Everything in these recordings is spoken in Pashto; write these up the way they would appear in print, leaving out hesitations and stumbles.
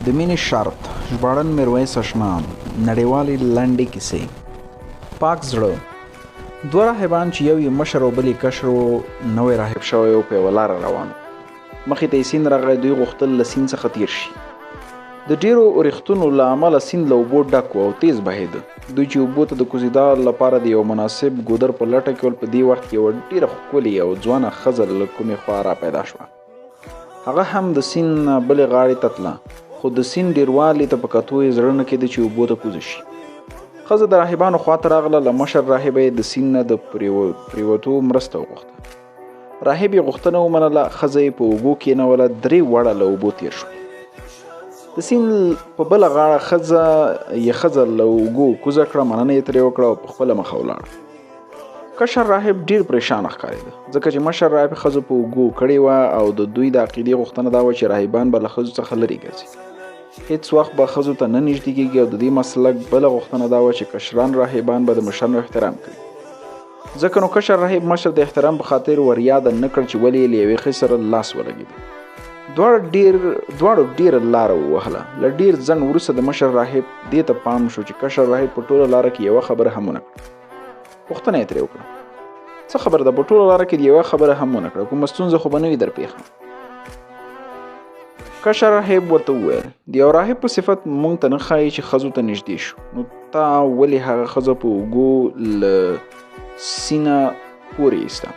د مینې شرط، ژباړن میرویس اشنا، نړیوالې لنډي کیسې. پاک زړه. دوه راهبان چې یو یې مشر او بل یې کشر و، نوی راهب شوی و، په یوه لاره روان و. مخې ته یې سیند راغی. دوی غوښتل له سیند څخه تیر شي. د ډیرو ورښتونو له امله سیند له اوبو ډک و او تیز بهیده. دوی چې اوبو ته د کوزېدا لپاره د یو مناسب ګودر په لټه کې ول، په دې وخت کې یوه ډیره ښکلې او ځوانه ښځه له کومې خوا را پیدا شوه. هغه هم د سیند نه بلې غاړې ته تله، خو د سیند ډیروالي ته په کتو یې زړه نه کېده چې اوبو ته کوزه شي. ښځه د راهبانو خواته راغله. له مشر راهب یې د سیند نه د پریوتو مرسته وغوښته. راهب یې غوښتنه ومنله. ښځه یې په اوبو کېنوله. 3 وړه له اوبو تیر شول. د سیند په بله غاړه ښځه له اوږو کوزه کړه، مننه یې ترې وکړه او په خپله مخه ولاړه. کشر راهب ډېر پریشانه ښکارېده، ځکه چې مشر راهب ښځه په اوږو کړې وه او د دوی د عقیدې غوښتنه دا وه چې راهبان به له ښځو څخه لرې ګرځي. هېڅ وخت به ښځو ته نه نږدې کېږي او د دې مسلک بله غوښتنه دا وه چې کشران راهبان به د مشرانو احترام کوي. ځکه نو کشر راهب مشر د احترام په خاطر ور یاده نه کړ چې ولې یې له یوې ښځې سره لاس ولګېده. دواړو ډیره لاره ووهله. له ډیر ځنډ وروسته د مشر راهب دې ته پام شو چې کشر راهب په ټوله لاره کې یوه خبره هم ونه کړه. پوښتنه یې ترې وکړه، څه خبره ده؟ په ټوله لاره کې د یوه خبره هم ونه کړه، کومه ستونزه خو به نه وي درپېښه؟ کشر راهب ورته وویل، د یو راهب په صفت موږ ته نه ښایي چې ښځو ته نږدې شو. نو تا ولې هغه ښځه په اوږو له سینه پورې ایسته؟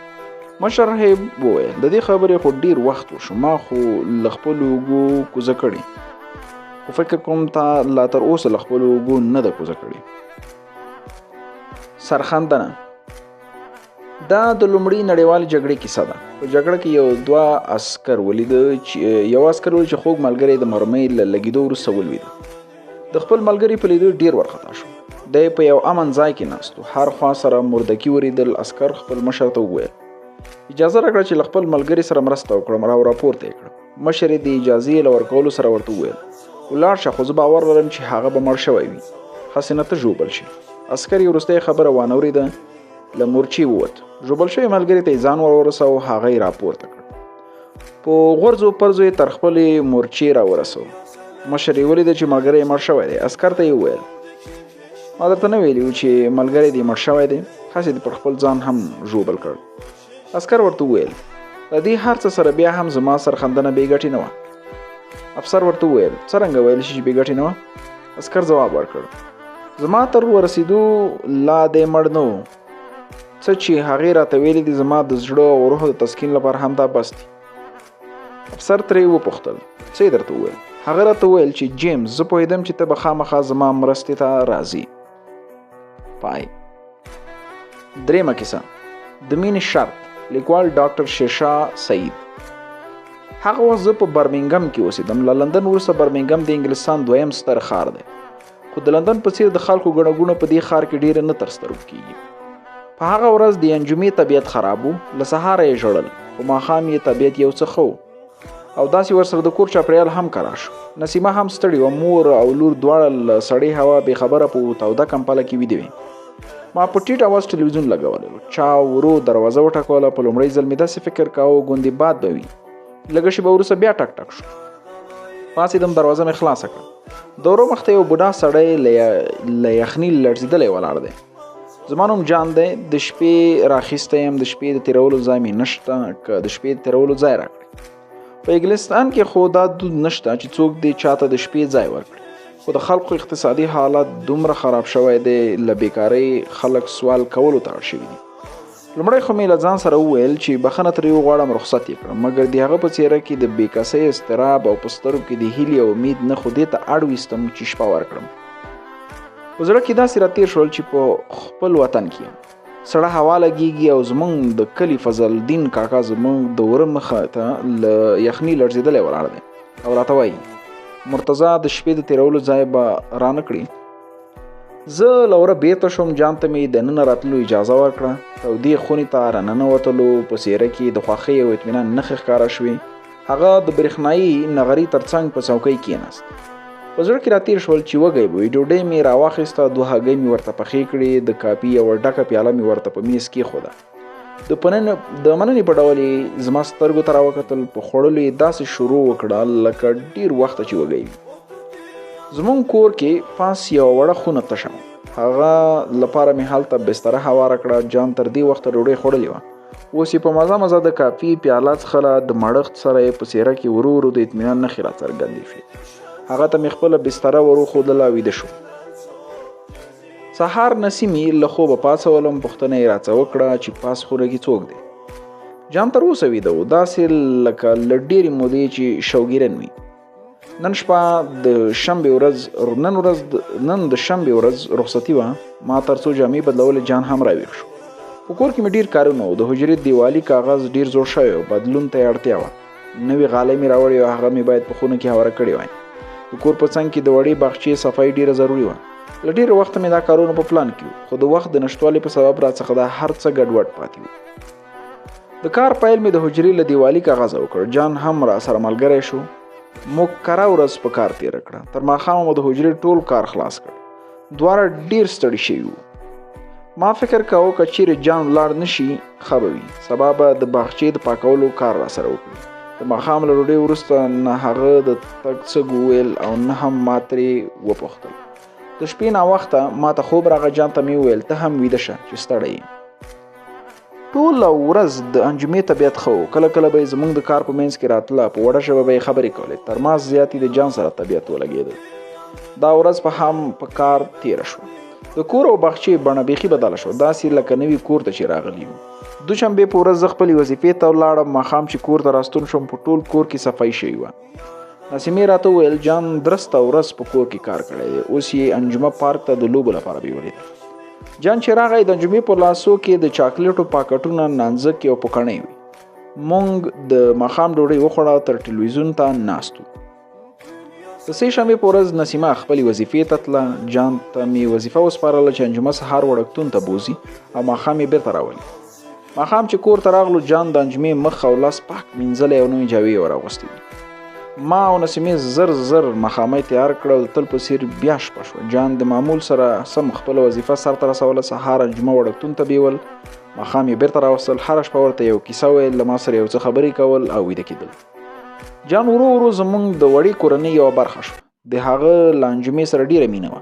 مشر راهب وویل، د دې خبرې خو ډیر وخت وشو، ما خو له خپلو اوږو کوزه کړې، خو فکر کوم تا لا تر اوسه له خپلو اوږو نه ده کوزه کړې. سرخندنه. دا د لومړۍ نړیوالې جګړې کیسه ده. په جګړه کې یو عسکر ولید چې خوږ ملګری د مرمۍ له لګېدو وروسته ولوېده. د خپل ملګري په لیدو ډیر وارخطا شو. دی په یو امن ځای کې ناست و. هر خوا سره مردکي وریدل. عسکر خپل مشر ته وویل، اجازه راکړه چې له خپل ملګري سره مرسته وکړم او راپورته یې کړم. مشر یې د اجازې له ورکولو سره ورته وویل، ولاړ شه، خو زه باور لرم چې هغه به مړ شوی وي، هسې نه ته ژوبل شي. عسکر یې وروستۍ خبره وانه اورېده. له مورچې ووت. ژوبل شوي ملګري ته یې ځان ورساوه. هغه یې راپورته کړ. په غورځو پرځو یې تر خپلې مورچې راورساوه. مشر یې ولیده چې ملګری یې مړ شوی دی. عسکر ته یې وویل، ما درته نه ویلي و چې ملګری دې مړ شوی دی؟ هسې دې پر خپل ځان هم ژوبل کړ. عسکر ورته وویل، د دې هر څه سره بیا هم زما سرخندنه بې ګټې نه وه. افسر ورته وویل، څرنګه ویل شي چې بې ګټې نه وه؟ عسکر ځواب ورکړ، زما تر ورسېدو لا دی مړ نه و. څه چې هغې راته ویلي دي زما د زړه او روح د تسکین لپاره همدا بس دي. افسر ترې وپوښتل، څه یې درته وویل؟ هغه راته وویل چې جیمز، زه پوهېدم چې ته به خامخا زما مرستې ته راځې. پای. 3مه کیسه. د مینې شرط. لیکوال ډاکټر شیرشاه سعید. هغه وخت زه په برمنګم کې اوسېدم. له لندن وروسته برمنګم د انګلستان 2یم ستر ښار دی، خو د لندن په څېر د خلکو ګڼه ګوڼه په دې ښار کې ډېره نه ترسترګو کېږي. په هغه ورځ د انجمې طبیعت خراب و. له سهاره یې ژړل، خو ماښام یې طبیعت یو څه ښه و او داسې ورسره د کور چاپېریال هم کرا شو. نسیمه هم ستړې وه. مور او لور دواړه له سړې هوا بې خبره په توده کمپله کې ویدې وې. ما په ټیټ اواز ټلویزیون لګولی و. چا ورو دروازه وټکوله. په لومړی ځل مې داسې فکر کاوه ګوندې باد به وي. لږه شېبه وروسته بیا ټک ټک شو. پاڅېدم، دروازه مې خلاصه کړه. د ورو مخ ته یو بوډا سړی له یخني لړزېدلی ولاړ دی. زما نوم جان دی. د شپې راخیستی یم. د شپې د تېرولو ځای مې نشته، که د شپې د تېرولو ځای راکړئ. په انګلستان کې خو دا دود نشته چې څوک دې چاته د شپې ځای ورکړي، خو د خلکو اقتصادي حالت دومره خراب شوی دی، له بیکارۍ خلک سوال کولو ته اړ شوي دي. لومړی خو مې له ځان سره وویل چې بخښنه ترې وغواړم، رخصت یې کړم، مګر د هغه په څېره کې د بېکسۍ اضطراب او په سترګو کې د هیلې او امید نه، خو دې ته اړ ویستم چې شپه ورکړم. په زړه کې داسې راتېر شول چې په خپل وطن کې یم. سړه هوا لګېږي او زموږ د کلي فضل الدین کاکا زموږ د وره مخه ته له یخني لړزېدلی ولاړ دی او راته وایي، مرتضی د شپې د تېرولو ځای به رانه کړي. زه له وره بېرته شوم. جان ته مې دننه راتلو اجازه ورکړه. تودې خونې ته راننوتلو. په څېره کې د خوښۍ او اطمینان نښې ښکاره شوې. هغه د برېښنایي نغري تر څنګ په څوکۍ کېناست. په زړه کې راتېر شول چې وږی به وي. ډوډۍ مې راواخیسته. 2 هګۍ مې ورته پخې کړې. د کاپي یوه ډکه پیاله مې ورته په میز کېښوده. د مننې په ډول یې زما سترګو ته راوکتل. په خوړلو یې داسې شروع وکړه لکه ډېر وخته چې وږی وي. زمون کور کې پاس یو وړه خونه تشه هغه لپاره مې هلته بستره هواره کړه. جان تر دې وخته ډوډۍ خوړلې وه. اوس یې په مزه د کافي پیاله څښله. د مړښت سره یې په څېره کې ورو ورو د اطمینان نښې راڅرګندې شوې. هغه ته مې خپله بستره وروښودله او ویده شو. سهار نسیمې له خوبه پاڅولم. پوښتنه یې راڅه وکړه چې پاس خونه کې څوک دی. جان تر اوسه ویده و، داسې لکه له ډېرې مودې چې شوګیرن وي. نن د شنبې ورځ رخصتي وه. ما تر څو جامې بدلولې جان هم راویښ شو. په کور کې مې ډېر کارونه و. د حجرې دیوالي کاغذ ډېر زوړ شوی و، بدلون ته یې اړتیا وه. نوې غالۍ مې راوړې وه، هغه مې باید په خونه کې هواره کړې وای. د کور په څنګ کې د وړې باغچې صفایي ډېره ضروري وه. له ډېره وخته مې دا کارونه په پلان کې وو، خو د وخت د نشتوالي په سبب راڅخه دا هر څه ګډوډ پاتې وو. د کار پیل مې د حجرې له دیوالي کاغذ وکړ. جان هم را سره ملګری شو. موږ کره ورځ په کار تېره کړه. تر ماښامه مو د حجرې ټول کار خلاص کړ. دواړه ډېر ستړي شوي وو. ما فکر کاوه که چیرې جان ولاړ نشي ښه به وي. سبا به د باغچې د پاکولو کار را سره وکړي. د ماښام له ډوډۍ وروسته نه هغه د تګ څه وویل او نه هم ما ترې وپوښتل. د شپې ناوخته ما ته خوب راغی. جان ته مې وویل ته هم ویده شه چې ستړی یې. ټوله ورځ د انجمې طبیعت ښه و. کله کله به یې زموږ د کار په منځ کې راتله. په وړه ژبه به یې خبرې کولې. تر ما زیاتې د جان سره طبیعت ولګېده. دا ورځ په کار تېره شوه. د کور او باغچې بڼه بیخي بدله شوه، داسې لکه نوي کور ته چې راغلي وو. دوشنبې په ورځ زه خپلې وظیفې ته ولاړم. ماښام چې کور ته راستون شوم په ټول کور کې صفایي شوې وه. نسیمې راته وویل جان درسته ورځ په کور کې کار کړی دی. اوس یې انجمه پارک ته د لوبو لپاره بیولې ده. جان چې راغی د انجمې په لاسو کې د چاکلیټو پاکټونه نانځکې او پوکڼۍ وي. موږ د ماښام ډوډۍ وخوړه. تر ټلویزیون ته ناست وو. د سې شنبې په ورځ نسیمه خپلې وظیفې ته تله. جان ته مې وظیفه وسپارله چې انجمه سهار وړکتون ته بوځي او ماښام یې بېرته راولي. ماښام چې کور ته راغلو جان د انجمې مخ او لاس پاک مینځلی او نوې جامې یې وراغوستې دي. ما او نسیمې زر مخامۍ تیار کړه او د تل په څېر بیا شپه شوه. جان د معمول سره سم خپله وظیفه سرته رسوله. سهار انجمه وړکتون ته بیول، ماښام یې بېرته راوستل. هره شپه ورته یو کیسه ویل، له ما سره یو څه خبرې کول او ویده کېدل. جان ورو ورو زموږ د وړې کورنۍ یوه برخه شو. د هغه له انجمې سره ډېره مینه وه.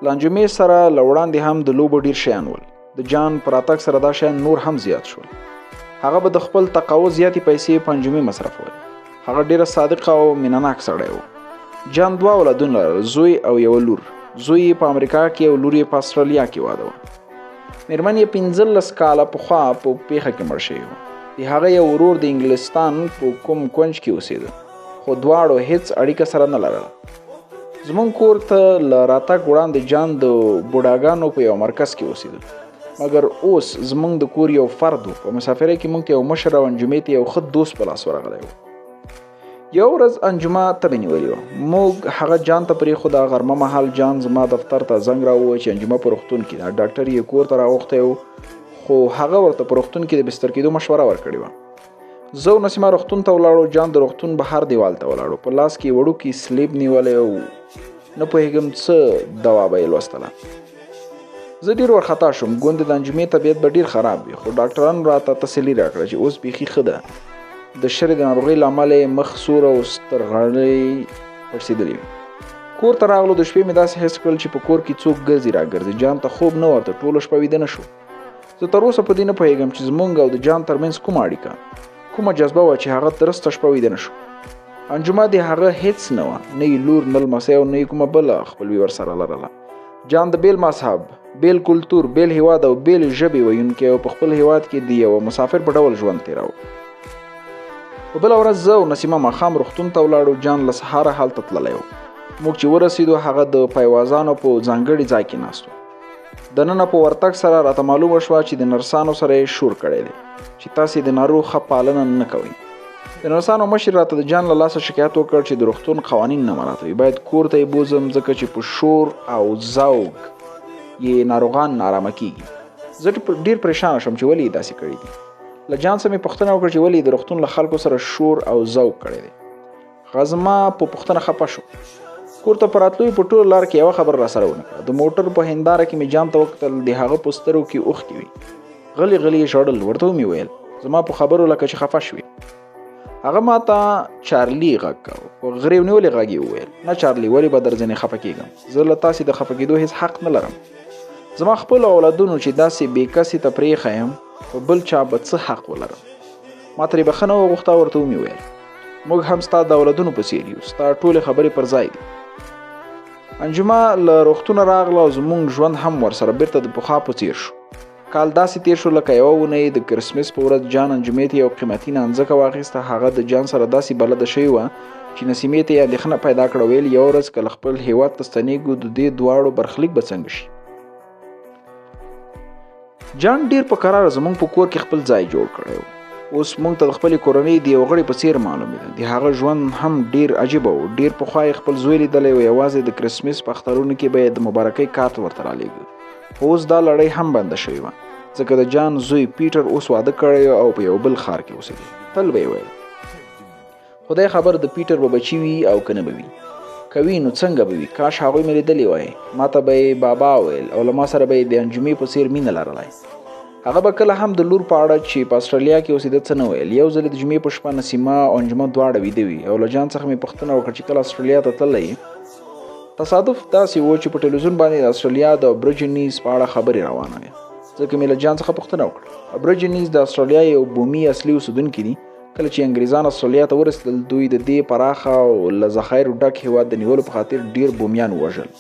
له انجمې سره له وړاندې هم د لوبو ډېر شیان ول. د جان په راتګ سره دا شیان نور هم زیات شول. هغه به د خپل تقاضا زیاتې پیسې په انجمې مصرفولې. هغه ډېره صادق او مینهناک سړی و. جان 2 اولادونه لرل، زوی او یوه لور. زوی یې په امریکا کې او لور یې په استرالیا کې واده وه. مېرمن یې 15 کاله پخوا په پیښه کې مړ شوې وه. د هغه یو ورور د انګلستان په کوم کونج کې اوسېده، خو دواړو هیڅ اړیکه سره نه لرله. زموږ کور ته له راتګ وړاندې جان د بوډاګانو په یو مرکز کې اوسېده. مګر اوس زموږ د کور یو فرد و. په مسافرۍ کې موږ ته یو مشر او انجمې ته یو ښه دوست په لاس ورغلی و. یو ورځ انجمه تبې نیولې وه. موږ هغه جان ته پرېښوده. غرمه مهال جان زما دفتر ته زنګ راووه چې انجمه په روغتون کې ده. ډاکټر یې کور ته راوښتی و، خو هغه ورته په روغتون کې د بستر کېدو مشوره ورکړې وه. زه او نسیمه روغتون ته ولاړو. جان د روغتون بهر دیوال ته ولاړو. په لاس کې وړوکی سلیب نیولی او نه پوهېږم څه دوا به یې لوستله. زه ډېر وارخطا شوم. ګوندې د انجمې طبیعت به ډېر خراب وي، خو ډاکټرانو راته تسلي راکړه چې اوس بیخي ښه ده. د شرې د ناروغۍ له امله یې مخ سور او سترغړۍ پړسېدلې وي. کور ته راغلو. د شپې مې داسې حس کړل چې په کور کې څوک ګرځي راګرځي. جان ته خوب نه ورته. ټوله شپه ویده نه شو. زه تر اوسه په دې نه پوهېږم چې زموږ او د جان ترمنځ کومه اړیکه، کومه جذبه وه چې هغه درسته شپه ویده نه شو. انجمه د هغه هیڅ نه وه، نه یې لور، نه لمسی او نه یې کومه بله خپلوي ورسره لرله. جان د بیل مذهب، بیل کلتور، بیل هیواد او بیل ژبې ویونکی او په خپل هیواد کې د یوه مسافر په ډول ژوند تېراوه. په بله ورځ زه او نسیمه ماښام روغتون ته ولاړو. جان له سهاره هلته تللی و. موږ چې ورسېدو هغه د پایوازانو په ځانګړي ځای کې ناست و. دننه په ورتګ سره راته معلومه شوه چې د نرسانو سره یې شور کړی دی چې تاسې د ناروغ ښه پالنه نه کوئ. د نرسانو مشر راته د جان له لاسه شکایت وکړ چې د روغتون قوانین نه مراعتوي. باید کور ته یې بوځم ځکه چې په شور او ذوق یې ناروغان نارامه کیږي. زه ډېر پریشانه شوم چې ولې یې داسې کړي دي. له جان څخه مې پوښتنه وکړه چې ولې د روغتون له خلکو سره شور او ذوق کړی دی. هغه زما په پوښتنه خفه شو. کور ته په راتلو په ټوله لار کې یوه خبره راسره ونه کړه. د موټر په هنداره کې مې جان ته وکتل. د هغه په سترګو کې اوښکې وي. غلي غلي یې ژړل. ورته مې ویل زما په خبرو لکه چې خفه شوې. هغه ما ته چارلي غږ کاوه، په غریو نیولې غږ یې وویل نه چارلي ولې به در ځینې خفه کېږم، زه له تاسې د خفه کېدو هېڅ حق نه لرم. زما خپلو اولادونو چې داسې بې کسې ته پرېښی یم په بل چا به څه حق ولرم. ما ترې بخښنه وغوښته او ورته ومې ویل موږ هم ستا د اولادونو په څېر یو، ستا ټولې خبرې پر ځای دي. انجمه له روغتونه راغله او زموږ ژوند هم ورسره بیرته د پخوا په څېر شو. کال داسې تېر شو لکه یوه اونۍ د کرسمس په ورځ جان انجمې ته یو قیمتي نانځکه واخیسته. هغه د جان سره داسې بلده شوې وه چې نسیمې ته یې اندېښنه پیدا کړه. ویل یوه ورځ کله خپل هېواد ته ستنېږو د دې دواړو برخلیک به څنګه شي. جان ډېر په کراره زموږ په کور کې خپل ځای جوړ کړی و. اوس موږ ته د خپلې کورنۍ د یو غړي په څېر معلومېده. د هغه ژوند هم ډېر عجیبه و. ډېر پخوا یې خپل زوی لیدلی و، یوازې د کرسمس په اخترونو کې به یې د مبارکۍ کارت ورته رالېږه. خو اوس دا لړۍ هم بنده شوې وه ځکه د جان زوی پیټر اوس واده کړی او په یو بل ښار کې اوسېده. تل به یې ویل خدای خبر د پیټر به بچي وي او که نه به وي، که وي نو څنګه به وي. کاش هغوی مې لیدلي وای. ما ته به یې بابا ویل او له ما سره به یې د انجمې په څېر مینه لرلی. هغه به کله هم د لور په اړه چې په استرالیا کې اوسېده څه نه ویل. یو ځل د جمعې په شپه نسیمه او انجمه دواړه ویده وي او له جان څخه مې پوښتنه وکړه چې کله استرالیا ته تللی. تصادف داسې و چې په ټلویزیون باندې د استرالیا د ابریجنیز په اړه خبرې روانه وې. ځکه مې له جان څخه پوښتنه وکړه. ابریجنیز د استرالیا یو بومي اصلي اوسېدونکي دي. کله چې انګریزان استرالیا ته ورسېدل دوی د دې پراخه او له ذخایرو ډک هېواد د نیولو په خاطر ډېر بومیان ووژل.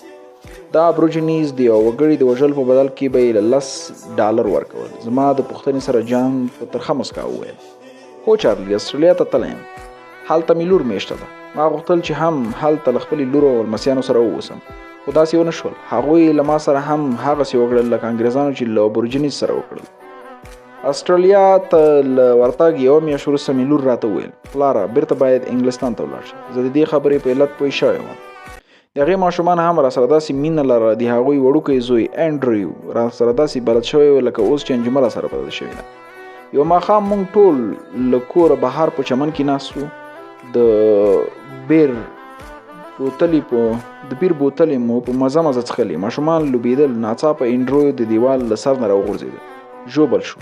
دا ابریجنیز د یو وګړي د وژلو په بدل کې به یې $10 ورکول. زما د پوښتنې سره جان په ترخه مسکا وویل هو چارلي استرالیا ته تللی یم، هلته مې لور میشته ده. ما غوښتل چې هم هلته له خپلې لور او لمسیانو سره ووسم، خو داسې ونه شول. هغوی له ما سره هم هغسې وکړل لکه انګریزانو چې له ابریجنیز سره وکړل. استرالیا ته له ورتګ یوه میاشت وروسته مې لور راته وویل پلاره بیرته باید انګلستان ته ولاړ شي. زه د دې خبرې په علت پوه شوی وم. د هغې ماشومان هم راسره داسې مینه لره. د هغوی وړوکی زوی انډریو راسره داسې بلد شوی و لکه اوس چې انجمه راسره بدله شوې ده. یو ماښام موږ ټول له کوره بهر په چمن کې ناست وو. د بیر بوتلې مو په مزه مزه څښلې. ماشومان لوبېدل. ناڅاپه انډریو د دیوال له سر نه راوغورځېده، ژوبل شو.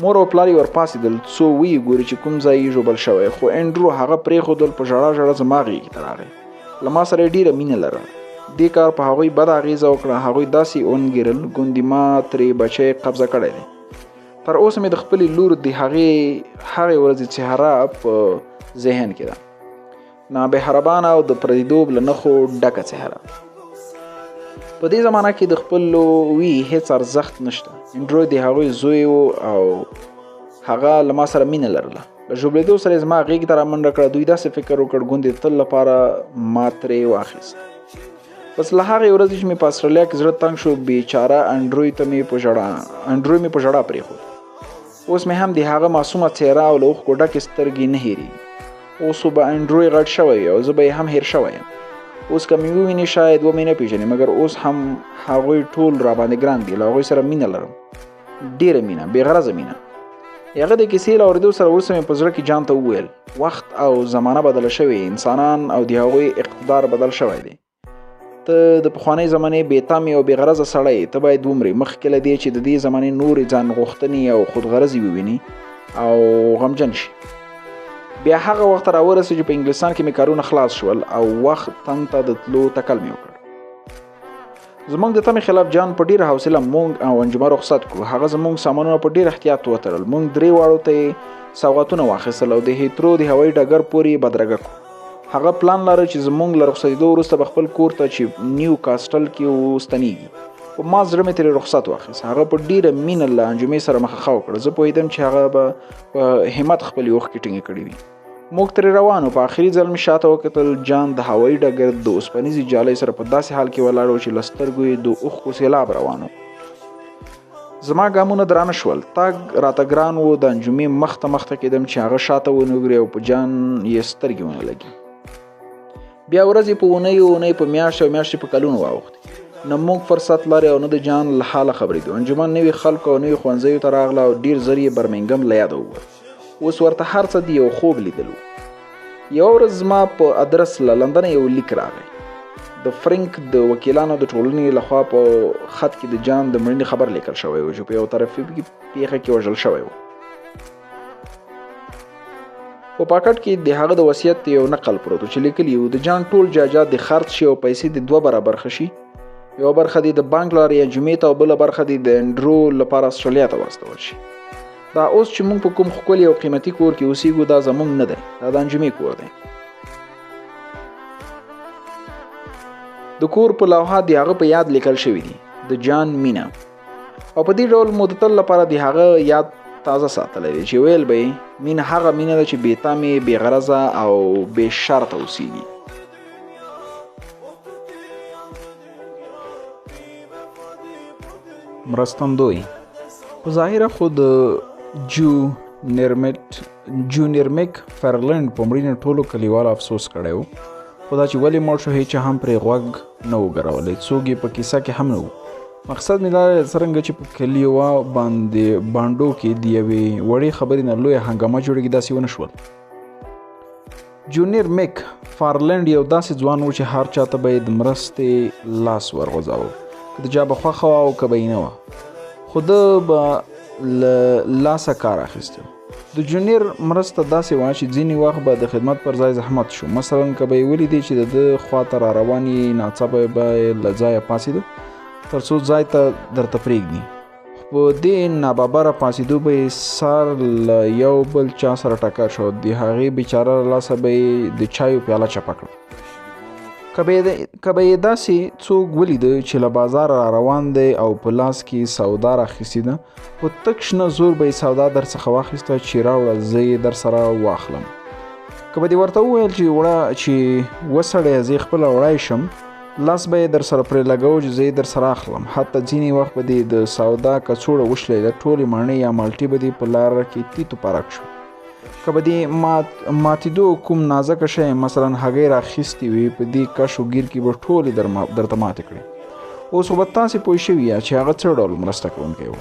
مور او پلار یې ورپاڅېدل څو ویې ګوري چې کوم ځای یې ژوبل شوی. خو انډریو هغه پرېښودل په ژړا ژړا زما غېږې ته راغی. له ما سره یې ډېره مینه لره. دې کار په هغوی بده اغېزه وکړه. هغوی داسې ونګېرل ګوندې ما ترې بچی قبضه کړی دی. تر اوسه مې د خپلې لور د هغې ورځې څهره په ذهن کې ده، نابهربانه او د پردیدوب له نښو ډکه څهره. په دې زمانه کې د خپلو وی هیڅ ارزښت نشته. انډریو د هغوی زوی و او هغه له ما سره مینه لرله. له ژوبلېدو سره یې زما غېږې ته رامنډه کړه. دوی داسې فکر وکړ ګوندې د تل لپاره ما ترې واخیست. بس له هغې ورځې چې مې په استرالیا کې زړه تنګ شو بیچاره انډریو مې په ژړا پرېښود. اوس مې هم د هغه معصومه څېره او له اوښکو ډکې سترګې نه هېرېږي. اوس به انډریو غټ شوی وي او زه به یې هم هېر شوی یم. اوس که مې وویني شاید ومې نه پېژني، مګر اوس هم هغوی ټول راباندې ګران دي. له هغوی سره مینه لرم، ډېره مینه، بې غرضه مینه. هغه د کیسې له اورېدو سره وروسته مې په زړه کې جان ته وویل وخت او زمانه بدله شوې، انسانان او د هغوی اقتدار بدل شوی دی. ته د پخوانۍ زمانې بې تمې او بې غرضه سړی، ته باید ومرې مخکې له دې چې د دې زمانې نورې ځان غوښتنې او خودغرضي وویني او غمجن شي. بیا هغه وخت راورسېد چې په انګلستان کې مې کارونه خلاص شول او وخت تن ته د تلو تکل مې وکړ. زموږ د تمې خلاف جان په ډېره حوصله موږ او انجمه رخصت کړو. هغه زموږ سامانونه په ډېر احتیاط وتړل. موږ 3 واړو ته یې سوغاتونه واخیستل او د هیترو د هوایي ډګر پورې بدرګه کړو. هغه پلان لري چې زموږ له رخصتېدو وروسته به خپل کور ته چې نیو کاسټل کې وستنېږي. په ما زړه مې ترې رخصت واخیست. هغه په ډېره مینه له انجمې سره مخه وکړه. زه پوهېدم چې هغه به په همت خپلې اوښکې ټینګې کړې وي. موږ ترې روانو. په آخري ځل مې شاته وکتل جان د هوایي ډګر د اوسپنیزې جالۍ سره په داسې حال کې ولاړ و چې له سترګو یې د اوښکو سیلاب روان و. زما ګامونه درانه شول. تګ راته ګران و. د انجمې مخ ته کېدم چې هغه شاته ونه ګوري او په جان یې سترګې ونه لګي. بیا ورځې په اونۍ په میاشتې او میاشتې په کلونو واوښتې. نه موږ فرصت لري او نه د جان له حاله خبرېدو. انجمن نوي خلکو او نوي ښوونځیو ته راغله او ډېر زر یې برمنګم له یاده ووت. اوس ورته هر څه د یو خوب لیدلو. یوه ورځ زما په ادرس له لندنه یو لیک راغی. د فرینک د وکیلانو د ټولنې لخوا په خط کې د جان د مړینې خبر لیکل شوی و چې په یو طرفي پیښه کې وژل شوی و. په پاکټ کې د هغه د وصیت یو نقل پروت چې لیکلی و د جان ټول جایداد د خرڅ شي او پیسې د 2 برابر خشي. یو برخه د بانک لارې یا جمعې ته او بل برخه د انډرو لپاره استرالیا ته واستول شي. دا اوس چې موږ په کوم ښکلي او قیمتي کور کې اوسېږو دا زموږ نه دی، دا د انجمې کور دی. د کور په لوحه د هغه په یاد لیکل شوي دي د جان مینه، او په دې ډول مو د تل لپاره د هغه یاد تازه ساتلی دی چې ویل به یې مینه هغه مینه ده چې بې تمې، بې غرضه او بې شرطه اوسېږي. مرستندوی په ظاهره خو د جونیرمیک فرلند په مړینې ټولو کلیوالو افسوس کړی و، خو دا چې ولې مړ شو هیچا هم پرې غوږ نه و ګرولی، څوک یې په کیسه کې هم نه و. مقصد مې دا څرنګه چې په کلیوه باندې بانډو کې د یوې وړې خبرې نه لویه هنګامه جوړېږي داسې ونه شول. جونیرمیک فارلند یو داسې ځوان و چې هر چاته به یې د مرستې لاس ورغځاوه، که د چا به خوښه وه او که به یې نه وه، خو ده به له لاسه کار اخیسته. د جونیر مرسته داسې وه چې ځینې وخت به د خدمت پر ځای زحمت شو. مثلا که به یې ولیدې چې د ده خواته را روان یې، ناڅاپه به له ځایه پاڅېده تر څو ځای ته درته پرېږدي. په دې ناببره پاڅېدو به یې سر له یو بل چا سره ټکر شو، د هغې بیچاره له لاسه به یې د چایو پیاله چپه کړه. که به یې داسې څوک ولیده چې له بازار را روان دی او په لاس کې سودا راخیستې ده، په تک شنه زور به یې سودا در څخه واخیسته چې راوړه زه یې در سره واخلم. که به دې ورته وویل چې وسړی زه یې خپله وړی شم، لاس به یې در سره پرې لګو چې زه یې در سره اخلم. حتی ځینې وخت به دې د سودا کڅوړه وشلی ده، ټولې مڼې یا مالټې به دې په لاره کې تیتو پرک شو. که به دې ماتېدو کوم نازکه شی مثلا هګۍ راخیستې وي، په دې کش و ګیر کې به ټولې درته ماتې کړي. اوس خو به تاسې پوه شوي یاست چې هغه څه ډول مرسته کوونکی و.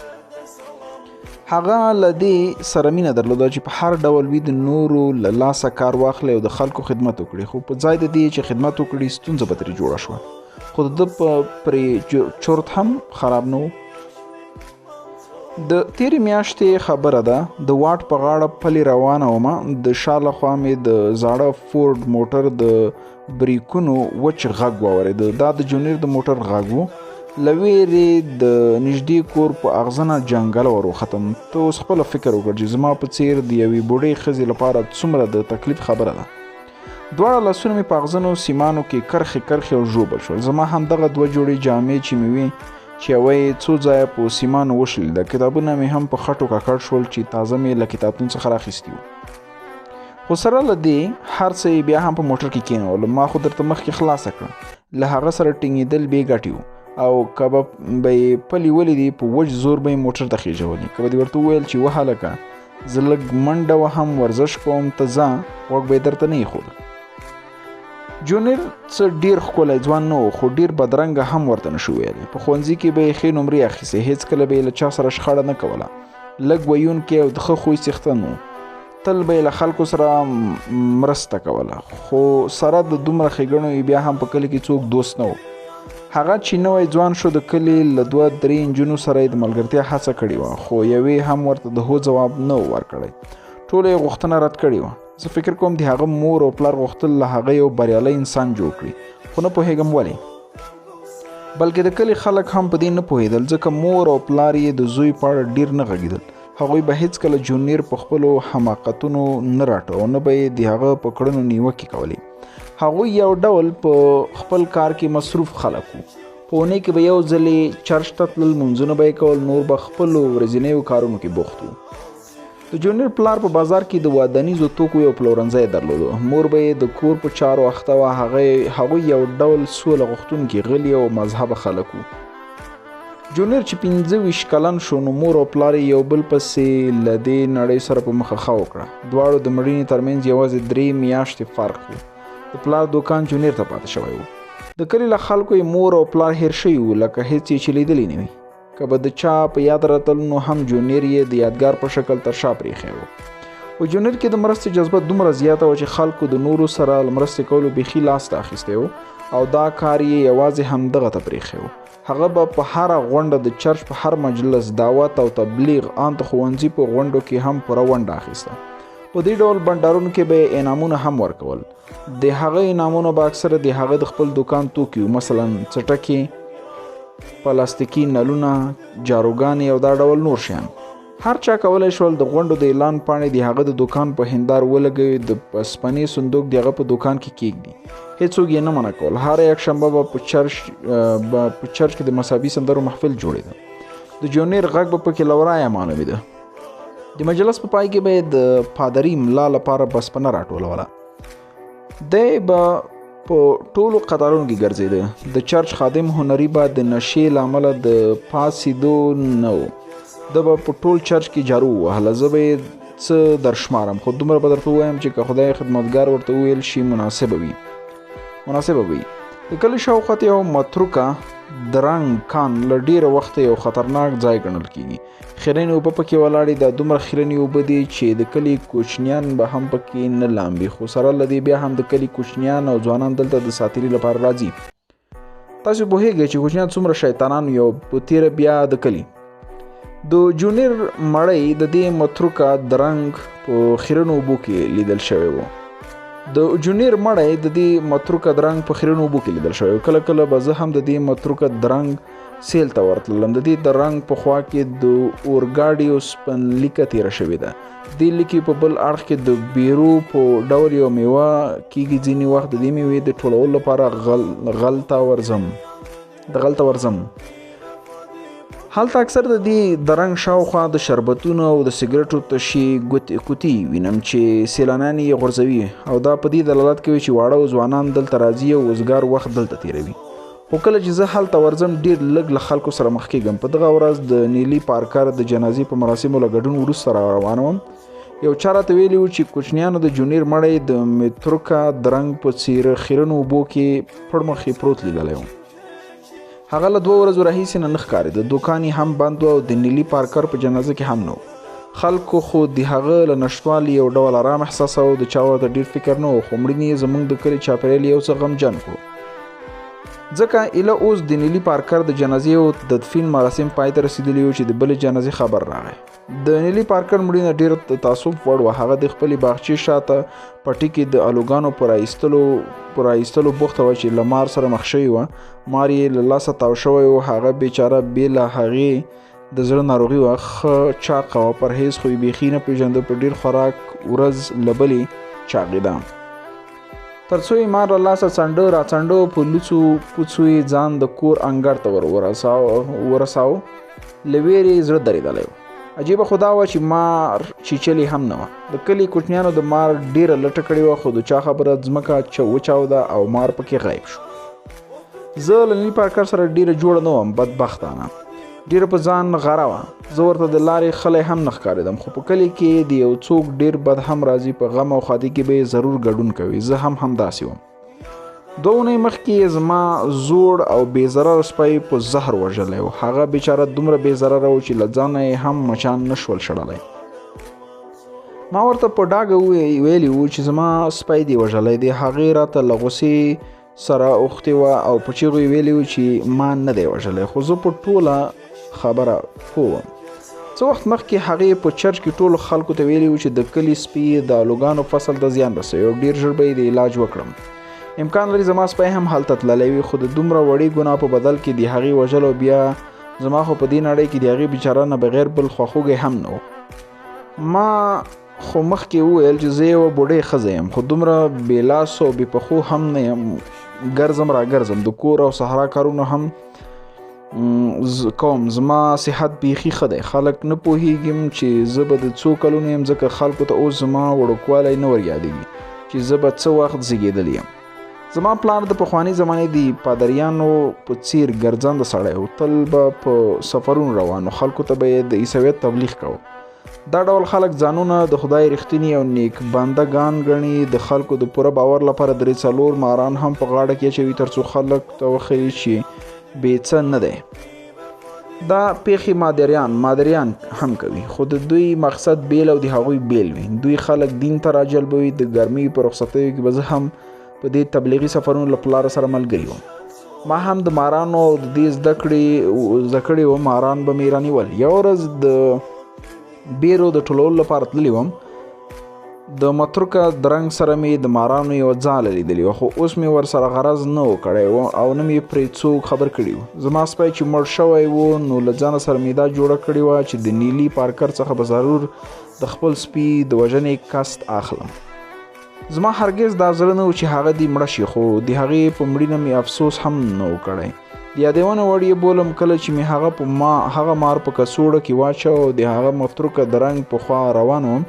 هغه له دې سره مینه درلوده چې په هر ډول وي د نورو له لاسه کار واخلي او د خلکو خدمت وکړي، خو په ځای د دې چې خدمت وکړي ستونزه به ترې جوړه شوه. خو د ده پرې چورت هم خراب نه و. د تیرې میاشتې خبره ده، د واټ په غاړه پلي روانه ومه، د شا له خوا مې د زاړه فورډ موټر د بریکونو وچ غږ واورېده. دا د جونیر د موټر غږ و. له ویرې د نږدې کور په اغزنه جنګل ور وختم. ته اوس خپله فکر وکړه چې زما په څېر د یوې بوډۍ ښځې لپاره څومره د تکلیف خبره ده. دواړه لاسونه مې په اغزنو سیمانو کې کرښې او ژوبل شول. زما همدغه 2 جوړې جامې چې مې وې چې یوه یې څو ځایه په سیمانو وشلېده. کتابونه مې هم په خټو ککړ شول چې تازه مې له کتابتون څخه راخیستي وو. خو سره له دې هر څه یې بیا هم په موټر کې کېنولم. ما خو درته مخکې خلاصه کړه، له هغه سره ټینګېدل بې ګټې وو، او که به یې پلي ولیدې په وچ زور به یې موټر ته خېژولې. که به دې ورته وویل چې وهلکه زه لږ منډه وهم، ورزش کوم، ته ځه، غوږ به یې درته نه ایښود. جونیر څه ډیر ښکلی ځوان نه و، خو ډیر بدرنګه هم ورته نشو ویلی. په ښوونځي کې به یې ښې نمرې اخیستې، هېڅکله به یې له چا سره شخړه نه کوله، لږ ویونکی او د ښه خوی څښتن و. تل به یې له خلکو سره مرسته کوله، خو سره د دومره ښېګڼو یې بیا هم په کلي کې څوک دوست نه و. هغه چې نوی ځوان شو، د کلي له 2-3 نجونو سره یې د ملګرتیا هڅه کړې وه، خو یوې هم ورته د هو ځواب نه و ورکړی. ټوله یې غوښتنه رد کړې وه. زه فکر کوم د هغه مور او پلار غوښتل له هغه یو بریالی انسان جوړ کړي، خو نه پوهېږم ولې. بلکې د کلي خلک هم په دې نه پوهېدل، ځکه مور او پلار یې د زوی په اړه ډیر نه غږېدل. هغوی به هېڅکله جونیر په خپلو حماقتونو نه راټو او نه به یې د هغه په کړنو نیوکې کولې. هغوی یو ډول په خپل کار کې مصروف خلک وو. په اونۍ کې به یو ځلې چرچ ته تلل، لمونځونه به یې کول، نور به خپلو ورځنیو کارونو کې بوخت وو. د جونیر پلار په بازار کې د ودانیزو توکو یو پلورنځی درلوده. مور به یې د کور په چارو اخته وه. هغوی یو ډول سوله غوښتونکي غلي او مذهبه خلک وو. جونیر چې 25 کلن شو، نو مور او پلار یو بل پسې له دې نړۍ سره په مخه ښه وکړه. دواړو د مړینې ترمنځ یوازې 3 میاشتې فرق و. د پلار دوکان جونیر ته پاتې شوی و. د کلي له خلکو یې مور او پلار هېر شوي وو، لکه هېڅ یې چې لیدلی نه وي. که به د چا په یاد راتل، نو هم جونیر یې د یادګار په شکل تر شا پرېښی و. په جونیر کې د مرستې جذبه دومره زیاته وه چې خلکو د نورو سره له مرستې کولو بیخي لاس ته اخیستی و، او دا کار یې یوازې همدغه ته پرېښی و. هغه به په هره غونډه، د چرچ په هر مجلس، دعوت او تبلیغ، ان د ښوونځي په غونډو کې هم پوره ونډه اخیسته. په دې ډول بنډارونو کې به انعامونه هم ورکول. د هغه انعامونه به اکثره د هغه د خپل دوکان توکي مثلا څټکې، پلاستیکي نلونه، جاروګانې او دا ډول نور شیان. هر چا کولی شول د غونډو د اعلان پاڼې د هغه د دوکان په هندار ولګوي، د پسپنې صندوق د هغه په دوکان کې کیږدي. هیڅوک یې نه منع کول. هر یک شنبه به په چرچ کې د مذهبي سندرو محفل جوړېده. د جونیر غږ به پکې له ورایه معلومېده. د مجلس په پای کې به د پادري ملا لپاره بسپنه راټولوله. دی به په ټولو قطارونو کې ګرځېده. د چرچ خادم هنري به د نشې له امله د پاسېدو نه و. د به په ټول چرچ کې جارو ووهله. زه به یې څه درشمارم، خو دومره به درته ووایم چې که خدای خدمتګار ورته وویل شي مناسبه وي. د کلي شاوخوا یو متروکه درنګ کان له ډېره وخته یو خطرناک ځای ګڼل کېږي. خیرنې اوبه پکې ولاړې. دا دومره خیرنې اوبه دي چې د کلي کوچنیان به هم پکې نه لامبي، خو سره له دې بیا هم د کلي کوچنیان او ځوانان دلته د ساتیري لپاره راځي. تاسو پوهیږئ چې کوچنیان څومره شیطانان یو په تیره بیا د کلي. د جونیر مړی د دې متروکه درنګ په خیرنو اوبو کې لیدل شوی و. د جونیر مړی د دې متروکه درنګ په خیرنو اوبو کې لیدل شوی و. کله کله به زه هم د دې متروکه درنګ سیل ته ورتللم. د دې درنګ په خوا کې د اورګاډي او سپن لیکه تیره شوې ده. دې لیکې په بل اړخ کې د بیرو په ډول یو میوه کېږي. ځینې وخت د دې میوې د ټولولو لپاره غلته ورځم. هلته اکثر د دې درنګ شاوخوا د شربتونو او د سګرټو تشې کوتي وینم چې سیلانیان یې غورځوي، او دا په دې دلالت کوي چې واړه او ځوانان دلته راځي او وزګار وخت دلته تیروي. خو کله چې زه هلته ورځم ډېر لږ له خلکو سره مخ کېږم. په دغه ورځ د نیلي پارکر د جنازې په مراسمو له ګډون وروسته را روان وم. یو چا راته ویلي و چې کوچنیانو د جونیر مړی د متروکه درنګ په څېره خیرنو اوبو کې پړمخې پروت لیدلی و. هغه له 2 ورځو راهیسې نه ښکارېده. دوکان یې هم بند و او د نیلي پارکر په جنازه کې هم نه و. خلکو خو د هغه له نشتوالي یو ډول آرام احساساوه. د چا ورته ډېر فکر نه و، خو مړینې یې زموږ د کلي چاپېریال یو څه غمجن کړو. ځکه ایله اوس د نیلي پارکر د جنازې او د دفین مراسم پای ته رسېدلي وو چې د بلې جنازې خبر راغی. د نیلي پارکر مړینه ډېر تعصب وړ وه. هغه د خپلې باغچې شاته پټي کې د الوګانو په رایستلو بوخته وه چې له مار سره مخ شوې وه. مار یې له لاسه تاو شوی و. هغه بیچاره بې له هغې د زړه ناروغي وه. ښه چاقه وه. پرهیز خو یې بیخي نه پېژنده. په ډېر خوراک ورځ له بلې چاقېده. تر څو یې مار له لاسه څنډه را څنډه په لوڅو پوڅو یې ځان د کور انګړ ته ورساو. له ویرې یې زړه درېدلی و. عجیبه خو دا وه چې مار چیچلې هم نه وه. د کلي کوچنیانو د مار ډېره لټه کړې وه، خو د چا خبره ځمکه وچاوده او مار پکې غایب شو. زه له نیلي پارکر سره ډېره جوړه نه وم. بدبختانه ډېره په ځان غره وه. زه ورته د لارې خلی هم نه ښکارېدم. خو په کلي کې د یو څوک ډېر بد هم راځي. په غم او ښادۍ کې به یې ضرور ګډون کوي. زه هم همداسې وم. 2 اونۍ مخکې زما زوړ او بې ضرره سپی په زهر وژلی و. هغه بیچاره دومره بې ضرره و چې له ځانه یې هم مچان نه شول شړلی. ما ورته په ډاګه ویلي و چې زما سپی دی وژلی دی. هغې راته له غوسې سره اوښتې وه او په چیغو یې ویلي و چې ما نه دی وژلی. خو زه په ټوله خبره پوه وم. څه وخت مخکې هغې په چرچ کې ټولو خلکو ته ویلي و چې د کلي سپي د الوګانو فصل ته زیان رسوي او ډېر ژر به یې د علاج وکړم. امکان لري زما سپی هم هلته تللی وي، خو د دومره وړې ګناه په بدل کې د هغې وژل او بیا زما خو په دې نړۍ کې د هغې بیچاره نه بغیر بل خواخوږی هم نه و. ما خو مخکې وویل چې زه یوه بوډۍ ښځه یم، خو دومره بې لاس او بې پښو هم نه یم. ګرځم را ګرځم، د کور او صحرا کارونه هم کوم. زما صحت بیخي ښه دی. خلک نه پوهېږم چې زه به د څو کلونو یم، ځکه خلکو ته اوس زما وړوکوالی نه ور یادېږي چې زه به څه وخت زیږېدلی یم. زما پلار د پخواني زمانې د پادریانو په څیر ګرځنده سړی و. تل به په سفرونو روانو. خلکو ته به یې د عیسویت تبلیغ کوو. دا ډول خلک ځانونه د خدای رښتینی او نیک بندګان ګڼي. د خلکو د پوره باور لپاره 3-4 ماران هم په غاړه کې اچوي تر څو خلک ته وښیي چې بې څه نه دی. دا پیښې مادریان هم کوي، خو د دوی مقصد بیل او د هغوی بیل وي. دوی خلک دین ته راجلبوي. د ګرمۍ په رخصتیو کې به زه هم په دې تبلیغي سفرونو له پلاره سره ملګري وم. ما هم د مارانو د دې زده کړې وم. ماران به مې رانیول. یو ورځ د بیرو د ټولولو لپاره تللی وم. د متروکه د رنګ سره مې د مارانو یوه ځاله لیدلې وه، خو اوس مې ورسره غرض نه و کړی و او نه مې پرې څوک خبر کړي وو. زما سپی چې مړ شوی و نو له ځانه سره مې دا جوړه کړې وه چې د نیلي پارکر څخه به ضرور د خپل سپي د وژنې قصد اخلم. زما هرګز دا زړه نه و چې هغه دې مړه شي، خو د هغې په مړینه مې افسوس هم نه و کړی. د یادونه وړ یې بولم کله چې مې هغه مار په کڅوړه کې واچو او د هغه متروکه د رنګ په خوا روان وم.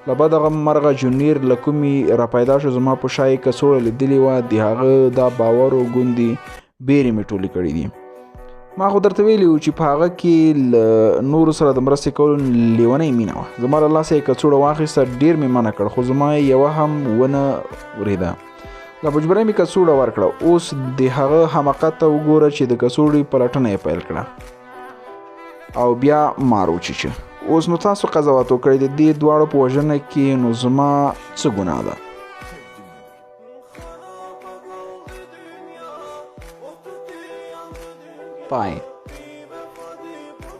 له بده مرغه جونیر له کومې راپیدا شو زما په شا یې کڅوړه لیدلې وه. د هغه دا باور و ګوندې بیرې مې ټولې کړې دي. ما خو درته ویلي و چې په هغه کې له نورو سره د مرستې کولو لیونۍ مینه وه. زما له لاسه یې کڅوړه واخیسته، ډېر مې منع کړ، خو زما یوه هم ونه ورېده. له مجبورۍ مې کڅوړه ورکړه. اوس د هغه حماقت ته وګوره چې د کڅوړې پلټنه یې پیل کړه او بیا مار وچیچه. اوس نو تاسو قضاوت وکړئ د دې دواړو په وژنه کې نو زما څه ګناه ده؟ پای.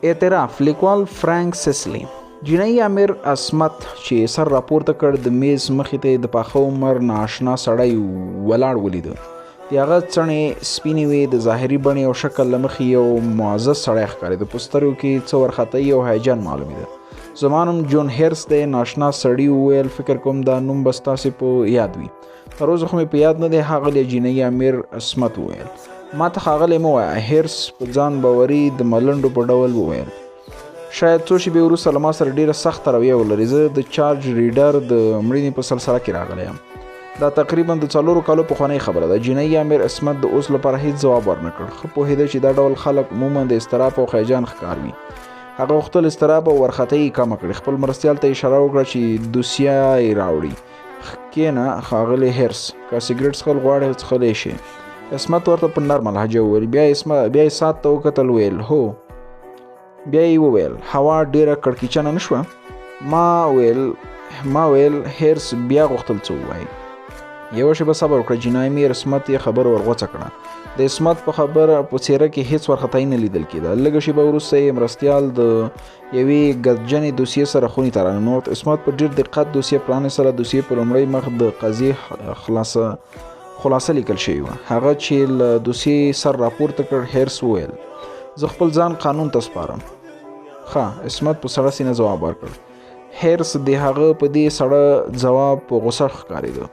اعتراف. لیکوال فرانک سیسلی. جنایي امیر عصمت چې سر راپورته کړ د میز مخې ته د پاخه عمر نااشنا سړی ولاړ ولیده. د هغه څڼې سپینې وې، د ظاهري بڼې او شکل له مخې یو معزز سړی ښکارېده. په سترګو کې څه وارخطايي او هیجان معلومېده. زما نوم جون هیرس دی. ناشنا سړي وویل فکر کوم دا نوم به ستاسې په یاد وي. تر اوسه خو مې په یاد نه دی. ښاغلی جنایي امیر عصمت وویل. ما ته ښاغلی مه وایه. هیرس په ځان باوري د ملنډو په ډول وویل. شاید څو شېبې وروسته له ما سره ډېره سخته رویه ولري. زه د چارج ریډر د مړینې په سلسله کې راغلی یم. دا تقریبا د 4 کالو پخوانۍ خبره ده. جنایي امیر عصمت د اوس لپاره هیڅ ځواب ورنه کړ. ښه پوهېده چې دا ډول خلک عموما د اضطراب او خیجان ښکار وي. هغه غوښتل اضطراب او وارخطايي کمه کړي. خپل مرستیال ته اشاره وکړه چې دوسیه یې راوړي. کښېنه ښاغلی هیرس، که سګرټ څښل غواړې څښلی شي. عصمت ورته په نرمه لهجه وویل. بیا یې ساعت ته وکتل، ویل هو. بیا یې وویل هوا ډېره کړکېچنه نه شوه؟ ما ویل هیرس بیا غوښتل څه ووایي. یوه شېبه صبر وکړه. جنایي امیر عصمت یې خبره ورغوڅه کړه. د عصمت په خبره په څېره کې هیڅ وارخطايي نه لیدل کېده. لږه شېبه وروسته یې مرستیال د یوې ګردجنې دوسیې سره خونې ته راننوت. عصمت په ډېر دقت دوسیه پرانیستله. دوسیې په لومړی مخ د قضیې خلاصه لیکل شوې وه. هغه چې له دوسیې سر راپورته کړ، هیرس وویل زه خپل ځان قانون ته سپارم. ښه. عصمت په سړه سینه ځواب ورکړ. هیرس د هغه په دې سړه ځواب په غوسه ښکارېده.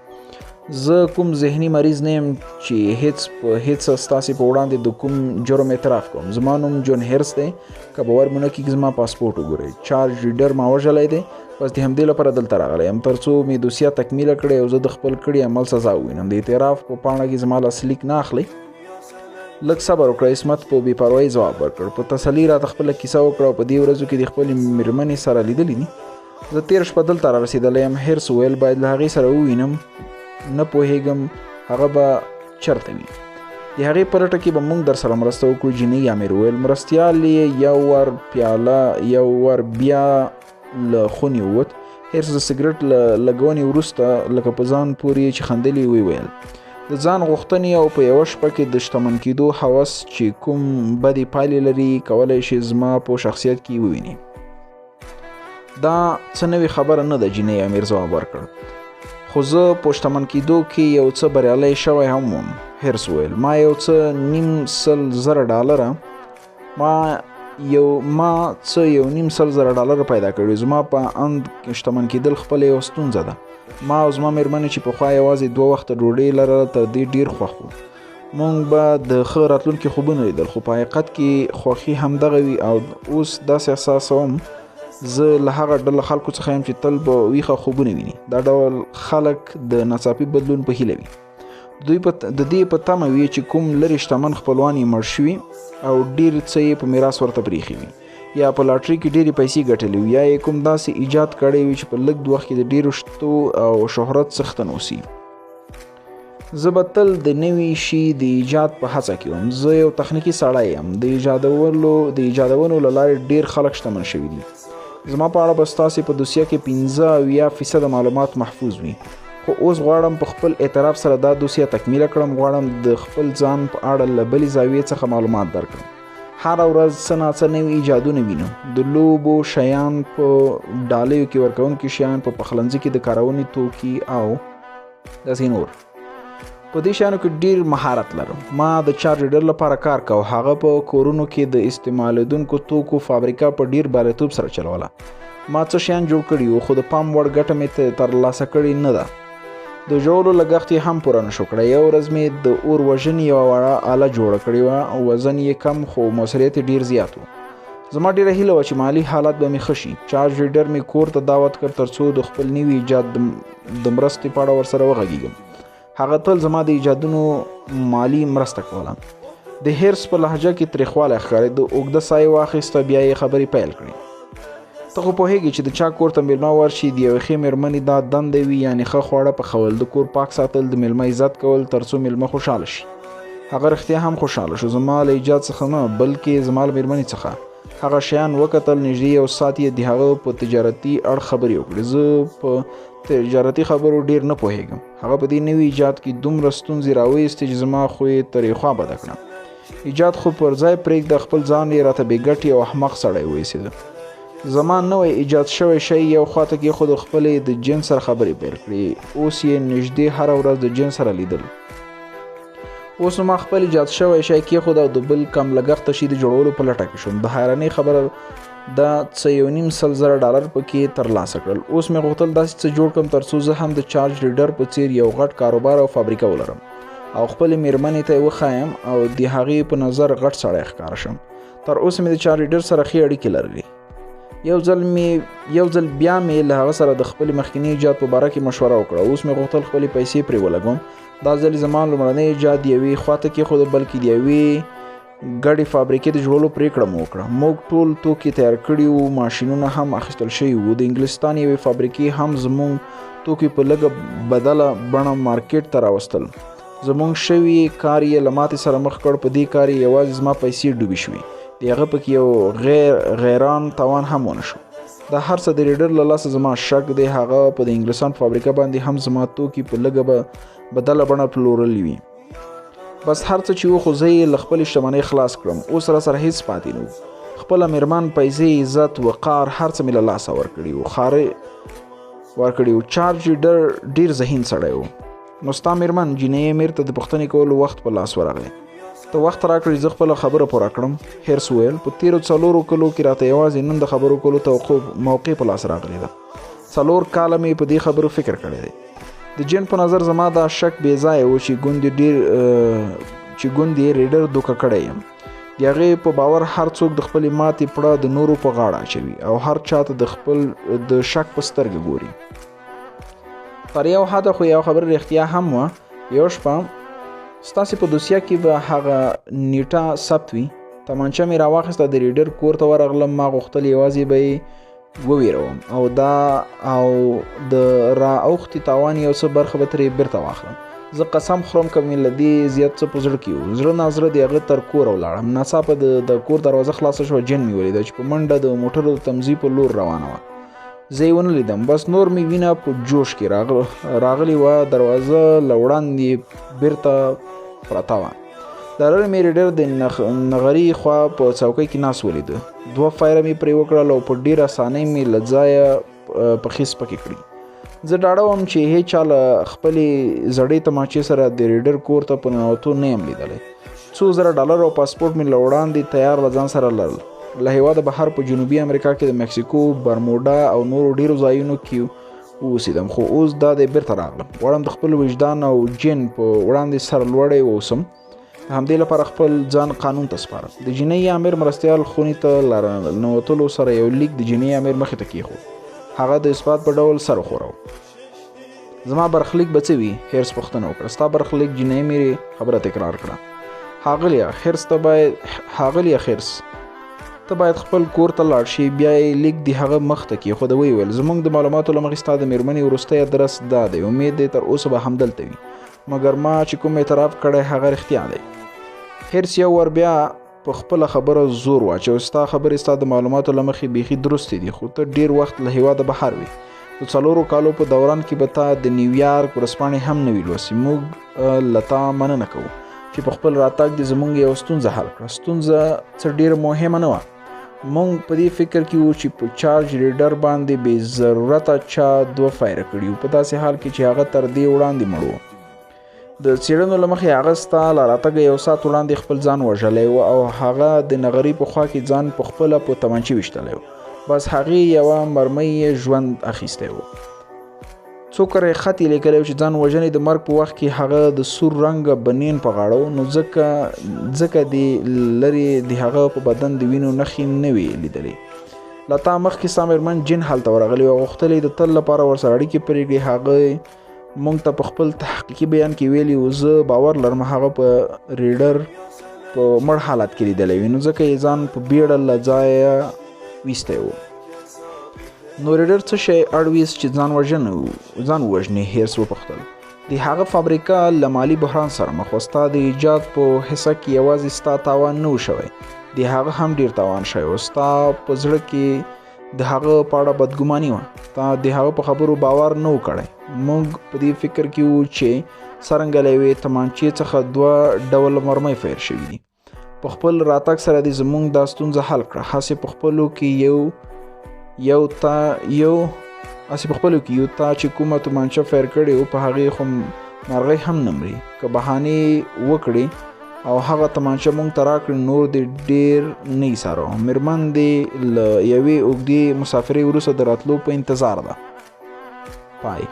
زه کوم ذهني مریض نه یم چې هیڅ ستاسې په وړاندې د کوم جرم اعتراف کوم. زما نوم جون هیرس دی. که باور مو نه کېږي زما پاسپورټ وګورئ. چارج ریډر ما وژلی دی. بس د همدې لپاره دلته راغلی یم تر څو مې دوسیه تکمیله کړې او زه د خپل کړي عمل سزا ووینم. د اعتراف په پاڼه کې زما لاسلیک نه اخلئ؟ لږ صبر وکړه. عصمت په بې پروایۍ ځواب ورکړ. په تسلي راته خپله کیسه وکړه او په دې ورځو کې د خپلې مېرمنې سره لیدلي دي. زه تېره شپه دلته را رسېدلی یم. هیرس وویل باید له هغې سره ووینم. نه پوهېږم هغه به چېرته وي. د هغې په لټه کې به موږ در سره مرسته وکړو. جنایي امیر وویل. مرستیال یې یو ور بیا له خونې ووت. هیرس د سګرټ له لګونې وروسته لکه په ځان پورې چې خندلي وویل د ځان غوښتنې او په یوه شپه کې د شتمن کېدو هوس چې کوم بدې پایلې لري کولی شي زما په شخصیت کې وویني. دا څه نوې خبره نه ده. جنایي امیر ځواب ورکړ. خو زه په شتمن کېدو کې یو څه بریالی شوی هم وم. هیرس وویل ما یو څه $900 پیدا کړي. زما په اند شتمن کېدل خپله یو ستونزه ده. ما او زما مېرمنې چې پخوا یوازې 2 وخته ډوډۍ لرله تر دې ډېر خوښ وو. موږ به د ښه راتلونکي خوبونه لیدل، خو په حقیقت کې خوښي همدغه وي. او اوس داسې احساسوم زه له هغه ډله خلکو څخه یم چې تل به ویښه خوبونه ویني. دا ډول خلک د ناڅاپي بدلون په هیله وي. د دې په تمه وي چې کوم لرې شتمن خپلوان یې مړ شوي او ډېر څه یې په میراث ورته پرېښي وي، یا په لاټرۍ کې ډېرې پیسې ګټلې وي، یا یې کوم داسې ایجاد کړی وي چې په لږ وخت کې د ډېرو شتو او شهرت څښتن اوسي. زه به تل د نوي شي د ایجاد په هڅه کې وم. زه یو تخنیکي سړی یم. د ایجادونو له لارې ډېر خلک شتمن شوي دي. زما په اړه به ستاسې په دوسیه کې 15% معلومات محفوظ وي. خو اوس غواړم په خپل اعتراف سره دا دوسیه تکمیله کړم. غواړم د خپل ځان په اړه له بلې زاویې څخه معلومات درکړم. هره ورځ څه ناڅه نوي ایجادونه وینو، د لوبو شیان په ډالیو کې ورکوونکي شیان، په پخلنځي کې د کارونې توکي او داسې نور. په دې شیانو کې ډیر مهارت لرم. ما د چارج ریډر لپاره کار کوه، هغه په کورونو کې د استعمالیدونکو توکو فابریکه په ډیر بریالیتوب سره چلوله. ما څه شیان جوړ کړي وو خو د پام وړ ګټه مې ترلاسه کړې نه ده. د ژولو لګښت یې هم پوره نشو کړی. یو ورځ مې د اور وژنې یوه وړه آله جوړه کړې وه، وزن یې کم خو موثریت یې ډیر زیات و. زما ډیره هیله وه چې مالي حالت به مې ښه شي. چارج ریډر مې کور ته دعوت کړ ترڅو د خپل نوي ایجاد د مرستې په اړه ورسره وغږیږم. هغه تل زما د ایجادونو مالی مرسته کوله. د هرس په لهجه کې تریخوالی ښکارېده. اوږده ساه یې واخیسته، بیا یې خبرې پیل کړې. ته خو پوهېږې چې د چا کور ته میلمه ورشي د یوې ښې مېرمنې دا دنده وي، یعنې ښه خواړه پخول، د کور پاک ساتل، د میلمه عزت کول ترڅو میلمه خوشحاله شي. هغه رښتیا هم خوشحاله شو، زما له ایجاد څخه نه بلکې زما له میرمنې څخه. هغه شیان وکتل، نږدې یو ساعت یې د هغه په تجارتي اړخ خبرې وکړې. زه په تجارتي خبرو ډیر نه پوهېږم. هغه په دې نوي ایجاد کې دومره ستونزې راویستې چې زما خو یې ترې خوا بده کړه. ایجاد خو پر ځای پرېږده، خپل ځان یې راته بې ګټې او احمق سړی وایسېده. زما نوی ایجاد شوی شی یو خواته کې خود خپلې د جنس سره خبرې پیل کړې. اوس یې نږدې هره ورځ د جنس سره لیدل. اوس نو ما خپل ایجاد شوی شی کېښود او د بل کم لګښته شي د جوړولو په لټه کې شوم. د حیرانۍ خبره دا $1.5 پکې ترلاسه کړل. اوس مې غوښتل داسې څه جوړ کړم ترڅو زه هم د چارج ریډر په څیر یو غټ کاروبار او فابریکه ولرم او خپلې مېرمنې ته یې وښایم او د هغې په نظر غټ سړی ښکاره شم. تر اوسه مې د چارج ریډر سره ښې اړیکې لرلې. یو ځل بیا مې له هغه سره د خپلې مخکیني ایجاد په باره کې مشوره وکړه. اوس مې غوښتل خپلې پیسې پرې ولګوم. دا ځل زما لومړنی ایجاد یوې خواته کېښود، بلکې د یوې ګډې فابریکې د جوړولو پرېکړه مو وکړه. موږ ټول توکي تیار کړي وو، ماشینونه هم اخیستل شوي وو. د انګلستان یوې فابریکې هم زموږ توکي په لږه بدله بڼه مارکیټ ته راوستل. زموږ شوي کار یې له ماتې سره مخ کړ. په دې کار یې یوازې زما پیسې ډوبې شوې. د هغه پکې یو غیران تاوان هم ونه شو. دا هر څه د ریډر له لاسه زما شک دی. هغه په د انګلستان فابریکه باندې هم زما توکي په لږه بدله بڼه پلورلي وي. بس هر څه چې و خو زه یې له خپلې شتمنۍ خلاص کړم. اوس را سره هیڅ پاتې نه و. خپله میرمن، پیسې، عزت، وقار، هر څه مې له لاسه ورکړي وو. چارج ریډر ډیر ذهین سړی و. نو ستا میرمن جینۍ امیر ته د پوښتنې کولو وخت په لاس ورغی. ته وخت راکړې زه خپله خبره پوره کړم. هرس وویل په تېرو 4 کلو کې راته یوازې نن د خبرو کولو توقف موقع په لاس راغلی ده. 4 کاله مې په دې خبرو فکر کړی دی. د جن په نظر زما دا شک بې ځایه و چې ګوندې ریډر دوکه کړی یم. د هغې په باور هر څوک د خپلې ماتې پړه د نورو په غاړه اچوي او هر چاته د خپل د شک په سترګه ګوري. تر یو حده خو یو خبره رښتیا هم وه. یو شپه ستاسې په دوسیه کې به هغه نیټه ثبت وي. تمانچه مې راواخیسته، د ریډر کور ته ورغلم. ما غوښتل یوازې به یې وویروم او د را اوښتي تاوان یو څه برخه به ترې بیرته واخلم. زه قسم خورم که مې له دې زیات څه په زړه کې و. زړه نازړه د هغه تر کوره ولاړم. ناڅاپه د کور دروازه خلاصه شوه. جن مې ولیده چې په منډه د موټرو د تمځي په لور روانه وه. زه یې ونه لیدم. بس نور مې وینه په جوش کې راغلی وه. دروازه له وړاندې بیرته پرته وه. د لرې مې ریډر د نغري خوا په څوکۍ کې ناست ولیده. 2 فایره مې پرې وکړل او په ډېره اسانۍ مې له ځایه پښې سپکې کړي. زه ډاډه وم چې هیڅ چا له خپلې زړې تماچې سره د ریډر کور ته په ننوتو نه یم لیدلی. $2,000 او پاسپورټ مې له وړاندې تیار له ځان سره لرل. له هېواده بهر په جنوبي امریکا کې د مکسیکو، برموډا او نورو ډېرو ځایونو کې اوسېدم، خو اوس دا دی بیرته راغلم. غواړم د خپل وجدان او جن په وړاندې سرلوړی واوسم. د همدې لپاره خپل ځان قانون ته سپارم. د جینۍ امیر مرستیال خونې ته ننوتلو سره یو لیک د جینۍ امیر مخې ته کېښود. هغه د اثبات په ډول سر وښوراوه. زما برخلیک به څه وي؟ هرس پوښتنه وکړه. ستا برخلیک؟ جینۍ امیر خبره تکرار کړه. ښاغلیه خرس، ته باید خپل کور ته لاړ شي. بیا یې لیک د هغه مخ ته کېښود. ویل زموږ د معلوماتو له مخې ستا د مېرمنې وروستی ادرس دا دی. امید دی تر اوسه به همدلته وي. مګر ما چې کوم اعتراف کړی هغه رښتیا دی. هرس یو ور بیا په خپله خبره زور واچو. ستا خبرې ستا د معلوماتو له مخې بیخي درستې دي، خو ته ډېر وخت له هېواده بهر وي. د 4 کالو په دوران کې به تا د نیویارک ورځپاڼې هم نه وي لوستې. موږ له تا مننه کوو چې په خپل راتګ د زمونږ یو ستونزه حل کړه. ستونزه څه ډېره مهمه نه وه. مونږ په دې فکر کې وو چې په چارج ریډر باندې بې ضرورته چا 2 فایره کړي وو، په داسې حال کې چې هغه تر دې وړاندې مړ و. د څېړنو له مخې هغه ستا له راتګه 1 ساعت وړاندې خپل ځان وژلی و او هغه د نغري په خوا کې ځان په خپله په تمانچې ویشتلی و. بس هغې یوه مرمۍ ژوند اخیستی و. څو کره یې خط یې لیکلی و چې ځان وژنې د مرګ په وخت کې هغه د سور رنګه بنین په غاړه و، نو ځکه دې لرې د هغه په بدن د وینو نښې نه وې لیدلې. له تا مخکې ستا مېرمن جین هلته ورغلې او غوښتل د تل لپاره ورسره اړیکې پرېږدي. هغه مونږ ته په خپل تحقیقي بیان کې ویلي و زه باور لرم هغه په ریډر په مړ حالت کې لیدلی وي، نو ځکه یې ځان په بیړه له ځایه ویستی و. نو ریډر څه شی اړویست چې ځان ووژنې؟ هیرس وپوښتل. د هغه فابریکه له مالي بحران سره مخ وه. ستا د ایجاد په حصه کې یوازې ستا تاوان نه و شوی، د هغه هم ډیر تاوان شوی و. ستا په زړه کې د هغه په اړه بدګماني وه. تا د هغه په خبرو باور نه و کړی. موږ په دې فکر کې وو چې څرنګه له یوې تمانچې څخه 2 ډوله مرمۍ فیر شوي دي. په خپل راتګ سره دې زموږ دا ستونزه حل کړه. هسې په خپلو کې یو تا چې کومه تمانچه فیر کړې و په هغې خو مرغۍ هم نه مري. که بهانې وکړې او هغه تمانچه مونږ ته راکړي نور دې ډېر نه ایساره. مېرمن دې له یوې اوږدې مسافرۍ وروسته د راتلو په انتظار ده. پای.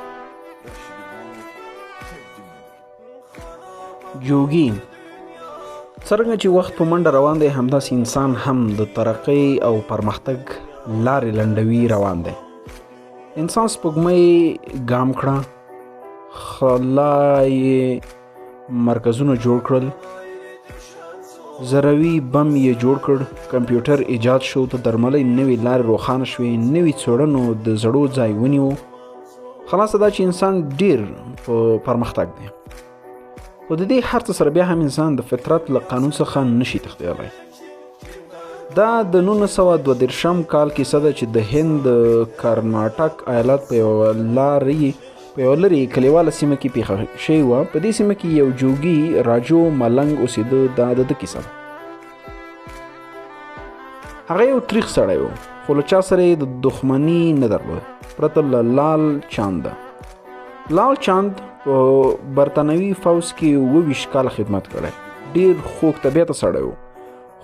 جوګي څرنګه چې وخت په منډه روان دی، همداسې انسان هم د ترقۍ او پرمختګ لارې لنډوي روان دی. انسان سپوږمۍ ګام کړه، خلای مرکزونه جوړ کړل، ذروي بم یې جوړ کړ، کمپیوټر ایجاد شو، ته درملۍ نوې لارې روښانه شوې، نوې څېړنو د زړو ځای ونیو. خلاصه دا چې انسان ډیر په پرمختګ دی. خو د دې هر څه سره بیا هم انسان د فطرت له قانون څخه نشي تښتېدلی. دا د 1932 کال کیسه ده چې د هند د کرناټک ایالت په یوه لرې کلیواله سیمه کې پیښه شوې وه. په دې سیمه کې یو جوګي راجو ملنګ اوسېده. دا د کیسه ده. هغه یو تریخ سړی و، خو له چا سره یې د دښمني نه درلوده پرته له لال چاند. لال چاند په برطانوي فوز کې 22 کاله خدمت کړی. ډېر خوږ طبیعته سړی و،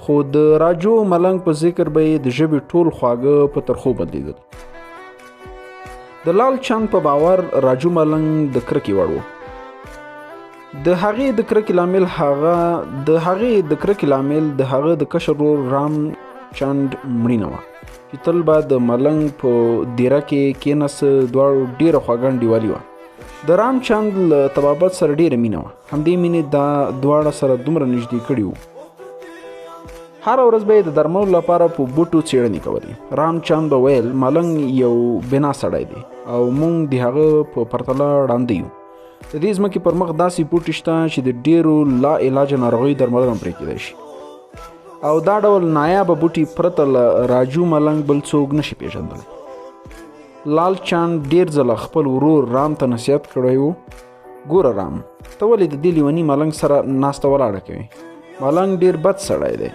خو د راجو ملنګ په ذکر به یې د ژبې ټول خواږه په ترخو بدلیدل. د لال چاند په باور راجو ملنګ د کرکې وړ و. د هغې د کرکې لامل د هغه د کشر ورور رام چاند مړینه وه چې تل به د ملنګ په دیره کې کېناسته. دواړو ډېره خواږه انډیوالي وه. د رام چاند له طبابت سره ډېره مینه وه. همدې مینې دا دواړه سره دومره نږدې کړي وو. هر ورځ به یې د درملو لپاره په بوټو څېړنې کولې. رام چاند به ویل ملنګ یو بنا سړی دی او موږ د هغه په پرتله ړانده یو. د دې ځمکې پر مخ داسې بوټي شته چې د ډېرو لا علاجه ناروغیو درملنه پرې کېدای شي، او دا ډول نایابه بوټي پرته له راجو ملنګ بل څوک نشي پېژندلی. لال چاند ډېر ځله خپل ورور رام ته نصیحت کړی و. ګوره رام، ته ولې د دې لیوني ملنګ سره ناسته ولاړه کوې؟ ملنګ ډېر بد سړی دی.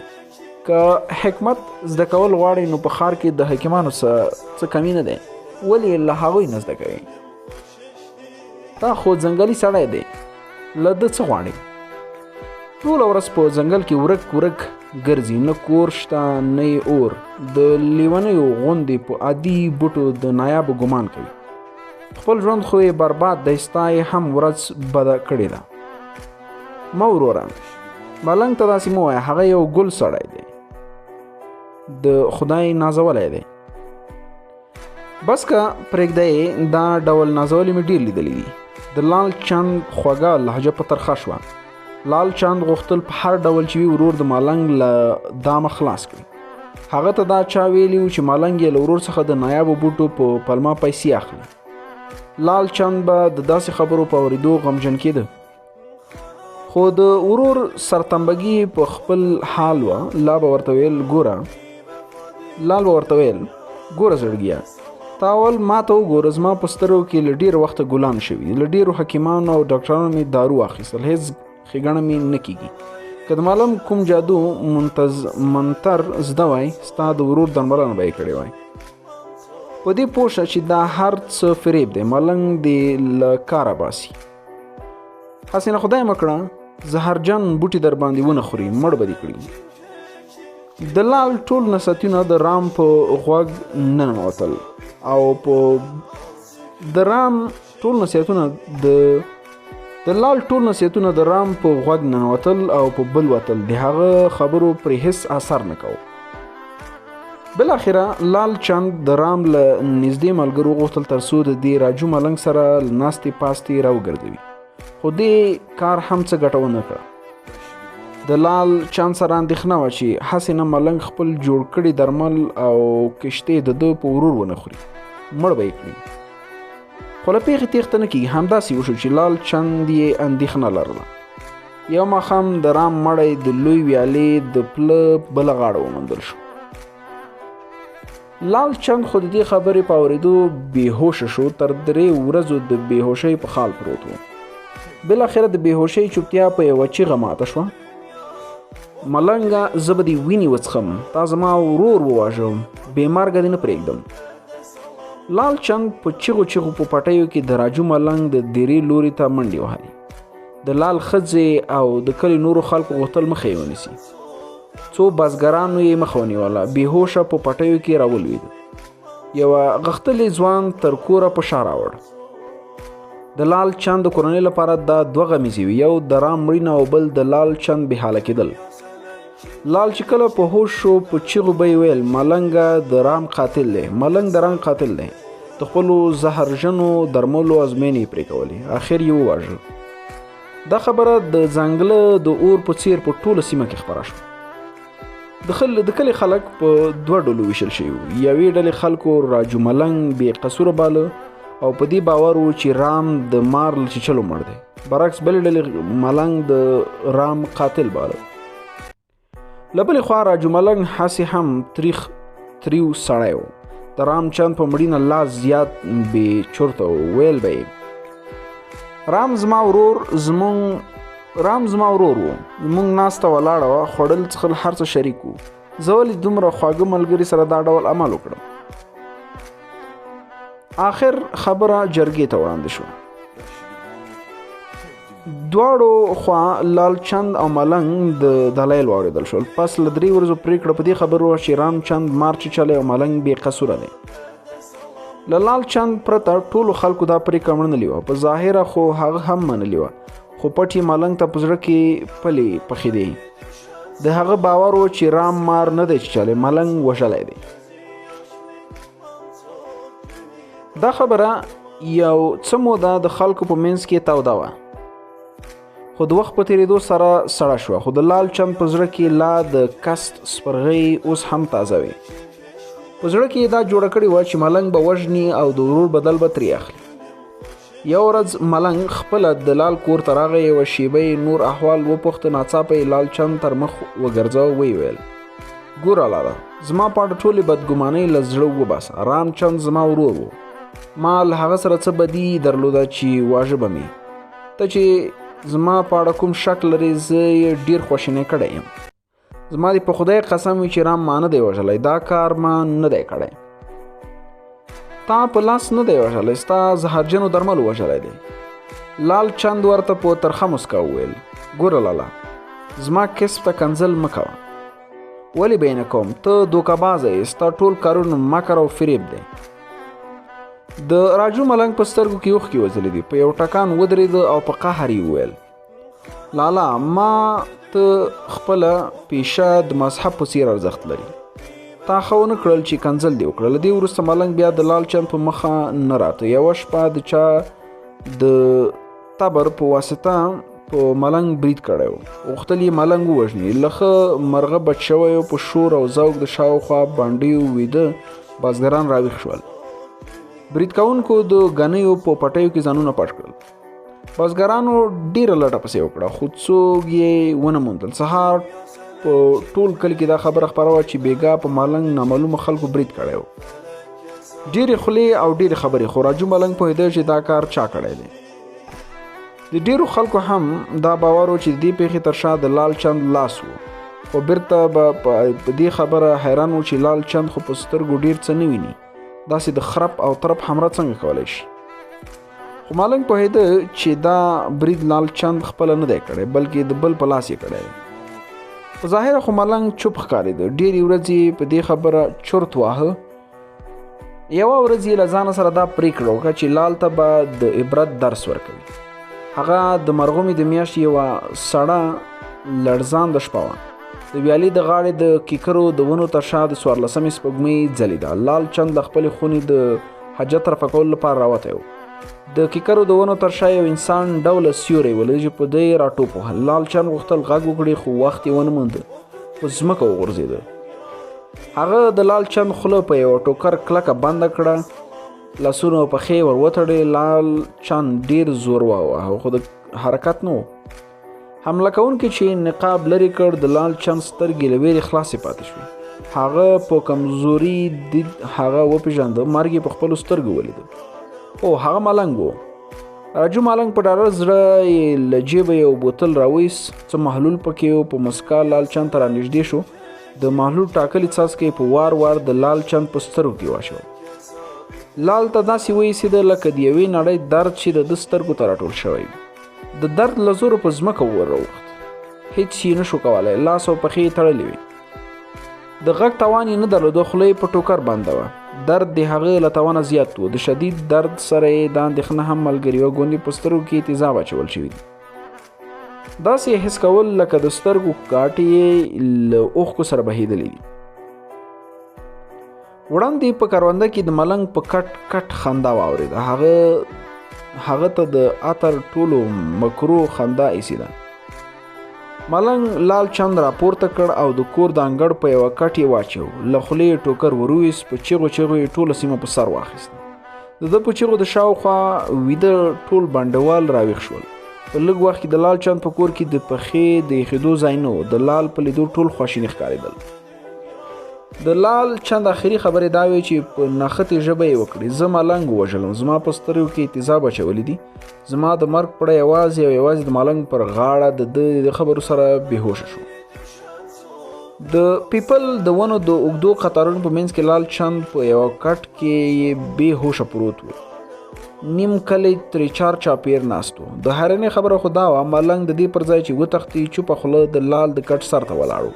که حکمت زده کول غواړې نو په ښار کې د حکیمانو څه کمی نه دی، ولې له هغوی نه زده کوې؟ تا خو ځنګلي سړی دی، له ده څه غواړې؟ ټوله ورځ په ځنګل کې ورک ګرځي، نه کور شته نه یې اور. د لیونیو غوندې په عادي بوټو د نایابو ګمان کوي. خپل ژوند خو یې برباد دی، ستا یې هم ورځ بده کړې ده. مه وروره، ملنګ ته داسې مه وایه، هغه یو ګل سړی دی، د خدای نازولی دی. بس که پرېږده یې، دا ډول نازولې مې ډېر لیدلی دي. د لال چاند خوږه لهجه په ترخه شوه. لال چاند غوښتل په هر ډول چې وي ورور د ملنګ له دامه خلاص کړي. هغه ته دا چا ویلي و چې ملنګ یې له ورور څخه د نایابو بوټو په پلمه پیسې اخلي. لال چاند به د داسې خبرو په اورېدو غمجن کېده، خو د ورور سرتنبګي په خپل حال وه. لال به ورته ویل ګوره زړګیه، تا اول ما ته وګوره، زما په سترګو کې له ډېر وخته ګلان شوي، له ډېرو حکیمانو او ډاکټرانو مې دارو اخیستل، هېڅ ښېګڼه مې نه کېږي. که د معلم کوم جادو منتر زده وای ستا د ورور درملنه به یې کړې وای. په دې پوه شه چې دا هر څه فریب دی. ملنګ دې له کاره باسي. هسې نه خدای مه کړه زهرجن بوټي در باندې ونه خوري مړ به دې کړي. د لال ټول نصیحتونه د رام په غوږ ننوتل او په د رام ټول نصیحتونه د لال ټول نصیحتونه د رام په غوږ ننوتل او په بل وتل. د هغه خبرو پرې هیڅ اثر نه کوو. بالاخره لال چند د رام له نږدې ملګرو وغوښتل تر څو د دې راجو ملنګ سره ناستې پاستې راوګرځوي. خو دې کار هم څه ګټه ونه کړه. د لال چند سره اندېښنه وه چې هسې نه ملنګ خپل جوړ کړي درمل او کشتې د ده په ورور ونه خوري مړ به یې کړي. خو له پېښې تېښته نه کېږي. همداسې وشو چې لال چند یې اندېښنه لرله. یو ماښام د رام مړی د لوی ویالې د پله بله غاړه وموندل شو. لال چند خو د دې خبرې په اورېدو بېهوشه شو. تر 3 ورځو د بېهوشۍ په حال پروت و. بالاخره د بېهوشۍ چوپتیا په یوه چیغه ماته شوه. ملنګه زه به دې وینې وڅښم. تا زما ورور وواژه بې مرګه دې نه پرېږدم. لال چند په چیغو چیغو په پټیو کې د راجو ملنګ د دیرې لوري ته منډې وهلې. د لال ښځې او د کلي نورو خلکو غوښتل مخه یې ونیسي. څو بزګرانو یې مخه ونیوله. بېهوشه په پټیو کې راولوېد. یوه غښتلی ځوان تر کوره په شا راوړ. د لال چند د کورنۍ لپاره دا 2 غمیزې وي. یو د رام مړینه او بل د لال چند بېحاله کېدل. لال چې کله په هوش شو په چیغو به یې ویل ملنګه د رام قاتل دی. ملنګ د رام قاتل دی. د خپلو زهرجنو درملو ازموینې یې پرې کولې. اخر یې وواژه. دا خبره د ځنګله د اور په څیر په ټوله سیمه کې خپره شوه. د کلي خلک په 2 ډلو ویشل شوي وو. یوې ډلې خلکو راجو ملنګ بې قصوره باله او په دې باور و چې رام د مار له چیچلو مړ دی. برعکس بلې ډلې ملنګ د رام قاتل باله. له بلې خوا راجو ملنګ هسې هم تریو سړی و. د رام چند په مړینه لا زیات بې چرته و. ویل به یې رام زما ورور و. زموږ ناسته ولاړه وه. خوړل څښل هر څه شریک وو. زه ولې دومره خواږه ملګري سره دا ډول عمل وکړم. آخر خبره جرګې ته وړاندې شوه. دواړو خوا لال چند او ملنګ د دلایل واورېدل شول. پس له 3 ورځو پرېکړه په دې خبره وه چې رام چند مار چیچلی او ملنګ بې قصوره دی. له لال چند پرته ټولو خلکو دا پرېکړه منلې وه. په ظاهره خو هغه هم منلې وه. خو پټ یې ملنګ ته په زړه کې پلې پخېدې. د هغه باور و چې رام مار نه دی چیچلی. ملنګ وژلی دی. دا خبره یو څه موده د خلکو په منځ کې توده وه. خو د وخت په تېرېدو سره سړه شوه. خو د لال چند په زړه کې لا د کست سپرغۍ اوس هم تازه وي. په زړه کې دا جوړه کړې وه چې ملنګ به وژني او د ورور بدل به ترې اخلي. یو ورځ ملنګ خپله د لال کور ته راغی. یوه شېبه یې نور احوال وپوښته. ناڅاپه یې لال چند تر مخ وګرځاوه. ویې ویل ګوره لاله زما په اړه ټولې بدګمانۍ له زړه وباسه. رام چند زما ورور و. ما له هغه سره څه بدي درلوده چې واژه به مې. ته چې زما په اړه کوم شک لرې زه یې ډېر خواشینی کړی یم. زما دې په خدای قسم وي چې رام ما نه دی وژلی. دا کار ما نه دی کړی. تا په لاس نه دی وژلی. ستا زهرجنو درملو وژلی دی. لال چند ورته په ترخه مسکا وویل ګوره لاله زما کسب ته کنځل مه کوه. ولې به یې نه کوم؟ ته دوکهبازه یې. ستا ټول کارونه مکر او فریب دی. د راجو ملنګ په سترګو کې اوښکې وځلې دي. په یو ټکان ودرېده او په قهر یې وویل لالا ما ته خپله پیشه د مذهب په څیر ارزښت لري. تا ښه ونه کړل چې کنځل دې وکړه. له دې وروسته ملنګ بیا د لال چند په مخه نه راته. یوه شپه د چا د تبر په واسطه په ملنګ برید کړی و. غوښتل یې ملنګ ووژني. له ښه مرغه بچ شوی په شور او ذوق د شاوخوا بانډیو ویده بازګران راویښ شول. برید کوونکو د ګنیو په پټیو کې ځانونه پټ کړل. بازګرانو ډېره لټه پسې وکړه خو څوک یې ونه موندل. سهار په ټول کلي کې دا خبره خپره وه چې بېګا په ملنګ نامعلومه خلکو برید کړی و. ډېرې خولې او ډېرې خبرې. خو راجو ملنګ پوهېده چې دا کار چا کړی دی. د د ډیرو خلکو هم دا باور و چې د دې پیښې تر شا د لال چند لاس و، خو بیرته به په دې خبره حیران و چې لال چند خو په سترګو ډیر څه نه ویني، داسې د خرپ او ترپ حمله څنګه کولی شي؟ خو ملنګ پوهېده چې دا برید لال چند خپله نه دی کړی بلکې د بل په لاس یې کړی دی. په ظاهره خو ملنګ چوپ ښکارېده، ډېرې ورځې په دې خبره چرت واهه. یوه ورځ یې له ځانه سره دا پرېکړه وکړه چې لال ته به د عبرت درس ورکوي. هغه د مرغومې د میاشتې یوه سړه لړزانده شپه وه. د ویالې د غاړې د کیکرو د ونو تر شا د 14مې سپوږمۍ ځلېده. لال چند له خپلې خونې د حاجت رفع کولو لپاره راوتی و. د کیکرو د ونو تر شا یو انسان ډوله سیوری ولید چې په دی راټوپ وهه. لال چند غوښتل غږ وکړي خو وخت یې ونه موند، په ځمکه وغورځېده. هغه د لال چند خوله په یوه ټوکر کلکه بنده کړه، لاسونه او پښې ور وتړې. لال چند ډېر زور وواهه خو د حرکت نه و. حمله کوونکي چې نقاب لرې کړ د لال چند سترګې له ویرې خلاصې پاتې شوې. هغه په کمزوري دید هغه وپېژانده، مرګ یې په خپلو سترګو ولیده. او هغه ملنګ و. راجو ملنګ په ډاره زړه یې له جیبه یو بوتل راویست، څه محلول پکې و. په مسکا لال چند ته رانږدې شو، د محلول ټاکلي څاڅکی په وار وار د لال چند په سترګو کې واچوه. لال ته داسې وایسېده لکه د یوې نړۍ درد چې د ده سترګو ته راټول شوی. د درد له زورو په ځمکه وروخت، هېڅ یې نه شو کولی. لاس او پښې یې تړلې وې، د غږ توان یې نه درلوده، خوله یې په ټوکر بنده وه. درد د هغه له توانه زیات و. د شدید درد سره یې دا اندېښنه هم ملګري وه، ګوندې په سترګو کې تیزاب اچول شوي دي. داسې یې حس کول لکه د سترګو کاټې یې له اوښکو سره بهېدلې دي. وړاندې په کرونده کې د ملنګ په کټ کټ خندا واورېده. هغه ته د عطر ټولو مکروه خندا ایسي ده. ملنګ لال چند راپورته کړ او د کور د انګړ په یوه کټ یې واچو. له خولې یې ټوکر ورویست، په چیغو چیغو یې ټوله سیمه په سر واخیسته. د ده په چیغو د شاوخوا ویده ټول بنډوال راویښ شول. په لږ وخت کې د لال چند په کور کې د پښې د ایښېدو ځای نه و. د لال په لیدو ټول خواشیني ښکارېدل. د لال چند آخري خبرې دا وې چې په نښتې ژبه یې وکړې: زه ملنګ ووژلم، زما په سترګو کې تیزاب اچولي دي. زما د مرګ پړه یوازې او یوازې د ملنګ پر غاړه د خبرو سره بېهوشه شو. د پیپل د ونو د اوږدو قطارونو په منځ کې لال چند په یوه کټ کې بېهوشه پروت و. نیم کلی ترې چار چاپېر ناست و. د حیرانۍ خبره خو دا وه، ملنګ د دې پر ځای چې وتښتي چوپه خوله د لال د کټ سر ته ولاړ و.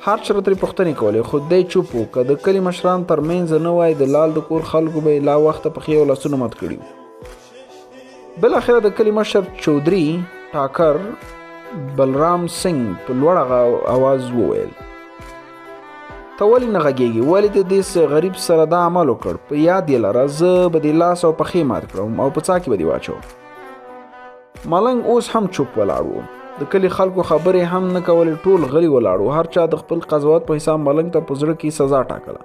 هر چېرته ترې پوښتنې کولې، خو دی چوپ و. که د کلي مشران تر منځه نه وای، د لال د کور خلکو به یې لا وخته پښې او لاسونه مات کړي وو. بالاخره د کلي مشر چودري ټاکر بلرام سنګ په لوړ اواز وویل: ته ولې نه غږېږې؟ ولې د دې غریب سره دا عمل وکړ؟ په یاد یې لره، زه به دې لاس او پښې مات کړم او په څا کې به دې واچوم. ملنګ اوس هم چوپ ولاړ و. د کلي خلکو خبرې هم نه کولې، ټول غلي ولاړو. هر چا د خپل قضاوت په حساب ملنګ ته په زړه کې سزا ټاکله.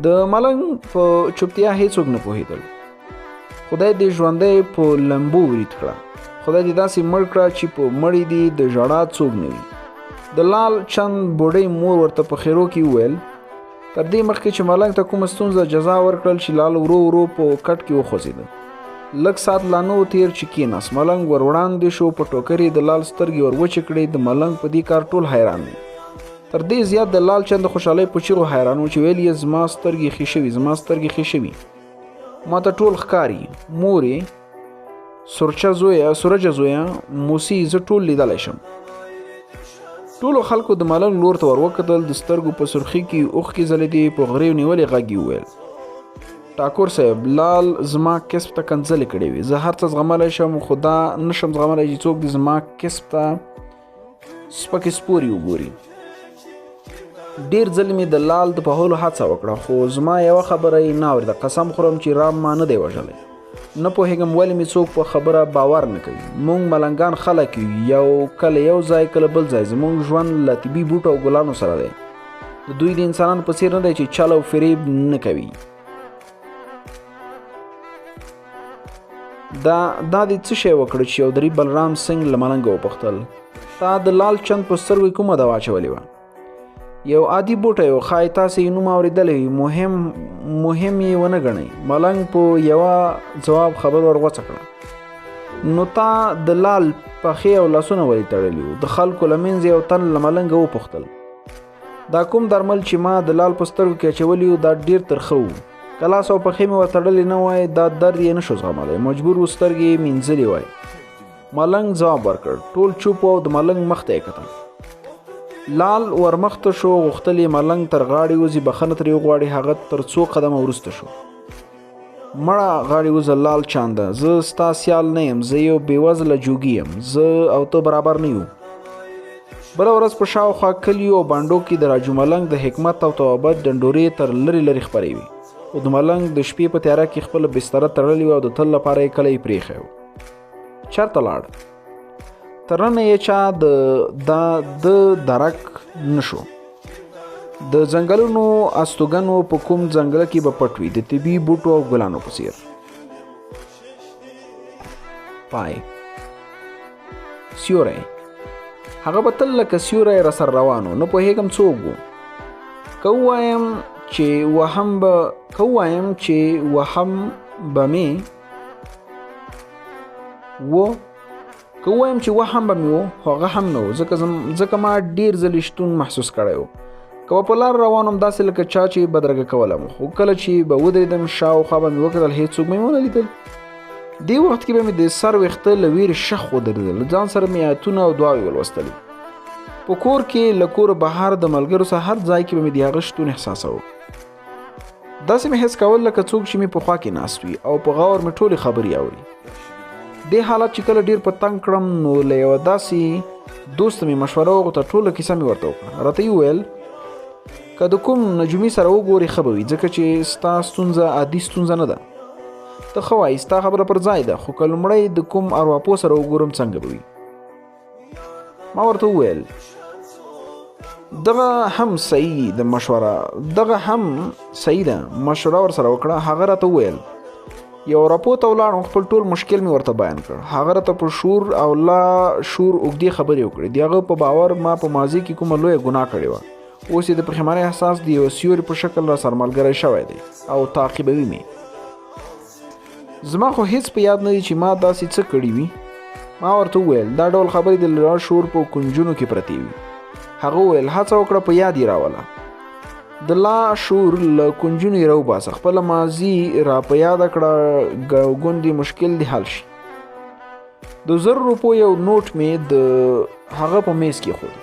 د ملنګ په چوپتیا هیڅوک نه پوهېدل. خدای دې ژوندی په لمبو ورید کړه. خدای دې داسې مړ کړه چې په مړي دې د ژړا څوک نه وي. د لال چند بوډۍ مور ورته په خیرو کې وویل. تر دې مخکې چې ملنګ ته کومه ستونزه جزا ورکړل شي، لال ورو ورو په کټ کې وخوځېده. لږ ساعت لا نه و تېر چې کېناست. ملنګ ور وړاندې شو، په ټوکر یې د لال سترګې ور وچې کړې. د ملنګ په دې کار ټول حیران وو. تر دې زیات د لال چند د خوشحالۍ په چیغو حیران و چې ویل یې: زما سترګې ښې شوي، زما سترګې ښې شوي، ما ته ټول ښکاري. مورې، سورجه زویه، موسی، زه ټول لیدلی شم. ټولو خلکو د ملنګ لور ته ور وکتل. د سترګو په سرخي کې اوښکې ځلېدې. په غریو نیولې غږ یې وویل: ټاکور صاحب، لال زما کسب ته کنځلې کړې وې. زه هر څه زغملی شم، خو دا نشم زغملی چې څوک دې زما کسب ته سپکې سپورې وګوري. ډېر ځل مې د لال د پوهولو هڅه وکړه، خو زما یوه خبره یې نه اورېده. قسم خورم چې رام ما نه دی وژلی. نه پوهېږم ولې مې څوک په خبره باور نه کوي. موږ ملنګان خلک یو، یو کله یو ځای کله بل ځای. زموږ ژوند له طبي بوټو او ګلانو سره دی. د دوی د انسانانو په څېر نه دی چې چل او فریب نه کوي. دا دې څه شی وکړه چې چودري بلرام سنګ له ملنګه وپوښتل: تا د لال چند په سترګو کومه دوا اچولې وه؟ یو عادي بوټی و، ښایي تاسې یې نوم اورېدلی وي، مهم یې ونه ګڼئ. ملنګ په یوه ځواب خبر ور غوڅه کړه. نو تا د لال پښې او لاسونه ولې تړلي وو؟ د خلکو له منځه یو تن له ملنګه وپوښتل دا کوم درمل چې ما د لال په سترګو کې اچولي وو دا ډېر ترخه وو. که لاس او پښې مې ورتړلې نه وای دا درد یې نشو زغملی، مجبور و سترګې یې مینځلې وای. ملنګ ځواب ورکړ. ټول چوپ او د ملنګ مخ ته یې کتل. لال ورمخته شو، غوښتل یې ملنګ تر غاړې وځي بخښنه ترې وغواړي. هغه تر څو قدمه وروسته شو. مړه غاړې وځه لال چانده، زه ستا سیال نه یم، زه یو بېوزله جوګي یم، زه او ته برابر نه یو. بله ورځ په شاوخوا کلیو او بانډو کې د راجو ملنګ د حکمت او توابت ډنډورې تر لرې لرې خپرې وي. او د ملنګ د شپې په تیاره کې خپله بستره تړلې وه او د تل لپاره یې کلی پرېښی و. چېرته لاړ؟ تر ننه یې چا د درک نه شو. د ځنګلونو استوګنو په کوم ځنګله کې به پټ وي، د طبي بوټو او ګلانو په څېر. پای. سیوری. هغه به تل لکه سیوری راسره روان و، نه پوهېږم څوک و. که ووایم چې وهم به مې و، خو هغه هم نه و، ځکه ما ډېر ځلې شتون محسوس کړی و. که به په لار روان وم داسې لکه چا چې بدرګه کولم، خو کله چې به ودرېدم شاوخوا به مې وکتل، هېڅوک مې ونه لیدل. دې وخت کې به مې د سر ویښته له ویرې شخ ودرېدل. له ځان سره مې آیتونه او دعاوې ولوستلې. په کور کې له کوره بهر د ملګرو سره هر ځای کې به مې د هغه شتون احساسوه. داسې مې حس کول لکه څوک چې مې په خوا کې ناست وي او په غور مې ټولې خبرې اوري. دې حالت چې کله ډېر په تنګ کړم نو له یوه داسې دوست مې مشوره وغوښته، ټوله کیسه مې ورته وکړه. راته یې وویل که د کوم نجومي سره وګورې ښه به وي، ځکه چې ستا ستونزه عادي ستونزه نه ده. ته ښه وایي، ستا خبره پر ځای ده، خو که لومړی د کوم ارواپوه سره وګورم څنګه به وي؟ ما ورته وویل دغه هم صحیح ده، مشوره ورسره وکړه. هغه راته وویل یو ارواپوه ته ولاړم، خپل ټول مشکل مې ورته بیان کړ. هغه راته په شور او لا شور اوږدې خبرې وکړې. د هغه په باور ما په ماضي کې کومه لویه ګناه کړې وه. اوس یې د پښیمانۍ احساس د یو سیوري په شکل را سره ملګری شوی دی او تعقیبوي مې. زما خو هیڅ په یاد نه دی چې ما داسې څه کړي وي. ما ورته وویل دا ډول خبرې د لا شور په کنجونو کې پرتې وي. هغه وویل هڅه وکړه په یاد یې راوله. د لا شور له کنجونو یې راوباسه، خپله ماضي را په یاده کړه، ګوندې مشکل دې حل شي. د 1000 روپو یو نوټ مې د هغه په میز کېښود.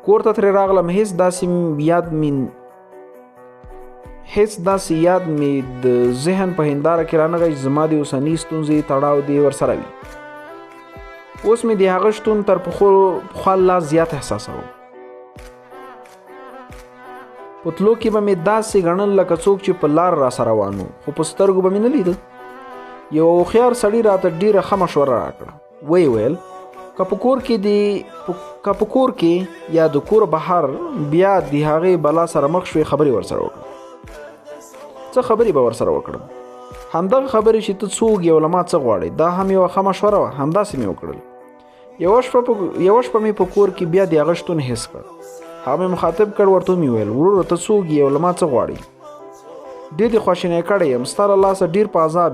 کور ته ترې راغلم. هیڅ داسې یاد مې د ذهن په هنداره کې رانغی چې زما د اوسنۍ ستونزې تړاو دې ورسره وي. اوس مې د هغه شتون تر پخوا لا زیات احساسوم. په تلو کې به مې داسې ګڼل لکه څوک چې په لار را سره روان و، خو په سترګو به مې نه لیده. یو هوښیار سړي راته ډېره ښه مشوره راکړه. ویې ویل که په کور کې یا د کور بهر بیا د هغې بلا سره مخ شوې خبرې ورسره وکړه. څه خبرې به ورسره وکړم؟ همدغه خبرې چې ته څوک یې او له ما څه غواړې. دا هم یوه ښه مشوره وه. همداسې مې وکړل. یوه شپه مې په کور کې بیا د هغه شتون حس کړ. هغه مې مخاطب کړ، ورته مې ویل وروره ته څوک یې او له ما څه غواړې؟ ډېر دې خواشینی کړی یم، ستا له لاسه ډېر په عذاب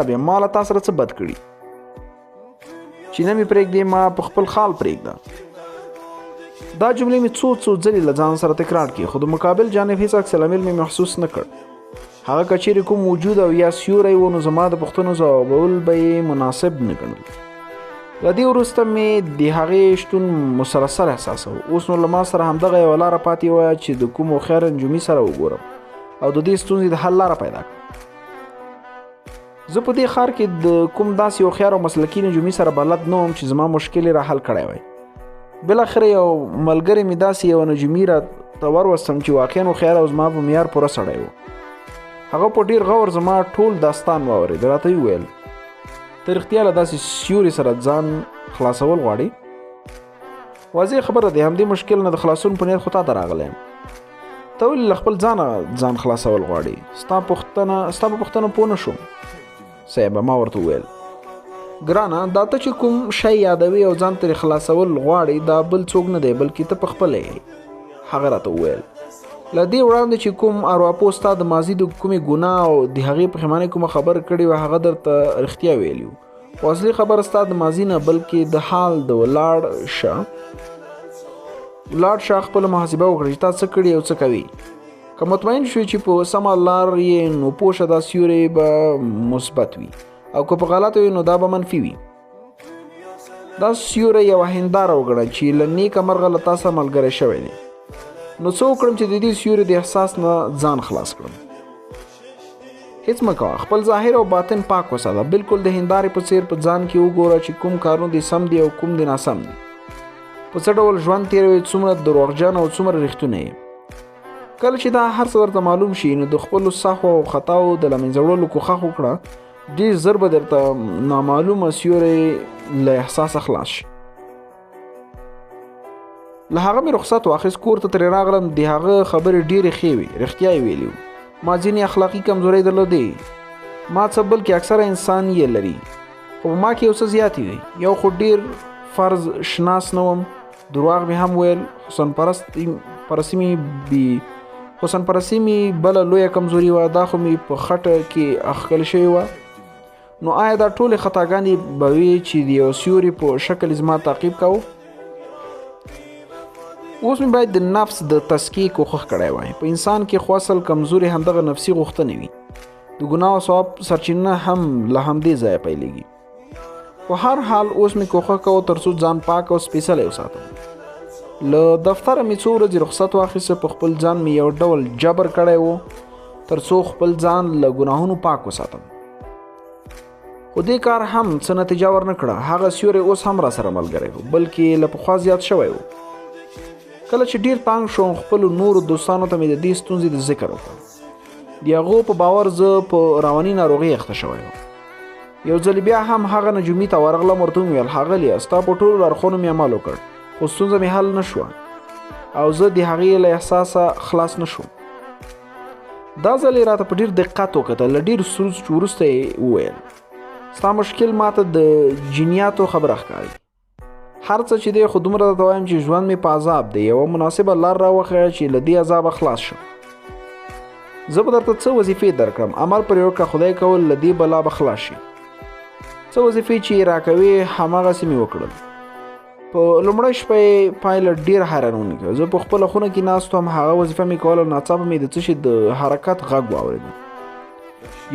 یم، ما له تا سره څه بد کړي چې نه مې پرېږدې، ما په خپل خال پرېږده. دا جملې مې څو ځلې له ځان سره تکرار کړې، خو د مقابل جانب هېڅ عکس العمل مې محسوس نه کړ. هغه که چیرې کوم وجود او یا سیوری و نو زما د پوښتنو ځوابول به یې مناسب نه ګڼل. له دې وروسته مې د هغې شتون مسلسل احساسوه. اوس نو له ما سره همدغه یوه لاره پاتې وه چې د کوم هوښیار نجومي سره وګورم او د دې ستونزې د حل لاره پیدا کړم. زه په دې ښار کې د کوم داسې هوښیار او مسلکي نجومي سره بلد نه وم چې زما مشکل یې را حل کړی وای. بالاخره یو ملګری مې داسې یو نجومي راته وروستم چې واقعا هوښیار او زما په معیار پوره سړی و. هغه په ډېر غور زما ټول داستان واورېد. راته یې وویل ته رښتیا له داسې سیوري سره ځان خلاصول غواړې؟ واضح خبره دی، همدې مشکل نه د خلاصون په نیت خو تا ته راغلی یم. ته ولې له خپل ځان خلاصول غواړې؟ ستا په پوښتنه پوه نه شوم صاحبه. ما ورته وویل ګرانه دا ته چې کوم شی یادوي او ځان ترې خلاصول غواړې دا بل څوک نه دی بلکې ته پخپله یې. هغه راته وویل له دې وړاندې چې کوم ارواپوه ستا د ماضي د کومې ګناه او د هغې پښیمانۍ کومه خبره کړې وه هغه درته رښتیا ویلي وو. خو اصلي خبره ستا د ماضي نه بلکې د حال د ولاړ شه خپله محاسبه وکړه چې تا څه کړي او څه کوي. که مطمئن شوې چې په سمه لار یې نو پوه شه دا سیوری به مثبت وي او که په غلطه وي نو دا به منفي وي. دا سیوری یوه هنداره وګڼه چې له نیکه مرغه له تا سره ملګری شوی دی. نو څه وکړم چې د دې سیوري د احساس نه ځان خلاص کړم. هیڅ مه کوه، خپل ظاهر او باطن پاک وساته. بالکل د هندارې په څیر په ځان کې وګوره چې کوم کارونه دې سم دي او کوم دې ناسم دي. په څه ډول ژوند تېروې، څومره دروغجن او څومره رښتونه یې. کله چې دا هر څه درته معلوم شي نو د خپلو سهو او خطاو د له منځه وړلو کوښښ وکړه. ډېر ژر به درته نامعلومه سیوری له احساسه خلاص شي. له هغه مې رخصت واخیست، کور ته ترې راغلم. د هغه خبرې ډېرې ښې وې، رښتیا یې ویلي وو. ما ځینې اخلاقي کمزورۍ درلودې، ما څه بلکې اکثره انسان یې لري، خو په ما کې یو څه زیاتې وې. یو خو ډېر فرض شناس نه وم، دروغ مې هم ویل، حسن پرستي مې بله لویه کمزوري وه، دا خو مې په خټه کې اخښل شوې وه. نو آیا دا ټولې خطاګانې به وي چې د یو سیوري په شکل زما تعقیب کوو؟ اوس مې باید د نفس د تزکیې کوښښ کړی وای. په انسان کې خو اصل کمزوري همدغه نفسي غوښتنې وي. د ګناه او ثواب سرچینه هم له همدې ځایه پیلېږي. په هر حال اوس مې کوښښ کوو تر څو ځان پاک او سپېڅلی وساتم. له دفتره مې څو ورځې رخصت واخیسته. په خپل ځان مې یو ډول جبر کړی و تر څو خپل ځان له ګناهونو پاک وساتم. خو دې کار هم څه نتیجه ورنه کړه. هغه سیوری اوس هم را سره ملګری و، بلکې له پخوا زیات شوی و. کله چې ډیر تنګ شوم خپلو نورو دوستانو ته مې د دې ستونزې د ذکر وکړ. د هغو په باور زه په رواني ناروغۍ اخته شوی وم. یو ځل بیا هم هغه نجومي ته ورغلم، ورته مې ویل ښاغلیه ستا په ټولو لارښوونو مې عمل وکړ خو ستونزه مې حل نه شوه او زه د هغې له احساسه خلاص نه شوم. دا ځل یې راته په ډېر دقت وکتل. له ډېر سوچ وروسته یې وویل ستا مشکل ماته د جنیاتو خبره ښکاري. هر څه چې دی خو دومره درته وایم چې ژوند مې په عذاب دی. یوه مناسبه لار راوښیه چې له دې عذابه خلاص شم. زه به درته څه وظیفې درکړم، عمل پرې وکړه، خدای کول له دې بلا به خلاص شي. څه وظیفې چې یې راکوې هماغسې مې وکړل. په لومړۍ شپه یې پایله ډېر حیرانونکې وه. زه په خپله خونه کې ناست وم، هغه وظیفه مې کوله. ناڅاپه مې د څه شي د حرکت غږ واورېده.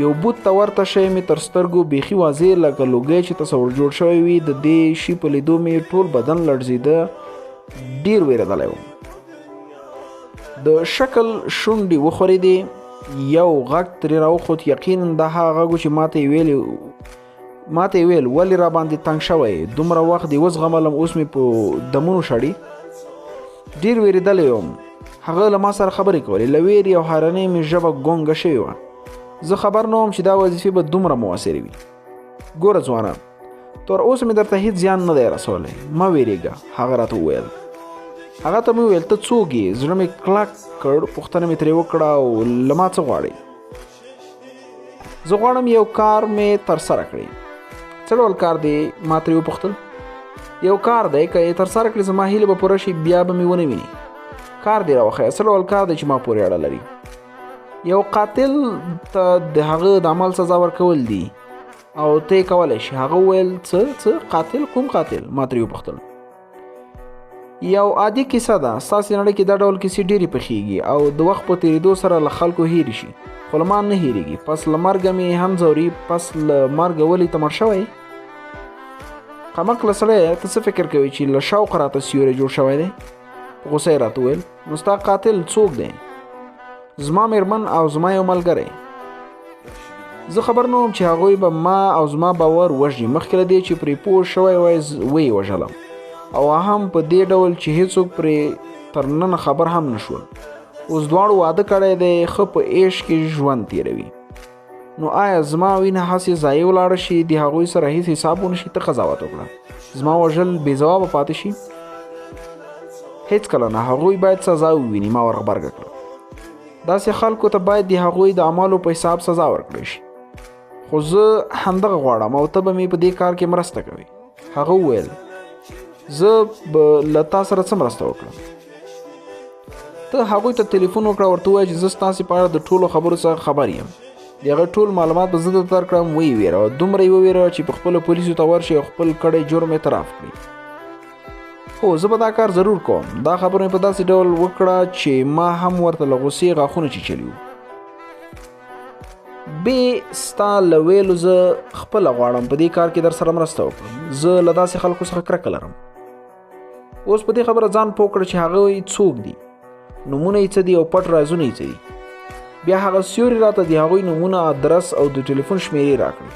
یو بوت ته ورته شی مې تر سترګو بیخي واضح لکه لوګی چې تصور جوړ شوی وي. د دې شي په لیدو مې ټول بدن لړزېده. ډېر وېرېدلی وم. د شکل شونډې وخورېدې. یو غږ ترې راوخوت. یقینا دا هغه غږ و چې ماته یې ویل ولې را باندې تنګ شوی، دومره وخت دې وزغملم، اوس مې په دمونو شړي. ډېر وېرېدلی وم. هغه له ما سره خبرې کولې. له ویرې او حیرانۍ مې ژبه ګونګه شوې وه. زه خبر نه وم چې دا وظیفې به دومره مؤثرې وي. ګوره ځوانه، تر اوسه مې درته هېڅ زیان نه دی رسولی، مه ویرېږه. هغه راته وویل. هغه ته مې وویل ته څوک یې؟ زړه مې کلک کړ. پوښتنه مې ترې وکړه او له ما څه غواړې؟ زه غواړم یو کار مې ترسره کړي. څه ډول کار دی؟ ما ترې وپوښتل. یو کار دی که یې ترسره کړي زما هیلې به پوره شي، بیا به مې ونه ویني. کار دی راوښیه. څه ډول کار دی چې ما پورې اړه لري؟ یو قاتل ته د هغه د عمل سزا ورکول دي او ته یې کولی شي. هغه وویل څه قاتل؟ کوم قاتل؟ ما ترې وپوښتل. یو عادي کیسه ده. ستاسې نړۍ کې دا ډول کیسې ډېرې پخېږي او د وخت په تېرېدو سره له خلکو هېرې شي، خو له ما نه هېرېږي. پس له مرګه مې هم ځوري. پس له مرګه ولې ته مړ شوی؟ قمقله سړی، ته څه فکر کوې چې له شوقه راته سیوری جوړ شوی دی؟ په غوسه یې راته وویل نو ستا قاتل څوک دی؟ زما مېرمن او زما یو ملګری. زه خبر نه وم چې هغوی به ما او زما باور وژني. مخکې له دې چې پرې پوه شوی وای ویې وژلم، او هم په دې ډول چې هیڅوک پرې تر ننه خبر هم نه شول. اوس دواړو واده کړی دی، ښه په عیش کې ژوند تېروي. نو آیا زما وینه هسې ضایع ولاړه شي، د هغوی سره هیڅ حساب ونه شي؟ ته قضاوت وکړه. زما وژل بې ځوابه پاتې شي؟ هیڅکله نه. هغوی باید سزا وویني. ما ورغبرګه کړه. داسې خلکو ته باید د هغوی د اعمالو په حساب سزا ورکړی شي. خو زه همدغه غواړم او ته به مې په دې کار کې مرسته کوې. هغه وویل زه به له تا سره څه مرسته وکړم؟ ته ته هغوی ته ټلیفون وکړه، ورته ووایه چې زه ستاسې په اړه د ټولو خبرو څخه خبر یم، د هغه ټول معلومات به زه درته درکړم. ویې ویروه، دومره یې وویروه چې په خپلو پولیسو ته ورشي او خپل کړی جرم اعتراف کړي. هو زه به دا کار ضرور کوم. دا خبره مې په داسې ډول وکړه چې ما هم ورته له غوسې غاښونه چیچلي وو. بې ستا له ویلو زه خپله غواړم په دې کار کې در سره مرسته وکړم. زه له داسې خلکو څخه کرکه لرم. اوس په دې خبره ځان پوه کړه چې هغوی څوک دي، نومونه یې څه دي او پټ رازونه یې څه دي. بیا هغه سیوري راته د هغوی نومونه، ادرس او د ټلیفون شمیرې راکړې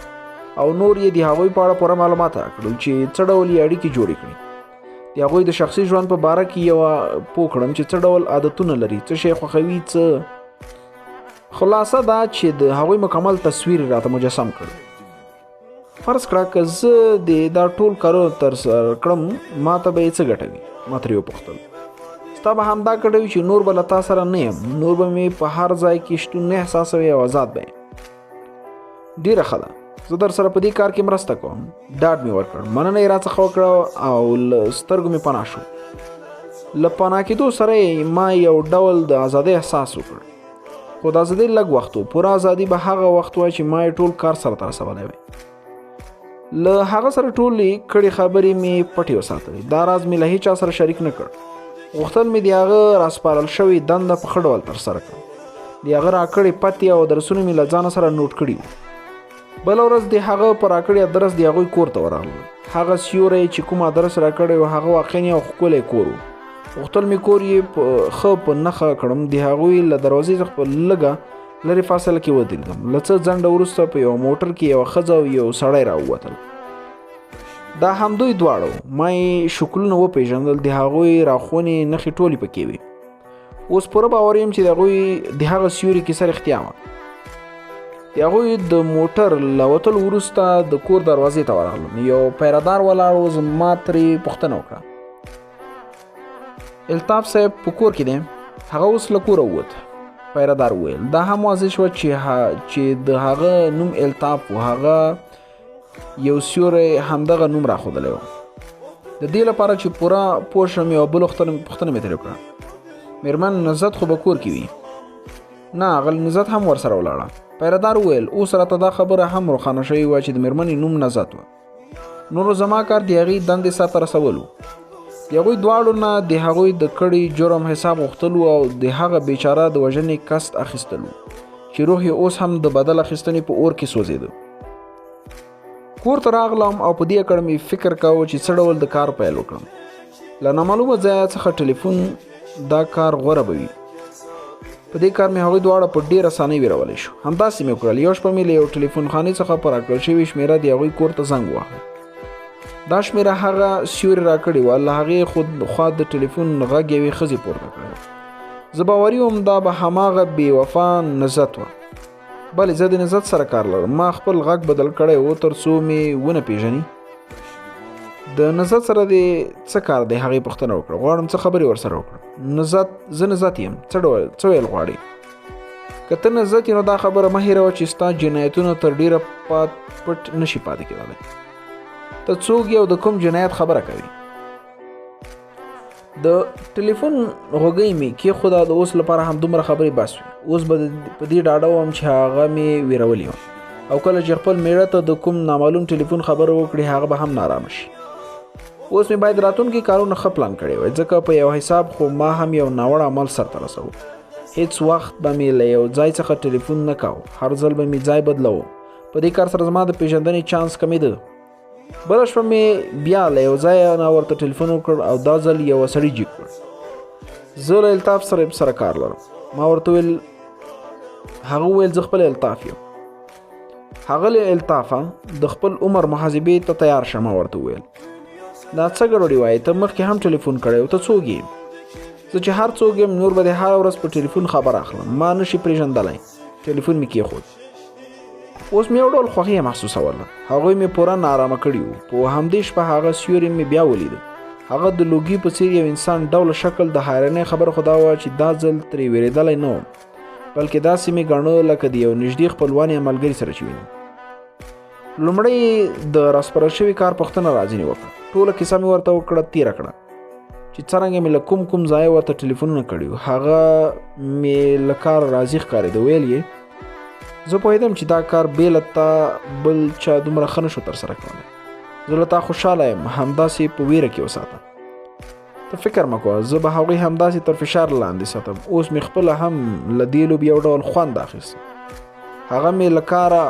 او نور یې د هغوی په اړه پوره معلومات راکړل چې څه ډول یې اړیکې جوړې کړي. د هغوی د شخصي ژوند په باره کې یوه پوه کړم چې څه ډول عادتونه لري، څه شی خوښوي، څه. خلاصه دا چې د هغوی مکمل تصویر راته مجسم کړ. فرض کړه که زه د دا ټول کارونه ترسره کړم، ما ته به یې څه ګټوي؟ ما ترې وپوښتل. ستا به همدا کړی چې نور به له تا سره نه یم، نور به مې په هر ځای کې شتون نه احساسوي او آزاد به یم. ډېره ښه ده، زه در سره په دې کار کې مرسته کوم. ډاډ مې ورکړ، مننه یې راڅخه وکړه او له سترګو مې پناه شو. له پناه کېدو سره یې ما یو ډول د ازادۍ احساس وکړ. خو د ازادۍ لږ وخت و، پوره ازادي به هغه وخت وای چې ما یې ټول کار سره ته رسولی وی. له هغه سره ټولې کړې خبرې مې پټې وساتلې. دا راز مې له هیچا سره شریک نه کړ. غوښتل مې د هغه راسپارل شوې دنده په ښه ډول ترسره کړم. د هغه راکړې پتې او درسونه مې له ځانه سره نوټ کړي وو. بله ورځ د هغه په راکړې ادرس د هغوی کور ته ورغلم. هغه سیوری چې کوم ادرس راکړی و هغه واقعا یو ښکلی کور و. غوښتل مې کور یې ښه په نښه کړم. د هغوی له دروازې څخه په لږه لرې فاصله کې ودرېدم. له څه ځنډه وروسته په یوه موټر کې یوه ښځه او یو سړی راووتل. دا همدوی دواړه. ما یې شکلونه وپېژندل، د هغوی راښونې نښې ټولې پکې وې. اوس پوره باور یم چې د هغوی د هغه سیوري کیسه رښتیا وه. د هغوی د موټر له وتلو وروسته د کور دروازې ته ورغلم. یو پیردار ولاړ و. زما ترې پوښتنه وکړه، الطاف صاحب په کور کې دی؟ هغه اوس له کوره ووت. پیردار وویل. دا هم واضح شوه چې د هغه نوم الطاف و. هغه یو سیوری همدغه نوم راښودلی و. د دې لپاره چې پوره پوه شم یوه بله پوښتنه مې ترې وکړه، مېرمن نزت خو به کور کې وي؟ نه، هغه نزت هم ورسره ولاړه. پیردار وویل. اوس راته دا خبره هم روښانه شوې وه چې د مېرمنې نوم نزت و. نورو زما کار د هغې دندې سرته رسول و. د هغوی دواړو نه د هغوی د کړي جرم حساب غوښتل او د هغه بیچاره د وژنې قصد اخیستل و چې روح یې اوس هم د بدل اخیستنې په اور کې سوځېده. کور ته راغلم او په دې اړه مې فکر کاوه چې څه ډول د کار پیل وکړم. له نامعلومه ځایه څخه ټلیفون دا کار غوره به وي. په دې کار مې هغوی دواړه په ډېره اسانۍ ویرولی شو. همداسې مې وکړل. یو شپه مې له یو ټلیفون خانې څخه په راکړل شوې شمېره د هغوی کور ته زنګ وواهه. دا شمېره هغه سیوري راکړې وه. له هغې خوا د ټلیفون غږ یوې ښځې پورته کړی. زه باوري وم دا به هماغه بې وفا نزت وه. بلې زه د نزت سره کار لرم. ما خپل غږ بدل کړی و تر څو مې ونه پېژني. د نزت سره د څه کار دی؟ هغې پوښتنه وکړه. غواړم څه خبرې ورسره وکړم. نزت؟ زه نزت یم. څه ویل غواړې؟ که ته نزت یې نو دا خبره مه هېروه چې ستا جنایتونه تر ډېره پټ نشي پاتې کېدلی. ته څوک یې او د کوم جنایت خبره کوي؟ د ټلیفون غوږۍ مې کېښوده. د اوس لپاره همدومره خبرې بس وي. اوس به په دې ډاډه وم چې هغه مې ویرولې وه او کله چې خپل میړه ته د کوم نامعلوم ټلیفون خبره وکړي هغه به هم نارامه شي. اوس مې باید راتلونکي کارونه ښه پلان کړی وای، ځکه په یو حساب خو ما هم یو ناوړه عمل سرته رسوه. هیڅ وخت به مې له یو ځای څخه ټلیفون نه کاوه. هر ځل به مې ځای بدلوه. په دې کار سره زما د پیژندنې چانس کمېده. بله شپه مې بیا له یو ځایه نه ورته ټلیفون وکړ او دا ځل یوه سړي جیب کړ. زه له الطاف سره کار لرم. ما ورته ویل. هغه وویل زه خپل الطاف یم. ښاغلی الطافه، د خپل عمر محاسبې ته تیار شه. ما ورته وویل دا څه ګډوډي وایې؟ ته مخکې هم ټلیفون کړی و. ته څوک یې؟ زه چې هر څوک یم نور به د هره ورځ په ټلیفون خبر اخلم. ما نشي پېژندلی. ټلیفون مې کېښود. اوس مې یو ډول خوښي محسوسوله. هغوی مې پوره ناارامه کړي وو. په همدې شپه هغه سیوري مې بیا ولیده. هغه د لوګي په څېر یو انسان ډوله شکل. د حیرانۍ خبره خو دا وه چې دا ځل ترې وېرېدلی نه وم، بلکې داسې مې ګڼه لکه د یو نږدې خپلوان یا ملګري سره چې وینم. لومړی د راسپارل شوي کار پوښتنه راځینې وکړه. ټوله کیسه مې ورته وکړه، تېره کړه. چې څرنګه مې له کوم ځای ورته ټلیفونونه کړي هغه مې له کار راضي ښکارېده. ویل یې زه پوهېدم چې دا کار بې له تا بل چا دومره ښه نشو ترسره کولی. زه له تا خوشحاله یم، همداسې په ویره کې وساته. ته فکر مه کوه، زه به هغوی همداسې تر فشار لاندې ساتم. اوس مې خپله هم له دې لوبې یو ډول خوند اخیست. هغه مې له کاره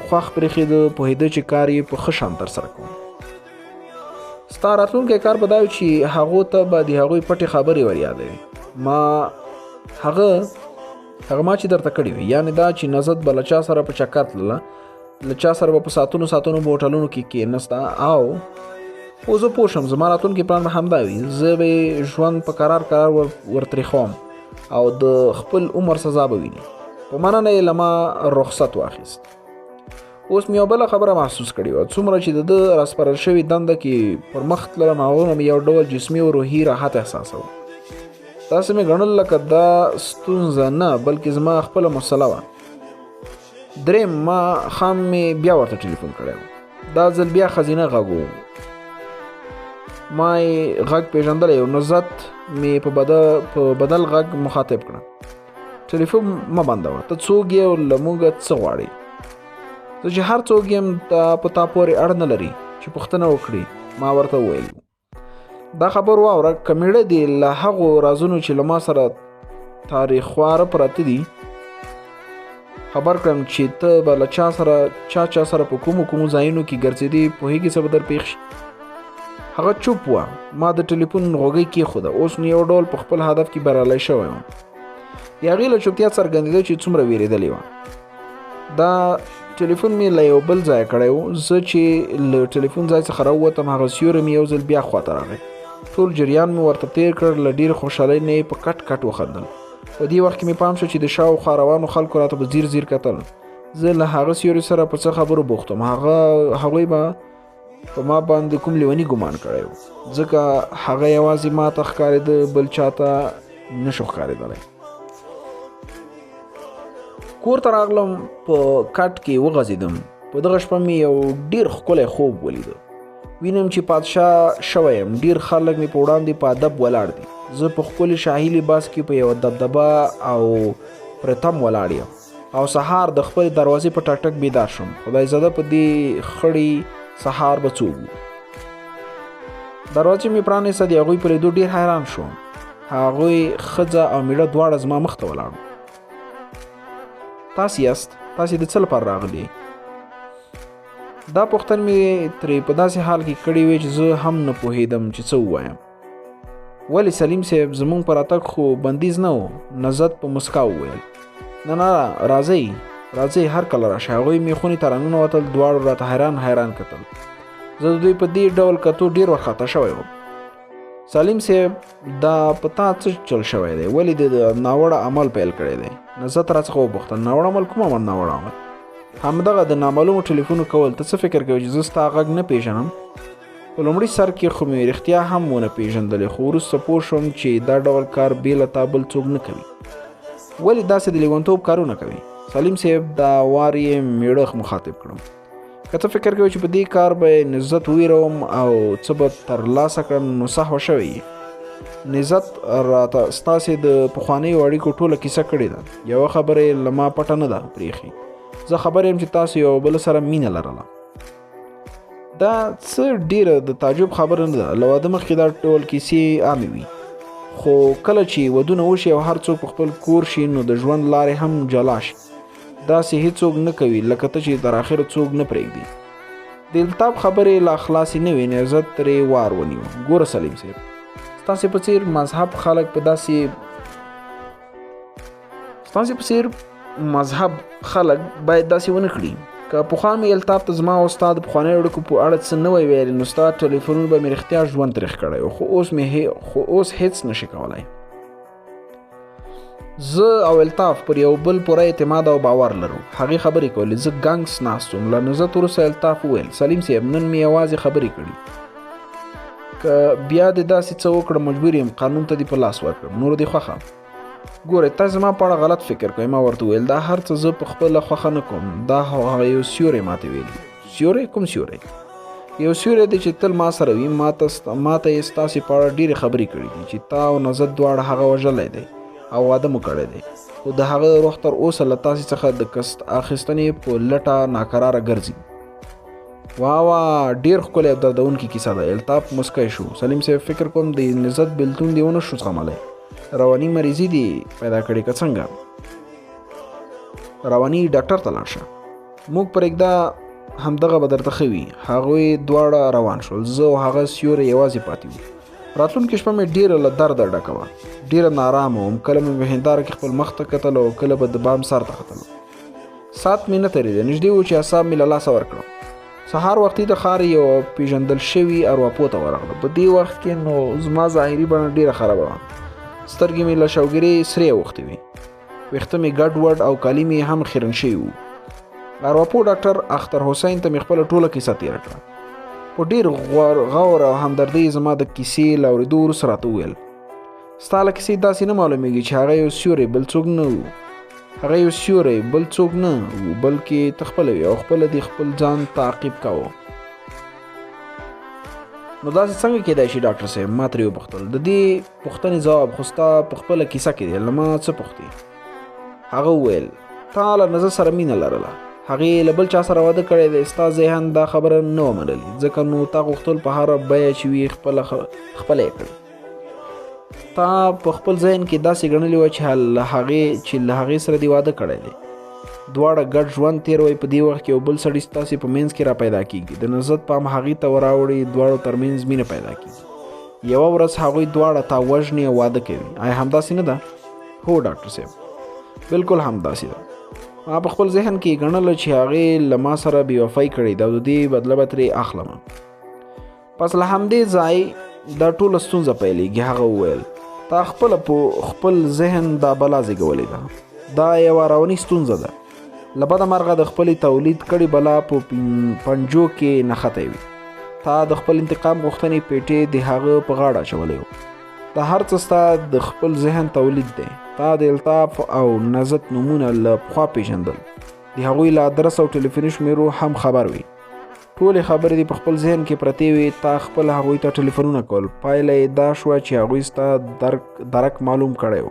خوښ برېښېده، پوهېده چې کار یې په ښه شان ترسره کوم. ستا راتلونکی کار به دا وي چې هغو ته به د هغوی پټې خبرې ور یادوي. هغه ما چې درته کړي وي، یعنې دا چې نظت به له چا سره په چکر تلله، له چا سره به په ساعتونو په هوټلونو کې کېنسته، او زه پوه شم زما راتلونکی پلان به همدا وي. زه به ژوند په قرار ورترېښوم او د خپل عمر سزا به ویني. په مننه یې له ما رخصت واخیست. اوس مې یو بله خبره محسوس کړې وه. څومره چې د ده راسپارل شوې دنده کې پر مخ تللم، هغومره مې یو ډول جسمي او روحي راحت احساسوه. داسې مې ګڼل لکه دا ستونزه نه بلکې زما خپله مسله وه. درېم ماښام مې بیا ورته ټلیفون کړی و. دا ځل بیا ښځینه غږ و. ما یې غږ پېژندلی و. نظت مې په بدل غږ مخاطب کړه. ټلیفون مه بندوه، ته څوک یې او له موږه څه غواړې؟ زه چې هر څوک یم په تا پورې اړ نه لري چې پوښتنه وکړي، ما ورته وویل. دا خبر واوره، که مېړه دې له هغو رازونو چې له ما سره تاریخواره پراته دي خبر کړم چې ته به له چا سره په کومو ځایونو کې ګرځېدې، پوهېږې څه به در پېښ شي. هغه چوپ وه. ما د ټلیفون غوږۍ کېښوده. اوس نو یو ډول په خپل هدف کې بریالی شوی وم. د هغې له چوپتیا څرګندېده چې څومره وېرېدلې وه. دا ټلیفون مې له یو بل ځای کړی و. زه چې له ټلیفون ځای څخه راووتم، هغه سیوری مې یو ځل بیا خواته راغی. ټول جریان مې ورته تېر کړ. له ډېرې خوشحالۍ نه یې په کټ وخندل. په دې وخت کې مې پام شو چې د شاوخوا روانو خلکو راته په ځیر کتل. زه له هغه سیوري سره په څه خبرو بوخت وم. هغوی به په ما باندې کوم لیوني ګمان کړی و، ځکه هغه یوازې ما ته ښکارېده، بل چا ته نشو ښکارېدلی. کور ته راغلم، په کټ کې وغځېدم. په دغه شپه مې یو ډېر ښکلی خوب ولیده. وینم چې پادشاه شوی یم. ډېر خلک مې په وړاندې په ادب ولاړ دي. زه په ښکلي شاهي لباس کې په یوه دبدبه او پرتم ولاړ یم، او سهار د خپلې دروازې په ټک بیدار شم. خدای زده په دې خړې سهار به څوک وو. دروازې مې پرانیسته. د هغوی په لیدو ډېر حیران شوم. هغوی ښځه او مېړه دواړه زما مخ ته ولاړ وو. تاسې یاست؟ تاسې د څه لپاره راغلي؟ دا پوښتنه مې ترې په داسې حال کې کړې وې چې زه هم نه پوهېدم چې څه ووایم. ولې سلیم صاحب، زموږ په راتګ خو بندیز نه و؟ نظت په مسکا وویل. نه راځئ هر کله راشئ. هغوی مې خونې ته راننوتل. دواړو راته حیران کتل. زه د دوی په دې ډول کتو ډېر وارخطا شوی وم. سلیم صاحب، دا په تا څه چل شوی دی؟ ولې د ناوړه عمل پیل کړی دی؟ نظت راڅخه وپوښتل. ناوړه عمل؟ کوم عمل ناوړه عمل؟ همدغه د نامعلومو ټلیفونو کول. ته څه فکر کوې چې زه ستا غږ نه پیژنم؟ په لومړي سر کې خو مې رښتیا هم ونه پیژندلې، خو وروسته پوه شوم چې دا ډول کار بې له تا بل څوک نه کوي. ولې داسې د لیونتوب کارونه کوي؟ سلیم صاحب، دا وار یې مېړه مخاطب کړم. که ته فکر کوې چې په دې کار به نظت ویروم او څه به ترلاسه کړم، نو سهوه شوی یې. نظت راته ستاسې د پخوانیو اړیکو ټوله کیسه کړې ده. یوه خبره یې له ما پټه نه ده پرېښې. زه خبر یم چې تاسو یو بل سره مینه لرله. دا څه ډېره د تعجب خبره نه ده. له واده مخکې دا ډول کیسې عامې وي، خو کله چې ودونه وشي او هر څوک په خپل کور شي، نو د ژوند لارې هم جلا شي. داسې هیڅوک نه کوي لکه ته چې تر اخره څوک نه پرېږدي. د التاب خبرې لا خلاصې نه وې، نظت ترې وار ونیو. ګوره سلیم صاحب، ستاسې په څېر مذهب خلک باید داسې ونه کړي. که پخوا مې التاب ته زما او ستا د پخوانیو اړیکو په اړه څه نه وی ویلي، نو ستا ټلیفونونه به مې رښتیا ژوند تریخ کړی و. خو اوس هیڅ نشي کولی. زه او الطاف پر یو بل پوره اعتماد او باور لرو. هغې خبرې کولې. زه ګنګس ناست وم. له نظت وروسته الطاف وویل: سلیم صاحب، نن مې یوازې خبرې کړي. که بیا دې داسې څه وکړه، مجبور یم قانون ته دې په لاس ورکړم. نور دې خوښه. ګوره، تا زما په اړه غلط فکر کوئ. ما ورته وویل: دا هر څه زه په خپله خوښه نه کوم. دا هغه یو سیوری ماته ویلي. سیوری؟ کوم سیوری؟ یو سیوری دی چې تل ما سره وي. ما ته یې ستاسې په اړه ډېرې خبرې کړي دي چې تا او نظر دواړه هغه وژلی دی او واده مو کړی دی، خو د هغه روح تر اوسه له تاسې څخه د قسط اخیستنې په لټه ناکراره ګرځي. واه ډېر ښکلی او دردونکې کیسه ده. الطاف مسکی شو. سلیم صاحب فکر کوم د نظر بېلتون دې ونه شو زغملی، رواني مریضي دې پیدا کړې که څنګه؟ رواني ډاکټر ته لاړ شه. موږ پرېږده همدغه به درته ښه وي. هغوی دواړه روان شول. زه او هغه سیوری یوازې پاتې وو. راتلونکې شپه مې ډېره له درده ډکه وه. ډېره نارامه وم. کله مې په هنداره کې خپل مخ ته کتل او کله به د بام سر ته ختلو. ساعت مې نه تېرېده. نږدې و چې اعصاب مې له لاسه ورکړم. سهار وختي د ښار یو پیژندل شوي ارواپو ته ورغلم. په دې وخت کې نو زما ظاهري بڼه ډېره خرابه وه. سترګې مې له شوګیرې سرې اوښتې وې. ویښته مې ګډ وډ او کالي مې هم خیرن شوي وو. ارواپو ډاکټر اختر حسین ته مې خپله ټوله کیسه تېره کړه. په ډېر غور او همدردۍ زما د کیسې له اورېدو وروسته راته وویل، ستا له کیسې داسې نه معلومېږي چې هغه یو سیوری بل څوک نه و. هغه یو سیوری بل څوک نه و بلکې ته خپله وې او خپله دې خپل ځان تعقیب کوه. نو داسې څنګه کېدای شي ډاکټر صاحب؟ ما ترې وپوښتل. د دې پوښتنې ځواب خو ستا په خپله کیسه کې دی. له ما څه پوښتې؟ هغه وویل تا له نظر سره مینه لرله، هغې له بل چا سره واده کړی دی. ستا ذهن دا خبره نه وه منلې، ځکه نو تا غوښتل په هره بیه چې وي خپله یې کړې. تا په خپل ذهن کې داسې ګڼلې وه چې له هغې سره دې واده کړی دی. دواړه ګډ ژوند تېروئ. په دې وخت کې یو بل سړي ستاسې په منځ کې را پیدا کېږي. د نظر پام هغې ته وراوړي. دواړو ترمنځ مینه پیدا کېږي. یوه ورځ هغوی دواړه تا وژني او واده کوي. آیا همداسې نه ده؟ هو ډاکټر صاحب، بالکل همداسې ده. ما په خپل ذهن کې ګڼله چې هغې له ما سره بېوفایي کړې ده او د دې بدله به ترې اخلم. پس له همدې ځای دا ټوله ستونزه پیلېږي. هغه وویل تا خپله په خپل ذهن دا بلا زېږولې ده. دا یوه رواني ستونزه ده. له بده مرغه د خپلې تولید کړې بلا په پنجو کې نښتی وي. تا د خپل انتقام غوښتنې پیټې د هغه په غاړه اچولی و. دا هر څه ستا د خپل ذهن تولید دی. تا د الطاف او نظر نومونه له پخوا پیژندل. د هغوی له ادرس او ټلیفوني شمیرو هم خبر وي. ټولې خبرې دې په خپل ذهن کې پرتې وي. تا خپل هغوی ته ټلیفونونه کول. پایله یې دا شوه چې هغوی ستا درک معلوم کړی و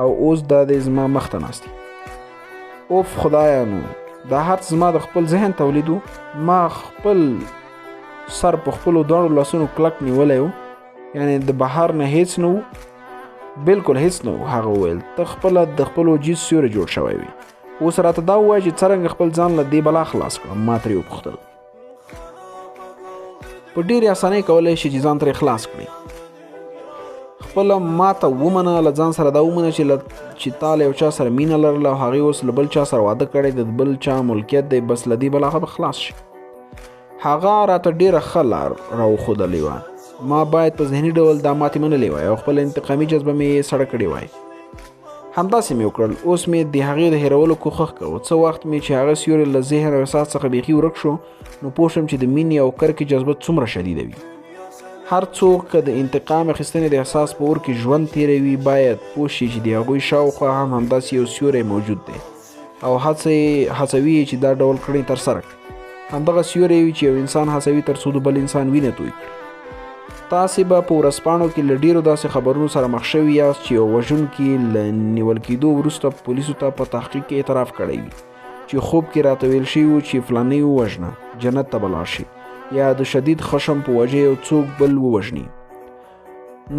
او اوس دا دی زما مخ ته ناست دي. اوف خدایه، نو دا هر څه زما د خپل ذهن تولید و. ما خپل سر په خپلو دواړو لاسونو کلک نیولی و. یعنې د بهر نه هیڅ نه و، بالکل هیڅ نه و. هغه وویل ته خپله د خپل وجود سیوری جوړ شوی وي. اوس راته دا ووایه چې څرنګه خپل ځان له دې بلا خلاص کړم. ما ترې وپوښتل. په ډېرې اسانۍ کولی شي چې ځان ترې خلاص کړي. خپله ما ته ومنه. له ځان سره دا ومنه چې تا له یو چا سره مینه لرله او هغې اوس له بل چا سره واده کړی د بل چا ملکیت دی. بس له دې بلا به خلاص شي. هغه راته ډېره ښه لار راوښودلې وه. ما باید په ذهني ډول دا ماتې منلې وای او خپل انتقامي جذبه مې سړه کړې وای. همداسې مې وکړل. اوس مې د هغې د هېرولو کوښښ کوه. څه وخت مې چې هغه سیوری له ذهن او احساس څخه بیخي ورک شو، نو پوه شم چې د مینې او کرکې جذبه څومره شدیده وي. هر څوک که د انتقام اخیستنې د احساس په اور کې ژوند تېروي باید پوه شي چې د هغوی شاوخوا هم همداسې یو سیوری موجود دی او هڅوي چې دا ډول کړنې ترسره کړي. همدغه سیوری وي چې یو انسان هڅوي تر څو د بل انسان وینه توی کړي. تاسې به په ورځپاڼو کې له ډېرو داسې خبرونو سره مخ شوي یاست چې یو وژونکي له نیول کېدو وروسته پولیسو ته په تحقیق کې اعتراف کړی وي چې خوب کې راته ویل شوي وو چې فلانی ووژنه، جنت ته به لاړ شي، یا د شدید خشم په وجه یو څوک بل ووژني.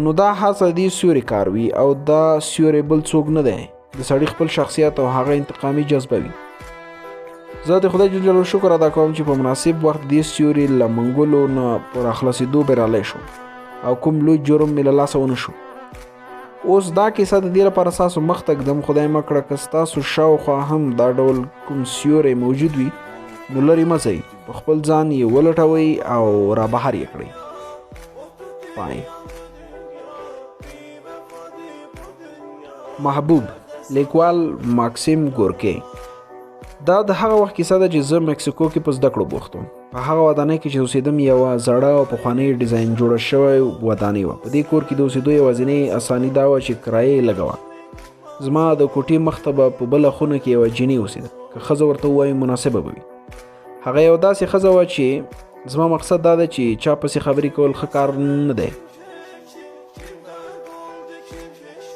نو دا هڅه دې سیوري کار وي او دا سیوری بل څوک نه دی. د سړي خپل شخصیت او هغه انتقامي جذبه وي. زه د خدای جل جلاله شکر ادا کوم چې په مناسب وخت دې سیوري له منګولو نه پر اخلاصېدو بریالی شو او کوم لوی جرم مې له لاسه ونه شو. اوس دا کیسه د دې لپاره ستاسو مخ ته ږدم. خدای مه کړه که ستاسو شاوخوا هم دا ډول کوم سیوری موجود وي نو لرې مه ځئ. په خپل ځان یې ولټوئ او را بهر یې کړئ. پای. محبوب، لیکوال ماکسیم ګورکی. دا د هغه وخت کیسه ده چې زه مکسیکو کې په زده کړو بوخت وم. په هغه ودانۍ کې چې اوسېدم یوه زړه او پخوانۍ ډیزاین جوړه شوی ودانۍ وه. په دې کور کې د اوسېدو یوازینۍ اساني دا وه چې کرایه یې لږه وه. زما د کوټې مخ ته به په بله خونه کې یوه جینۍ اوسېده. که ښځه ورته ووایو مناسبه به وي. هغه یو داسې ښځه وه چې زما مقصد دا دی چې چا پسې خبرې کول ښه کار نه دی.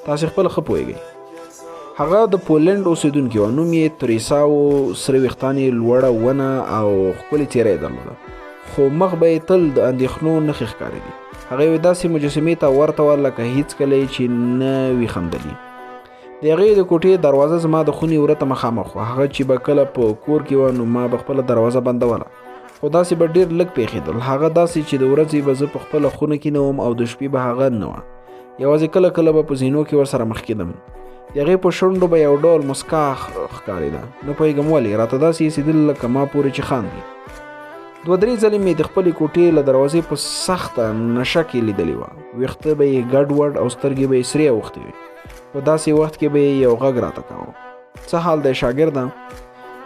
تاسې خپله ښه پوهېږئ. هغه د پولنډ اوسېدونکې وه. نوم یې تریسا و. سره ویښتان یې لوړه ونه او ښکلې څېره یې درلوده، خو مخ به یې تل د اندېښنو نښې ښکارېدې. هغه یوې داسې مجسمې ته ورته وه لکه هېڅکله یې چې نه وي خندلي. د هغې د کوټې دروازه زما د خونې وره ته مخامخ وه. هغه چې به کله په کور کې وه نو ما به خپله دروازه بندوله، خو داسې به ډېر لږ پېښېدل. هغه داسې چې د ورځې به زه په خپله خونه کې نه وم او د شپې به هغه نه وه. یوازې کله کله به په زینو کې ورسره مخ کېدم. د هغې په شونډو به یو ډول مسکا ښکارېده. نه پوهېږم ولې راته داسې ایسېدل لکه ما پورې چې خاندي. 2-3 ځلې مې د خپلې کوټې له دروازې په سخته نشه کې لیدلې وه. ویښته به یې ګډوډ او سترګې به یې سرې اوښتې وې. په داسې وخت کې به یې یو غږ راته کاوه: څه حال دی شاګرده؟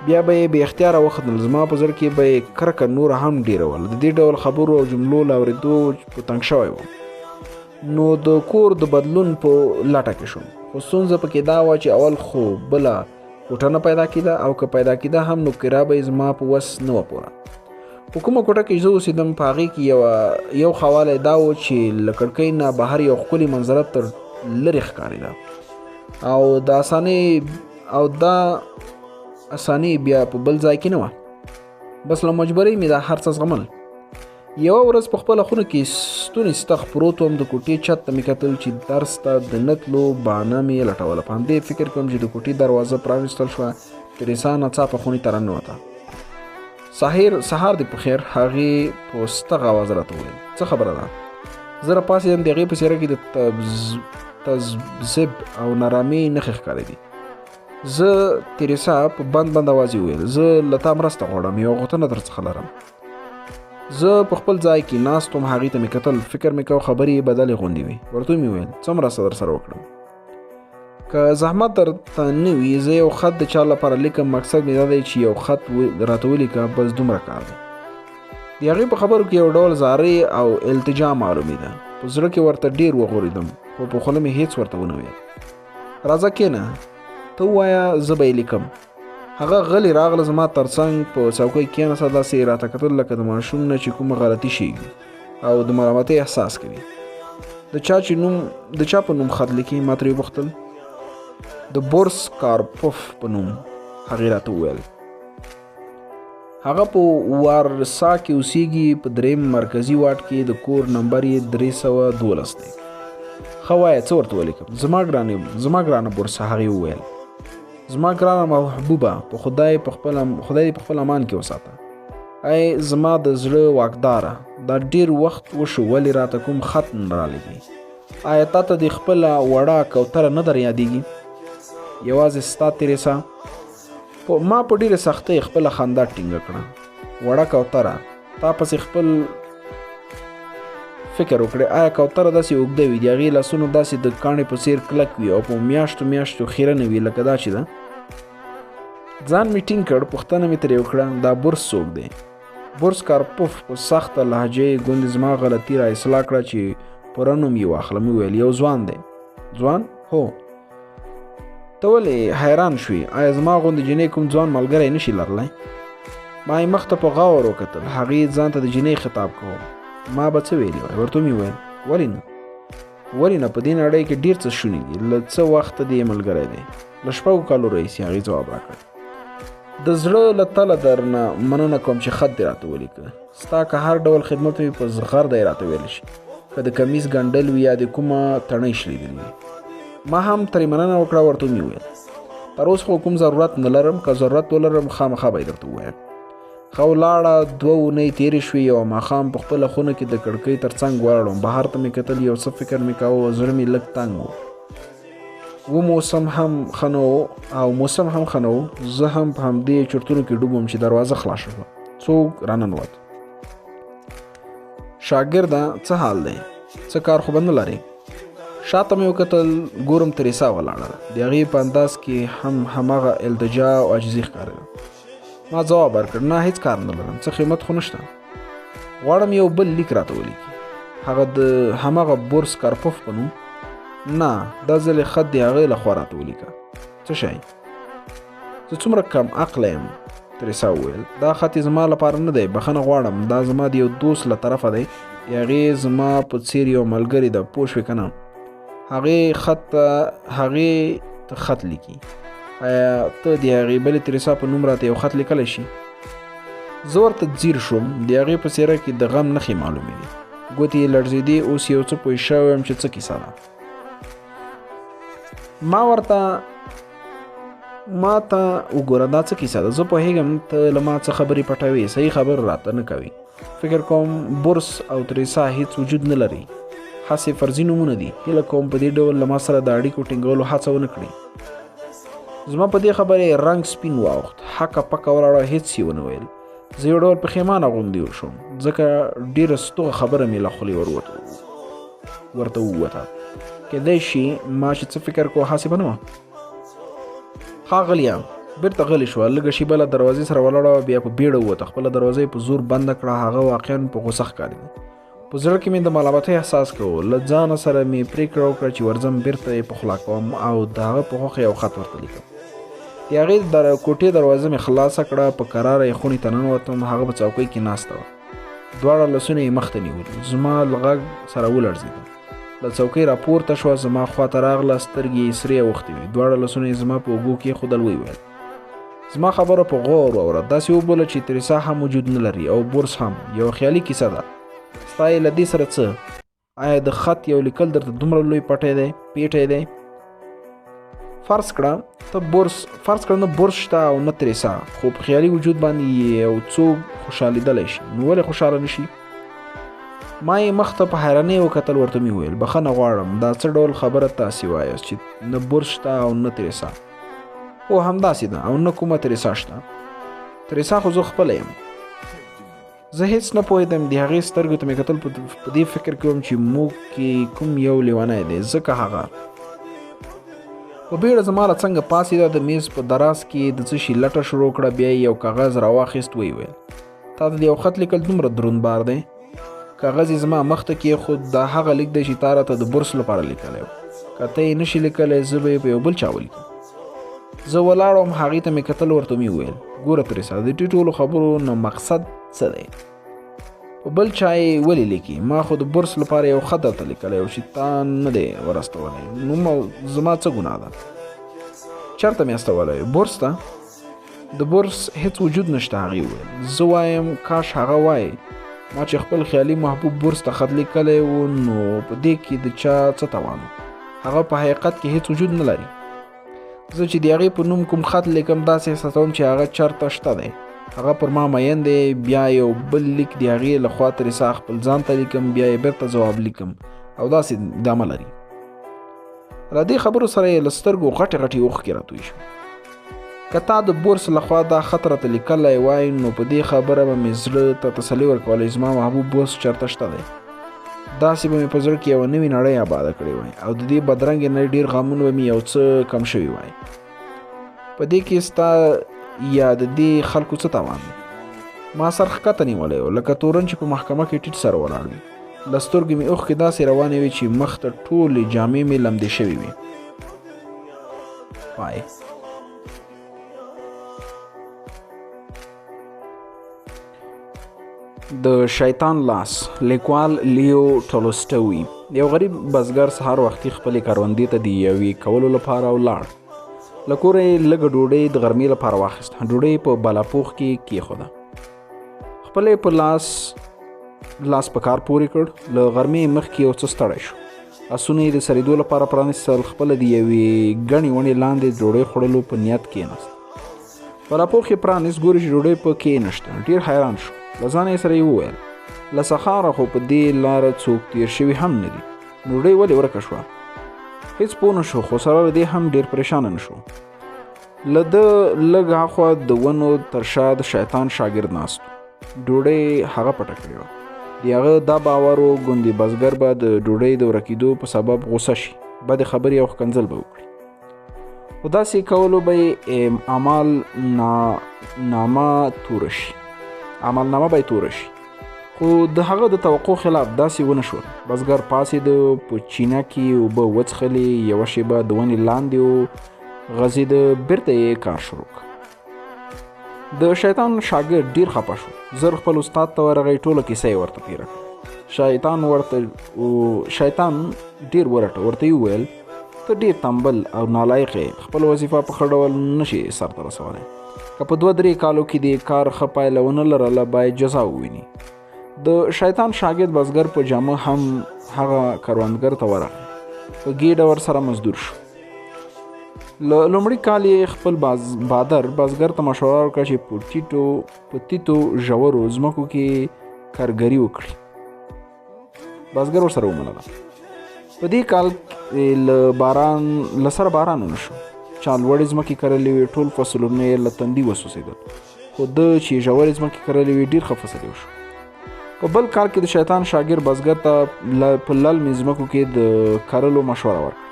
بیا به یې بې اختیاره وخندل. زما په زړه کې به یې کرکه نوره هم ډېره وه. د دې ډول خبرو او جملو له اورېدو په تنګ شوی وم. نو د کور د بدلون په لټه کې شوم. خو ستونزه پکې دا وه چې اول خو بله کوټه نه پیدا کېده، او که پیدا کېده هم نو کرا به یې زما په وس نه وه پوره. په کومه کوټه کې زه اوسېدم په هغې کې یو خوالی دا و چې له کړکۍ نه بهر یو ښکلې منظره تر لرې ښکارېده، او دا اساني بیا په بل ځای کې نه وه. بس له مجبورۍ مې دا هر څه زغمل. یوه ورځ په خپله خونه کې ستونی ستخ پروت وم. د کوټې چت ته مې کتل چې درس ته د نه تلو بهانه مې لټوله. په همدې فکر کوم چې د کوټې دروازه پرانیستل شوه. تریسا ناڅاپه خونې ته راننوته. سهار دې په خیر. هغې په ستغ اواز راته وویل: څه خبره ده؟ زه راپاڅېدم. د هغې په څېره کې د تذبذب او نارامۍ نښې ښکارېدې. زه تریسا په بند اواز وویل: زه له تا مرسته غواړم، یوه غوښتنه در څخه لرم. زه په خپل ځای کې ناست وم. هغې ته مې کتل. فکر مې کوه خبرې یې بدلې غوندې وې. ورته مې وویل: څه مرسته در سره وکړم؟ که زحمت درته نه وي، زه یو خط د چا لپاره لیکم. مقصد مې دا دی چې یو خط راته ولیکه، بس دومره کار دی. د هغې په خبرو کې یو ډول زارۍ او التجا معلومېده. په زړه کې ورته ډېر وغورېدم، خو په خوله مې هېڅ ورته ونه ویل. راځه کښېنه، ته ووایه، زه به یې لیکم. هغه غلی راغله. زما تر څنګ په څوکۍ کېناسته. داسې یې راته کتل لکه د ماشوم نه چې کومه غلطي شېږي او د ملامتۍ احساس کوي. د چا په نوم خط لیکي؟ ما ترې وپوښتل. د بورس کارپوف په نوم، هغې راته وویل. هغه په وارسا کې اوسېږي، په 3 مرکزي واټ کې. د کور نمبر یې 312 دی. ښه وایه، څه ورته ولیکم؟ زما ګرانه بورسا، هغې وویل. زما ګرانه محبوبه، په خدای دې په خپل امان کې وساته. ای زما د زړه واکداره، دا ډېر وخت وشو، ولې راته کوم خط نه رالیږي؟ آیا تا ته دې خپله وړه کوتره نه در یادېږي؟ یوازې ستا تریسا. ما په ډېرې سختۍ خپله خندا ټینګه کړه. وړه کوتره، تا پسې خپل فکر وکړې. آیا کوتره داسې اوږده وي، د هغې لاسونه داسې د کاڼې په څېر کلک وي او په میاشتو خیره نه وي لکه دا چې ده؟ ځان مې ټینګ کړ. پوښتنه مې ترې وکړه: دا بورس څوک دی؟ بورس کارپوف په سخته لهجه یې ګوندې زما غلطي را اصلاح کړه چې پوره نوم یې واخلم. وویل: یو ځوان دی. ځوان؟ هو. ته ولې حیران شوې؟ آیا زما غوندې جنۍ کوم ځوان ملګری نشي لرلی؟ ما یې مخ ته په غور وکتل. هغې ځان ته د جنۍ خطاب کوه. ما به څه ویلي وای؟ ورته مې وویل: ولې نه، په دې نړۍ کې ډېر څه شوني دي. له څه وخته دې ملګری دی؟ له 6 کالو راهیسې. هغې ځواب راکړ: د زړه له تله درنه مننه کوم چې خط دې راته ولیکه. ستا که هر ډول خدمت مې په زغرده یې راته ویلی شي، که د کمیز ګنډل وي یا د کومه تڼۍ شلیدل وي. ما هم ترې مننه وکړه. ورته مې وویل: تر اوس خو کوم ضرورت نه لرم، که ضرورت ولرم خامخا به یې درته ووایم. ښه ولاړه. 2 اونۍ تېرې شوې. یوه ماښام په خپله خونه کې د کړکۍ تر څنګ ولاړ وم. بهر ته مې کتل. یو څه فکر مې کاوه. زړه مې لږ تنګ و. موسم هم ښه نه و. زه هم په همدې چرتونو کې ډوب وم چې دروازه خلاصه شوه. څوک راننوت. شاګرده، څه حال دی؟ څه کار خو به نه لرې؟ شاته مې وکتل. ګورم تریسا ولاړه ده. د هغې په انداز کې هم هماغه التجا او عاجزي ښکارېده. ما ځواب ورکړ: نه، هېڅ کار نه لرم، څه قیمت خو نشته. غواړم یو بل لیک راته ولیکي. هغه د هماغه بورس کارپوف په نوم؟ نه، دا ځل یې خط د هغې لخوا راته ولیکه. څه شی؟ زه څومره کم عقله یم. تریسا وویل دا خط زما لپاره نه دی، بخښنه غواړم، دا زما د یو دوست له طرفه دی، هغې زما په څیر یو ملګري ده، پوه شوې که نه؟ هغې ته خط لیکي. آیا ته د هغې بلې تریسا په نوم راته یو خط لیکلی شي؟ زه ورته ځیر شوم، د هغې په څېره کې د غم نښې معلومې دي، ګوتې یې لړزېدې. اوس یو څه پوه شوی یم چې څه کیسه ده. ما ته وګوره دا څه کیسه ده، زه پوهېږم ته له ما څه خبرې پټوې، صحیح خبر راته نه کوي. فکر کوم بورس او تریسا هیڅ وجود نه لري، هسې فرضي نومونه دي. هیله کوم په دې ډول له ما سره د اړیکو ټینګولو هڅه ونه کړي. زما په دې خبرې رنګ سپین واوښت، هکه پکه ولاړه، هیڅ یې ونه ویل. زه یو ډول پښیمانه غوندې وشوم، ځکه ډېره ستوغه خبره مې له خولې ورته ووته. کیدای شي ما چې څه فکر کوه هسې به نه وه. ښاغلیه بېرته غلې شوه، لږه شیبه له دروازې سره ولاړه، بیا په بیړه ووته، خپله دروازه یې په زور بنده کړه. هغه واقعا په غوسه ښکارېده. په زړه کې مې د ملامتۍ احساس کوو. له ځانه سره مې پرېکړه وکړه چې ورځم بېرته یې پخلا کوم او د هغه په خوښه یو خط ورته لیکم. د هغې د کوټې دروازه مې خلاصه کړه، په کراره یې خونې ته ننوتم. هغه په څوکۍ کې ناسته وه، دواړه لاسونه یې مخ ته نیولي. زما له غږ سره ولړزېدم، له څوکۍ راپورته شوه، زما خواته راغله، سترګې یې سرې اوښتې وې، دواړه لاسونه یې زما په اوږو کېښودل. ویل زما خبره په غور واوره، داسې وبوله چې تریسا هم وجود نه لري او بورس هم، یوه خیالي کیسه ده. ستا یې له دې سره څه؟ آیا د خط یو لیکل درته دومره لوی پیټی دی؟ فرض کړه نه بورس شته او نه تریسا، خو په خیالي وجود باندې یو څوک خوشحالېدلی شي، نو ولې خوشحاله نه شي؟ ما یې مخ ته په حیرانۍ وکتل. ورته مې وویل بخښنه غواړم، دا څه ډول خبره تاسې وایاست چې نه بورس شته او نه تریسا؟ هو همداسې ده، او نه کومه تریسا شته. تریسا خو زه خپله یم. زه هیڅ نه پوهېدم. د هغې سترګو ته مې کتل، په دې فکر کې وم چې موږ کې کوم یو لیونی دی، ځکه هغه په بیړه زما له څنګه پاڅېده، د میز په دراز کې د څه شي لټه شروع کړه، بیا یې یو کاغذ راواخیست. ویل تا ته د یو خط لیکل دومره دروند بار دی؟ کاغذ یې زما مخ ته کېښود. دا هغه لیک دی چې تا راته د بورس لپاره لیکلی و، که ته یې نشي لیکلی زه به یې په یو بل چا ولیکم. زه ولاړم، هغې ته مې کتل. ورته مې وویل ګوره تریسا، د دې ټولو خبرو نه مقصد څه دی؟ په بل چا یې ولې لیکي؟ ما خو د بورس لپاره یو خط درته لیکلی و چې تا نه دی ورستولی، نو زما څه ګناه ده؟ چېرته مې استولی؟ بورس ته؟ د بورس هیڅ وجود نشته، هغې وویل. زه وایم کاش هغه وایي ما چې خپل خیالي محبوب بورس ته خط لیکلی و، نو په دې کې د چا څه توان؟ هغه په حقیقت کې هیڅ وجود نه لري. زه چې د هغې په نوم کوم خط لیکم، داسې احساسوم چې هغه چېرته شته دی، هغه پر ما مین دی. بیا یو بل لیک د هغې له خوا تریسا خپل ځان ته لیکم، بیا یې بېرته ځواب لیکم، او داسې ادامه لري. له دې خبرو سره یې له سترګو غټې اوښکې راتوی شوې. که تا د بورس له خوا دا خط راته لیکلی وای، نو په دې خبره به مې زړه ته تسلي ورکولی زما محبوب بورس چېرته شته دی. داسې به مې په زړه کې یوه نوې نړۍ آباده کړې وای، او د دې بدرنګې نړۍ ډېر غمونه به مې یو څه کم شوي وای. په دې کې ستا یا د دې خلکو څه توان دی؟ ما سر ښکته نیولی و، لکه تورن چې په محکمه کې ټیټ سره ولاړ وي. له سترګو مې اوښکې داسې روانې وې چې مخ ته ټولې جامې مې لمدې شوې وې. پای. د شیطان لاس، لیکوال لیو ټولستوی. یو غریب بزګر سهار وختي خپلې کروندې ته د یوې کولو لپاره ولاړ. له کوره یې لږه ډوډۍ د غرمې لپاره واخیسته. ډوډۍ په بالاپوښ کې کېښوده. خپل یې په لاس په کار پورې کړ. له غرمې مخکې یو څه ستړی شو. اسونه یې د سریدو لپاره پرانیستل. خپله د یوې ګڼې ونې لاندې د ډوډۍ خوړلو په نیت کېناست. بالاپوښ یې پرانیست، ګوري چې ډوډۍ پکې نشته. ډېر حیران شو. له ځانه یې سره یې وویل له سهاره خو په دې لاره څوک تېر شوي هم نه دي، ډوډۍ ولې ورکه شوه؟ هیڅ پوه نه شو، خو سره له دې هم ډېر پریشانه نه شو. له ده لږ هاخوا د ونو تر شا د شیطان شاګرد ناست و. ډوډۍ هغه پټه کړې وه. د هغه دا باور و ګوندې بزګر به د ډوډۍ د ورکېدو په سبب غوسه شي، بدې خبرې او ښکنځل به وکړي، خو داسې کولو به یې عملنامه به یې توره شي. خو د هغه د توقع خلاف داسې ونه شول. بزګر پاڅېده، په چینه کې اوبه وڅښلې، یوه شېبه د ونې لاندې و غځېده، بېرته یې کار شروع کړ. د شیطان شاګرد ډیر خپه شو. زر خپل استاد ته ورغی، ټوله کیسه یې ورته تېره کړه. شیطان ډیر ورته وویل ته ډیر تنبل او نالایق یې، خپل وظیفه په ښه ډول نشي سرته رسولی. که په 2-3 کالو کې دې کار ښه پایله ونه لرله باید جزا وویني. د شیطان شاګرد بزګر په جامه هم هغه کروندګر ته ورغی، په ګېډه ورسره مزدور شو. لومړي کال یې خپل بادر بزګر ته مشوره ورکړه چې په تیتو ژورو ځمکو کې کارګري وکړي. بزګر ورسره ومنله. په دې کال له سره باران ونه شو. چا لوړې ځمکې کرلې وې، ټول فصلونه یې له تندي وسوځېدل، خو ده چې ژورې ځمکې کرلې وې ډېر ښه فصل یې وشو. په بل کال کې د شیطان شاګرد بزګر ته په للمې ځمکو کې د کرلو مشوره ورکړه.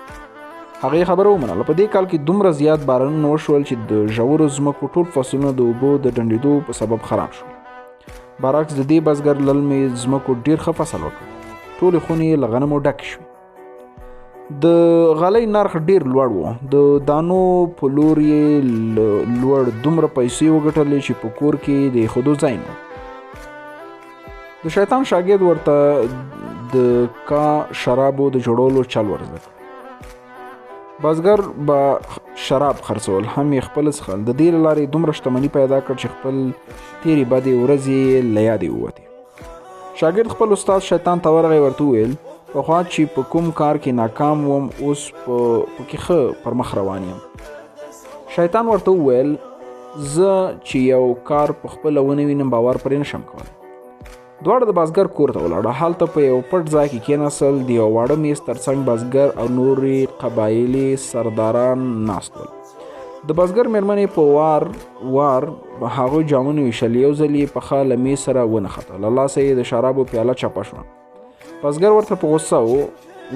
هغې خبره ومنله. په دې کال کې دومره زیات بارانونه وشول چې د ژورو ځمکو ټول فصلونه د اوبو د ډنډېدو په سبب خراب شول. برعکس د دې بزګر للمې ځمکو ډېر ښه فصل وکړ. ټولې خونې له غنمو ډکې شوې. د غلۍ نرخ ډیر لوړ و. د دانو په لور یې لوړ دومره پیسې وګټلې چې په کور کې د ایښودو ځای نه. د شیطان شاګرد ورته د شرابو د جوړولو چل ور زده کړ. بزګر به شراب خرڅول، هم یې خپل څښل. د دې له لارې دومره شتمني پیدا کړ چې خپل تېرې بدې ورځې له یادې ووتې. شاګرد خپل استاد شیطان ته ورغی، ورته وویل پخوا چې په کوم کار کې ناکام وم اوس پکې ښه پر مخ روان یم. شیطان ورته وویل زه چې یو کار په خپله ونه وینم باور پرې نشم کولی. دواړه د بزګر کور ته ولاړه. هلته په یو پټ ځای کې کېناستل. د یو واړه میز تر څنګ بزګر او نورې قبایلي سرداران ناست ول. د بزګر مېرمنې په وار هغوی جامونه ویشل. یو ځل یې پښه له میز سره ونښته. له لاسه یې د شرابو پیاله چپه شوه. بزګر ورته په غوسه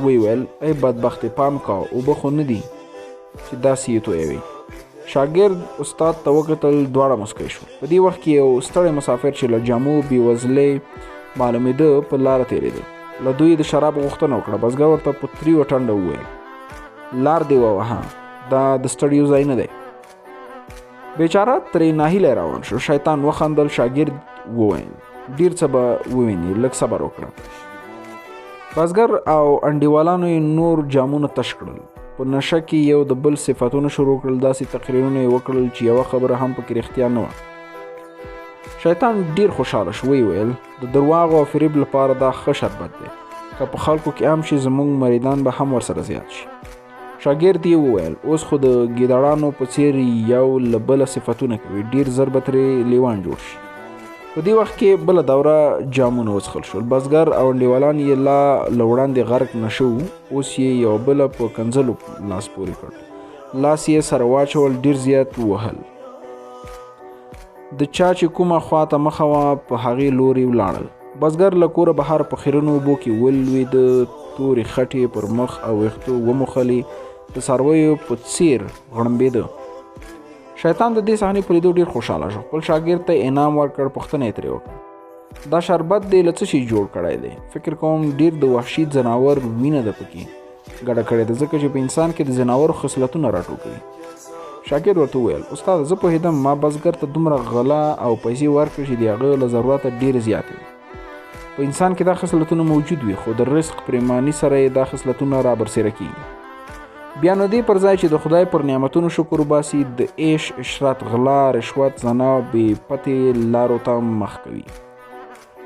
وویل ای بدبختې پام کوه، اوبه خو نه دي چې داسې یې تویوي. شاګرد استاد ته وکتل، دواړه مسکی شو. په دې وخت کې یو ستړی مسافر چې له جامو بېوزلۍ معلومېده په لاره تېرېده. له دوی د شرابو غوښتنه وکړه. بزګر ورته په تریو ټنډه وویل لار دې ووهه، دا د ستړیو ځای نه دی. بیچاره ترې ناهیلی روان شو. شیطان وخندل. شاګرد وویل ډېر څه به ووینې، لږ صبر وکړه. بزګر او انډیوالانو یې نور جامونه تش کړل. په نشه کې یو د بل صفتونه شروع کړل. داسې تقریرونه یې وکړل چې یوه خبره هم پکې رښتیا نه وه. شیطان ډیر خوشحاله شو. ویل د درواغو او فریب لپاره دا ښه شربت دی. که په خلکو کې عام شي زموږ مریدان به هم ورسره زیات شي. شاګرد یې وویل اوس خو د ګیدړانو په څیر یو له بله صفتونه کوي، ډیر زر به ترې لیوان جوړ شي. په دې وخت کې بله دوره جامونه وڅښل شول. بزګر او انډیوالان یې له وړاندې غرق نشه وو. اوس یې یو بله په کنځلو لاس پورې کړ. لاس یې سره واچول، ډیر زیات ووهل. د چا چې کومه خواته مخه وه په هغې لورې ولاړل. بزګر له کوره بهر په خیرنو اوبو کې ولوېده. تورې خټې پر مخ او ویښتو وموښلې، د څارویو په څیر غړمبېده. شیطان د دې صحنې په لیدو ډېر خوشحاله شو. خپل شاګرد ته انعام ورکړ. پوښتنه یې ترې وکړه دا شربت دی له څه شي جوړ کړی دی؟ فکر کوم ډېر د وحشي ځناور وینه ده پکې ګډه کړې ده، ځکه چې په انسان کې د ځناورو خصلتونه راټوکوي. شاګرد ورته وویل استاد زه پوهېدم ما بزګر ته دومره غله او پیسې ورکړې چې د هغه له ضرورته ډېرې زیاتې وي. په انسان کې دا خصلتونه موجود وي، خو د رزق پریماني سره یې دا خصلتونه رابرسېره کېږي. بیا نو دې پر ځای چې د خدای پر نعمتونو شکر وباسي، د عیش عشرت، غلا، رشوت، زنا بې پتې لارو ته مخ کوي.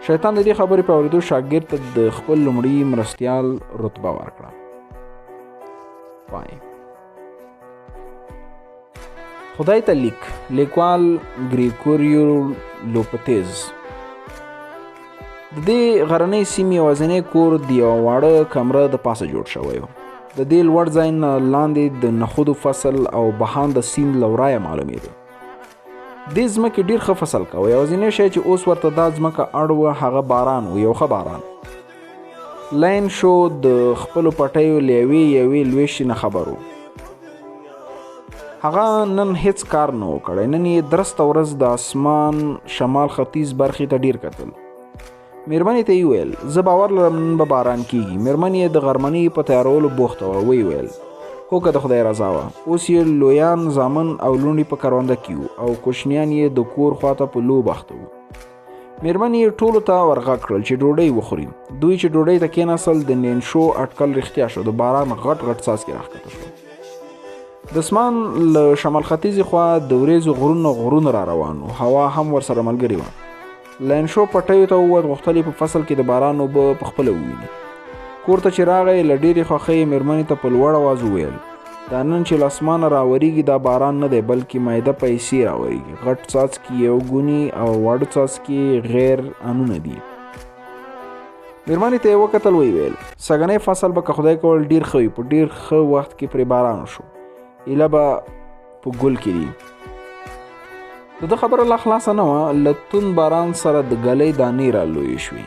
شیطان د دې خبرې په اورېدو شاګرد ته د خپل لومړي مرستیال رتبه ورکړه. پای. خدای ته لیک. لیکوال ګریګوریو لوپتیز. د دې غرنۍ سیمې یوازینی کور د یوه واړه کمره د پاسه جوړ شوی و. د دې لوړ ځای نه لاندې د نخودو فصل او بهان د سیند له ورایه معلومېده. دې ځمکې ډېر ښه فصل کوه. یوازینی شی چې اوس ورته دا ځمکه اړ وه هغه باران و، یو ښه باران. لاین شو د خپلو پټیو له یوې لویشتې نه خبر و. هغه نن هیڅ کار نه و کړی. نن یې درسته ورځ د اسمان شمال ختیځ برخې ته ډېر کتل. مېرمنې ته یې وویل زه باور لرم نن به باران کېږي. مېرمن یې د غرمنۍ په تیارولو بوخته وه. ویې ویل خو که د خدای رضا وه. اوس یې لویان زامن او لوڼې په کرونده کې وو او کوچنیان یې د کور خواته په لوب اخته وو. میرمن یې ټولو ته ورغږ کړل چې ډوډۍ وخوري. دوی چې ډوډۍ ته کېناستل د نینشو اټکل رښتیا شو. د باران غټ غټ څاڅکي راښکته شول. د اسمان له شمال ختیځې خوا د وریځو غرونه را روان وو. هوا هم ورسره ملګرې وه. لنشو پټیو ته ووت، غوښتل یې په فصل کې د باران اوبه پخپله وویني. کور ته چې راغی له ډېرې خوښۍ مېرمنې ته په لوړ اواز وویل دا نن چې له اسمانه راورېږي دا باران نه دی بلکې مایده پیسې راورېږي. غټ څاڅکي یو ګوني او واړه څاڅکي غیر انونه دي. مېرمنې ته یې وکتل، ویې ویل سږنی فصل به که خدای کول ډېر ښه وي. په ډېر ښه وخت کې پرې باران وشو. ایله به په ګل کې دي. د ده خبره لا خلاصه نه وه. له توند باران سره د ګلۍ دانې را لویې شوې.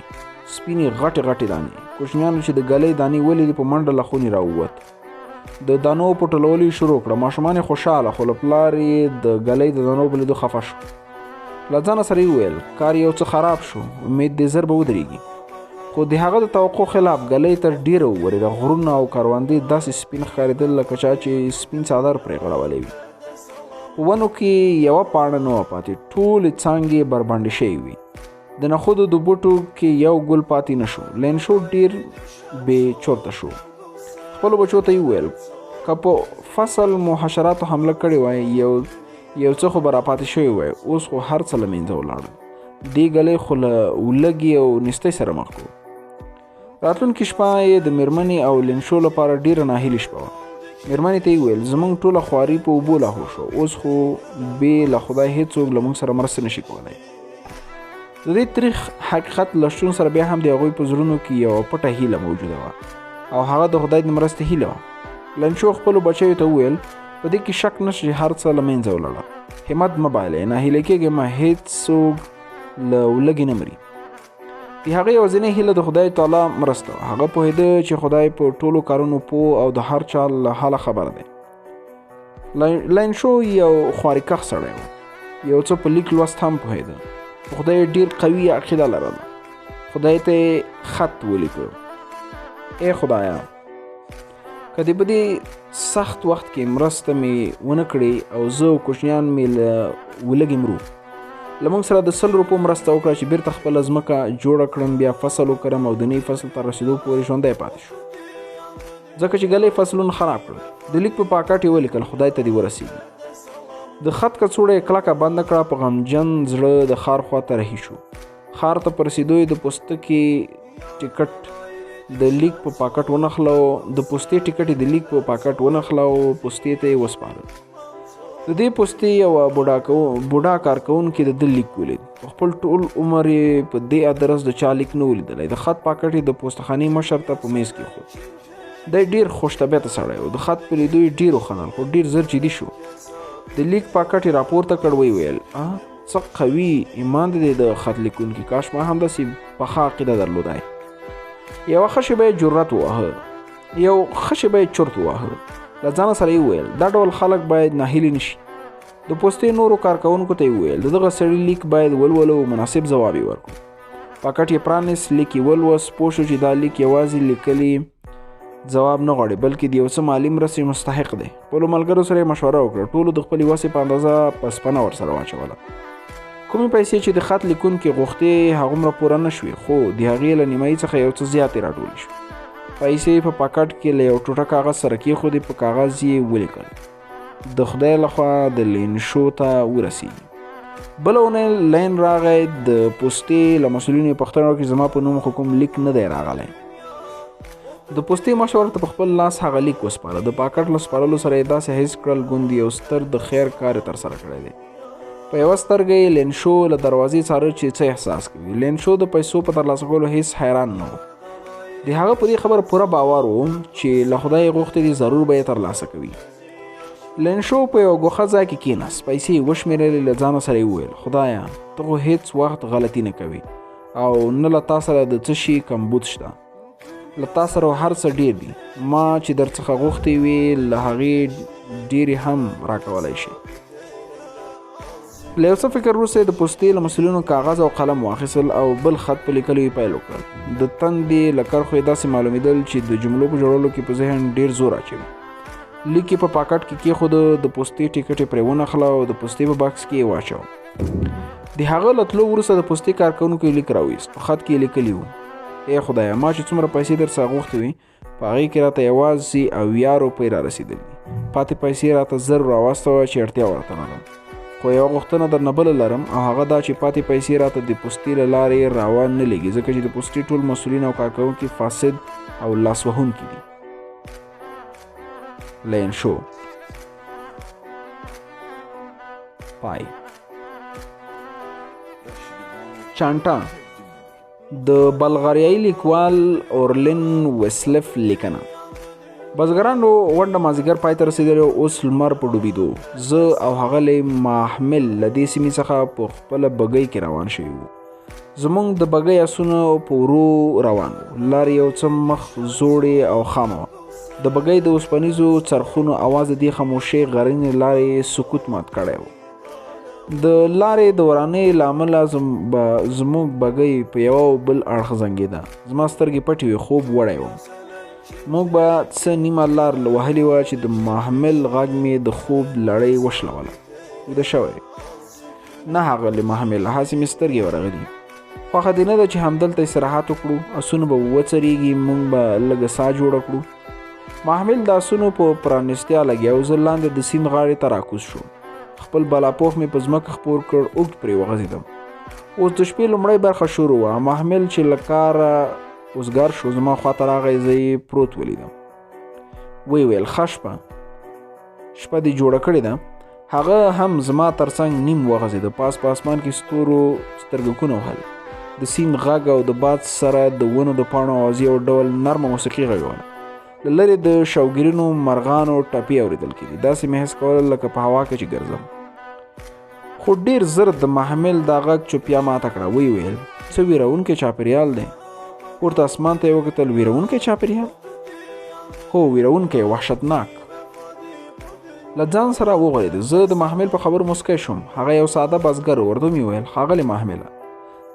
سپینې غټې غټې دانې. کوچنیانو چې د ګلۍ دانې ولیدې په منډه له خونې راووت. د دانو په ټولولو یې شروع کړه. ماشومان یې خوشحاله، خو له پلار یې د ګلۍ د دانو په لیدو خفه شو. له ځانه سره یې وویل کار یو څه خراب شو، امید دې ژر به ودرېږي. خو د هغه د توقع خلاف ګلۍ تر ډېره وورېده. غرونه او کروندې داسې سپین ښکارېدل لکه چا چې سپین څادر پرې غوړولی وي. په ونو کې یوه پاڼه نه وه پاتې. ټولې څانګې بربنډې شوې وي. د نخودو د بوټو کې یو ګل پاتې نه شو. لینشو ډېر بې چرته شو. خپلو بچو ته یې وویل که په فصل مو حشراتو حمله کړې وای یو څه خو به راپاتې شوی وای. اوس خو هر څه له منځه ولاړل. دې ګلۍ خو له ولږې او نیستۍ سره مخ کړو. راتلونکې شپه یې د مېرمنې او لینشو لپاره ډېره ناهیلې شپه وه. مېرمنې ته یې وویل زموږ ټوله خواري په اوبو لاهو شو. اوس خو بې له خدای هېڅوک له موږ سره مرسته نشي کولی. د دې تریخ حقیقت له شتون سره بیا هم د هغوی په زړونو کې یوه پټه هیله موجوده وه او هغه د خدای د مرستې هیله وه. لنشو خپلو بچیو ته وویل په دې کې شک نشته چې هر څه له منځه ولاړه. همت مه بایلئ، ناهیلې کېږئ مه، هېڅوک له ولږې نه مري. د هغې یوازینۍ هیله د خدای تعالی مرسته وه. هغه پوهېده چې خدای په ټولو کارونو پوه او د هر چا له حاله خبر دی. لنشو یو خوارکښ سړی و. یو څه په لیک لوست هم پوهېده. خدای ډېر قوي عقیده لرله. خدای ته یې خط ولیکه ای خدایا که دې په دې سخت وخت کې مرسته مې ونه کړې او زه او کوچنیان مې له ولږې مرو، له موږ سره د 100 روپو مرسته وکړه چې بیرته خپله ځمکه جوړه کړم، بیا فصل وکړم او د نوي فصل تر رسېدو پورې ژوندی پاتې شو. ځکه چې ګلۍ فصلونه خراب کړل. د لیک په پاکټ یې ولیکل خدای ته دې ورسېږي. د خط کڅوړه یې کلکه بنده کړه. په غمجن زړه د ښار خواته رهي شو. ښار ته په رسېدو یې د پوستې ټکټ د لیک په پاکټ ونښله او پوستې ته یې وسپاره. د دې پوستې یوه بوډا کارکوونکي د ده لیک ولید. په خپل ټول عمر یې په دې ادرس د چا لیک نه ولیدلی. د خط پاکټ یې د پوستخانې مشر ته په میز کېښود. دی ډېر خوش طبیعته سړی و. د خط په لیدو یې ډېر وخندل، خو ډېر ژر جدي شو. د لیک پاکټ یې راپورته کړ. ویې ویل څه قوي ایمان دی د خط لیکونکي، کاش ما هم داسې پخه عقیده درلودای. یو ښه شی به یې چرت وواهه. له ځانه سره یې وویل دا ډول خلک باید ناهیلي نشي. د پوستې نورو کارکوونکو ته یې وویل د دغه سړي لیک باید ولولو او مناسب ځواب یې ورکړو. پاکټ یې پرانیست، لیک یې ولوست، پوه شو چې دا لیک یوازې لیکلي ځواب نه غواړي بلکې د یو څه مالي مرستې مستحق دی. خپلو ملګرو سره یې مشوره وکړه. ټولو د خپلې وسې په اندازه پسپنه ورسره واچوله. کومې پیسې چې د خط لیکونکي غوښتې هغومره پوره نه شوې، خو د هغې له نیمایي څخه یو څه زیاتې راټولې شوې. پیسې په پاکټ کې له یو ټوټه کاغذ سره کېښودې. په کاغذ یې ولیکل د خدای لخوا د لینشو ته ورسېږي. بله اونۍ لین راغی. د پوستې له مسؤلینو یې پوښتنه وکړه چې زما په نوم خو کوم لیک نه دی راغلی. د پوستې مشر ته په خپل لاس هغه لیک وسپاره. د پاکټ له سپارلو سره یې داسې حس کړل ګوندې یو ستر د خیر کار یې ترسره کړی دی. په یوه سترګه یې لینشو له دروازې څاره چې څه احساس کوي. لینشو د پیسو په ترلاسه کولو هیڅ حیران نه و. د هغه په دې خبره پوره باور و چې له خدای یې غوښتې دي ضرور به یې ترلاسه کوي. لینشو په یو ګوښه ځای کې کېناست، پیسې یې وشمېرلې. له ځانه سره یې وویل خدایه ته خو هیڅ وخت غلطي نه کوي او نه له تا سره د څه شي کمبود شته. له تا سره هر څه ډېر دي. ما چې در څخه غوښتې وي له هغې ډېرې هم راکولی شي. له یو څه فکر وروسته د پوستې له مسؤلینو کاغذ او قلم واخیستل او بل خط په لیکلو یې پیل وکړ. د تندې له کرښو یې داسې معلومېدل چې د جملو په جوړولو کې په ذهن ډېر زور اچوي. لیک یې په پاکټ کې کېښوده، د پوستې ټیکټ یې پرې ونښله او د پوستې په بکس کې یې واچوه. د هغه له تلو وروسته د پوستې کارکوونکو یې لیک راویست. په خط کې یې لیکلي وو: ای خدایه، ما چې څومره پیسې درڅخه غوښتې وي په هغې کې راته یوازې 80 روپۍ رارسېدلي دي. پاتې پیسې راته زر راواستوه چې اړتیا ورته لرم. خو یوه غوښتنه درنه بله لرم، او هغه دا چې پاتې پیسې راته د پوستې له لارې راوان نه لېږي، ځکه چې د پوستې ټول مسؤلین او کارکوونکي فاسد او لاسوهونکي دي. لین شو پای. چانټا د بلغاریایي لیکوال اورلین ویسلف لیکنه. بزګرانو غونډه مازدیګر پای ته رسېدلې، اوس لمر په ډوبېدو. زه او هغه محمل له دې سیمې څخه په خپله بګۍ کې روان شوي وو. زموږ د بګۍ اسونه په ورو روان وو. لارې یو څه مخ زوړې او خامه وه. د بګۍ د اوسپنیزو څرخونو اواز د دې خاموشۍ غرنې لارې سکوت مات کړی و. د لارې د ورانۍ له امله زموږ بګۍ په یوه او بل اړخ زنګېده. زما سترګې پټې وې، خوب وړی وم. موږ به څه نیمه لار وهلې وه چې د محمل غږ مې د خوب لړۍ وشلوله. ویده شوی نه هغه محمل، هسې مې سترګې ورغلي. خوښه دې نه ده چې همدلته استراحت وکړو، اسونه به وڅریږي، موږ به لږه ساه جوړه کړو. محمل د اسونو په پرانستیا لګیا و. زه لاندې د سیند غاړې ته راکوز شوم. خپل بالاپوښ مې په ځمکه خپور کړ، اوږد پرې وغځېدم. اوس د شپې لومړۍ برخه شروع وه. محمل چې له کاره اوزګار شو زما خواته راغی. زه یې پروت ولیدم. ویې ویل: ښه شپه دې جوړه کړې ده. هغه هم زما تر څنګ نیم وغځېده. پاس په اسمان کې ستورو سترګکونه وهل. د سیند غږ او د باد سره د ونو د پاڼو اواز یو ډول نرمه موسیقي غږوله. له لرې د شوګیرینو مرغانو ټپې اورېدل کېدې. داسې مې حس کول لکه په هوا کې چې ګرځم. خو ډېر زر د محمل دا غږ چوپیا ماته کړه. ویې ویل: څه ویرونکی چاپېریال دی. پورته اسمان ته یې وکتل. ویرونکی چاپېریال؟ هو، ویرونکی، وحشتناک. له ځان سره وغورېد. زه د محمل په خبرو مسکی شوم. هغه یو ساده بزګر و. ورته مې ویل: ښاغلی محمله،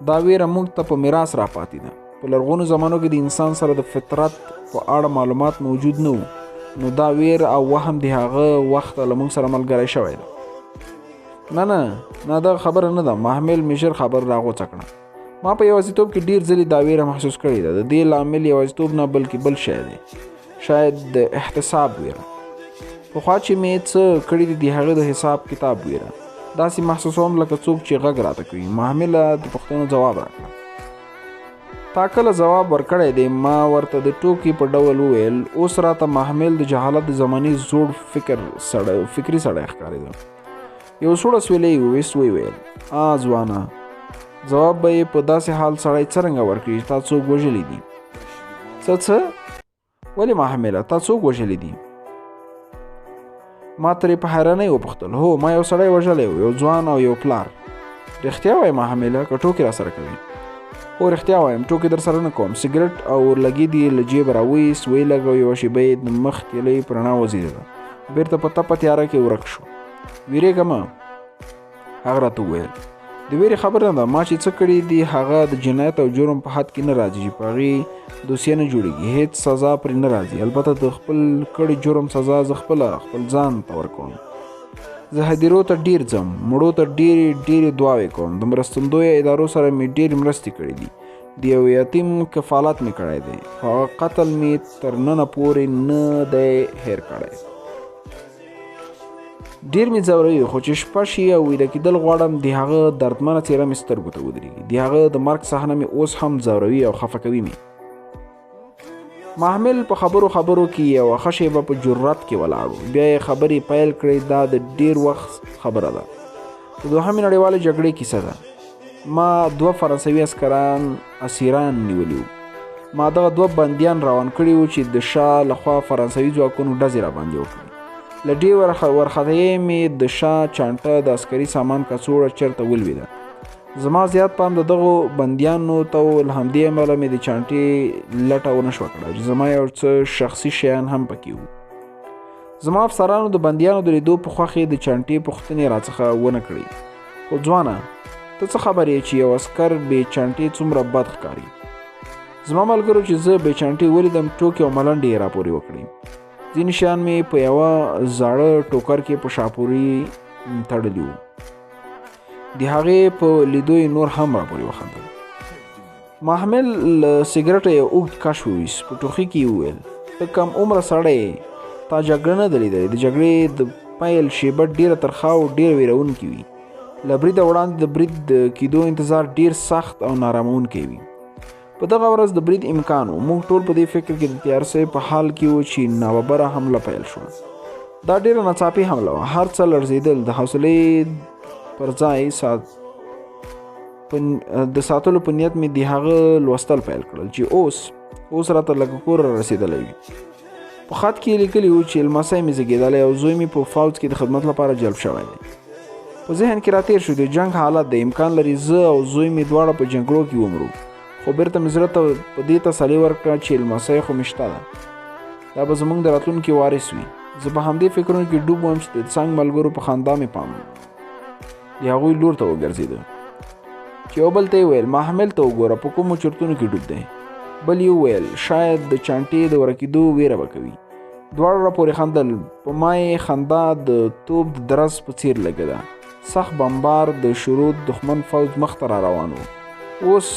دا ویره موږ ته په میراث راپاتې ده. په لرغونو زمانو کې د انسان سره د فطرت په اړه معلومات موجود نه وو، نو دا ویر او وهم د هغه وخت له موږ سره ملګری شوی دی. نه دا خبره نه ده. محمل مې ژر خبر راغوڅه کړه. ما په یوازیتوب کې ډېر ځلې دا ویره محسوس کړې ده. د دې لامل یوازیتوب نه بلکې بل شی دی، شاید د احتساب ویره. پخوا چې مې څه کړي دي د هغه د حساب کتاب ویره. داسې محسوسوم لکه څوک چې غږ راته کوي. محمله د پوښتنو ځواب راکړه. تا کله ځواب ورکړی دی؟ ما ورته د ټوکې په ډول وویل. اوس راته محمل د جهالت د زمانې زوړ فکري سړی ښکارېده. یو سوړ اسویلی وویست. ویې ویل: ځوانه، ځواب به یې په داسې حال سړی څرنګه ورکړي چې تا څوک وژلی دي؟ څه؟ ولې محمله، تا څوک وژلی دي؟ ما ترې په حیرانۍ وپوښتل. هو، ما یو سړی وژلی و، یو ځوان او یو پلار. رښتیا وایې محمله که ټوکې را سره کوې؟ هو، رښتیا وایم، ټوکې در سره نه کوم. سګرټ او اورلګید یې له جیبه راویست، ویې لګاو. یوه شېبه یې د مخ تیلی په رڼا وځېدله. بېرته په تپه تیاره کې ورک شو. ویرېږه مه، هغه راته وویل. د ویرې خبره نه ده. ما چې څه کړي دي هغه د جنایت او جرم په حد کې نه راځي چې په هغې دوسیه نه جوړېږي. هېڅ سزا پرې نه راځي. البته د خپل کړي جرم سزا زه خپل ځان ته ورکوم. زه هدیرو ته ډېر ځم، مړو ته ډېرې دعاوې کوم. د مرستندویه ادارو سره مې ډېرې مرستې کړې دي. د یو یتیم کفالت مې کړی دی. هغه قتل مې تر ننه پورې نه دی هېر کړی. ډېر مې ځوروي، خو چې شپه شي او ویده کېدل غواړم د هغه دردمنه څېره مې سترګو ته ودرېږي. د هغه د مرګ صحنه مې اوس هم ځوروي او خفه کوي مې. محمل په خبرو کې یوه ښه شېبه په جرات کې ولاړ و. بیا یې خبرې پیل کړې. دا د ډېر وخت خبره ده. د دوهمې نړیوالې جګړې کیسه ده. ما 2 فرانسوي اسیران نیولي وو. ما دغه 2 بندیان روان کړي وو چې د شاه لخوا فرانسوي ځواکونو ډزې راباندې وکړي. له دې ورختیې مې د شاه چانټه د عسکري سامان کڅوړه چېرته ولوېده. زما زیات پام د دغو بندیانو ته و. له همدې امله مې د چانټې لټه ونه شوه کړه چې زما یو څه شخصي شیان هم پکې وو. زما افسرانو د بندیانو د لیدو په خوښې د چانټې پوښتنې راڅخه ونه کړې. خو ځوانه، ته څه خبر یې چې یو عسکر بې چانټې څومره بد ښکاري؟ زما ملګرو چې زه بې چانټې ولیدم ټوکې او ملنډې یې راپورې وکړې. ځینې شیان مې په یوه زاړه ټوکر کې په شاپوري تړلي وو. د هغې په لیدو یې نور هم راپورې وخندل. محمل له سګرټه یو اوږد کش وویست. په ټوخي کې یې وویل ته کم عمره سړی تا جګړه نه ده لیدلې. د جګړې د پیل شیبه ډېره ترخه او ډېره ویرونکې وي. له بریده وړاندې د برید د کېدو انتظار ډېر سخت او نارامونکی وي. په دغه ورځ د برید امکان و. موږ ټول په دې فکر کې د تیارسۍ په حال کې وو چې ناببره حمله پیل شوه. دا ډېره ناڅاپي حمله وه. هر څه لړزېدل. د حوصلې پر ځای د ساتلو په نیت مې د هغه لوستل پیل کړل چې اوس راته لږ کور رسېدلی وي. په خط کې لیکلي وو چې لمسی مې زېږېدلی او زوی مې په فوج کې د خدمت لپاره جلب شوی دی. په ذهن کې راتېر شو د جنګ حالت دی. امکان لري زه او زوی مې دواړه په جګړو کې ومرو. خو بیرته مې زړه ته په دې تسلي ورکړه چې لمسی خو مې شته ده. دا به زموږ د راتلونکي وارث وي. زه په همدې فکرونو کې ډوب وم چې د څنګ ملګرو په خندا مې پام د هغوی لور ته وګرځېده چې یو بل ته یې ویل محمل ته وګوره په کومو چرتونو کې ډوب دی. بل یې وویل شاید د چانټې د ورکېدو ویره به کوي. دواړه راپورې خندل. په ما یې خندا د توپ د درز په څیر لګېده. سخت بمبار د شروع دښمن فوج مخ ته را روان و. اوس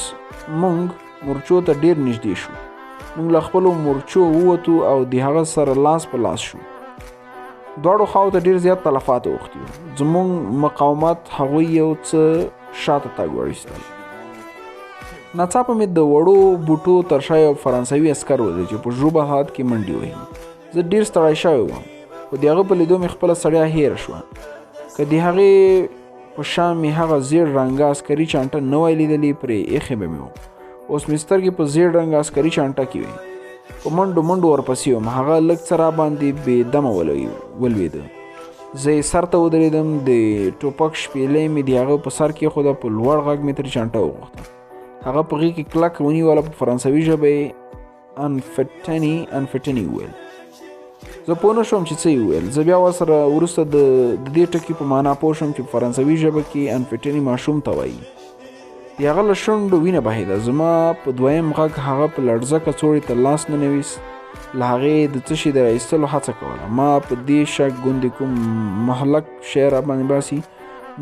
موږ مورچو ته ډېر نږدې شو. موږ له خپلو مورچو ووتو او د هغه سره لاس په لاس شو. دواړو خواو ته ډېر زیات تلفات اوښتي وو. زموږ مقاومت هغوی یو څه شاته تګ وایستل. ناڅاپه مې د وړو بوټو تر شا یو فرانسوي عسکر ولید چې په ژوبه حالت کې منډې وهي. زه ډېر ستړی شوی وم خو د هغه په لیدو مې خپله ستړیا هېره شوه. که د هغې په شا مې هغه زیړ رنګه عسکري چانټه نه وای لیدلې پرې ایښې به مې وو. اوس مې سترګې په زیړ رنګه عسکري چانټه کې وې. په منډو ورپسې وم. هغه لږ څه را باندې بې دمه ولوېده. زه یې سر ته ودرېدم. د ټوپک شپېلۍ مې د هغه په سر کېښوده. په لوړ غږ مې ترې چانټه وغوښته. هغه په غېږ کې کلک ونیوله. په فرانسوي ژبه یې انفټني وویل. زه پوه نه شوم چې څه یې وویل. زه بیا ورسره وروسته د دې ټکي په معنا پوه شوم چې په فرانسوي ژبه کې انفټني ماشوم ته وایي. د هغه له شونډو وینه بهېده. زما په دویم غږ هغه په لړزه کڅوړې ته لاس ننویست. له هغې د څه شي د راایستلو هڅه کوله. ما په دې شک ګوندې کوم مهلک شی را باندې باسي.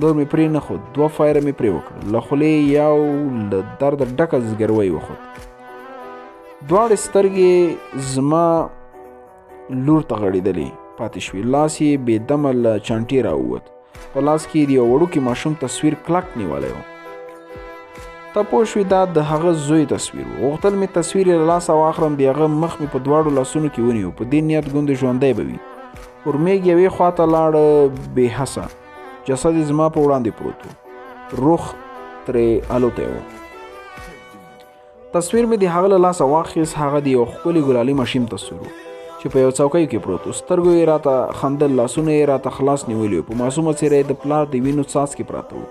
دور مې پرې نه خود. 2 فایره مې پرې وکړل. له خولې یو له درده ډکه زګروی وخوت. دواړې سترګې زما لور ته غړېدلې پاتې شوې. لاس یې بې دمه له چانټې راووت. په لاس کې د یو وړوکي ماشوم تصویر کلک نیولی و. ته پوه شوې دا د هغه زوی تصویر و. غوښتل مې تصویر یې له لاسه واخلم. د هغه مخ مې په دواړو لاسونو کې ونیو. په دې نیت ګوندې ژوندی به وي. ورمېږ یوې خوا ته لاړه بې حسه. جسد یې زما په وړاندې پروت و. روح ترې الوتی و. تصویر مې د هغه له لاسه واخیست. هغه د یو ښکلي ګلالي ماشوم تصویر و چې په یو څوکۍ کې پروت و. سترګو یې راته خندل. لاسونه یې راته خلاص نیولي وو. په معصومه څېره یې د پلار د وینو څاڅکي پراته وو.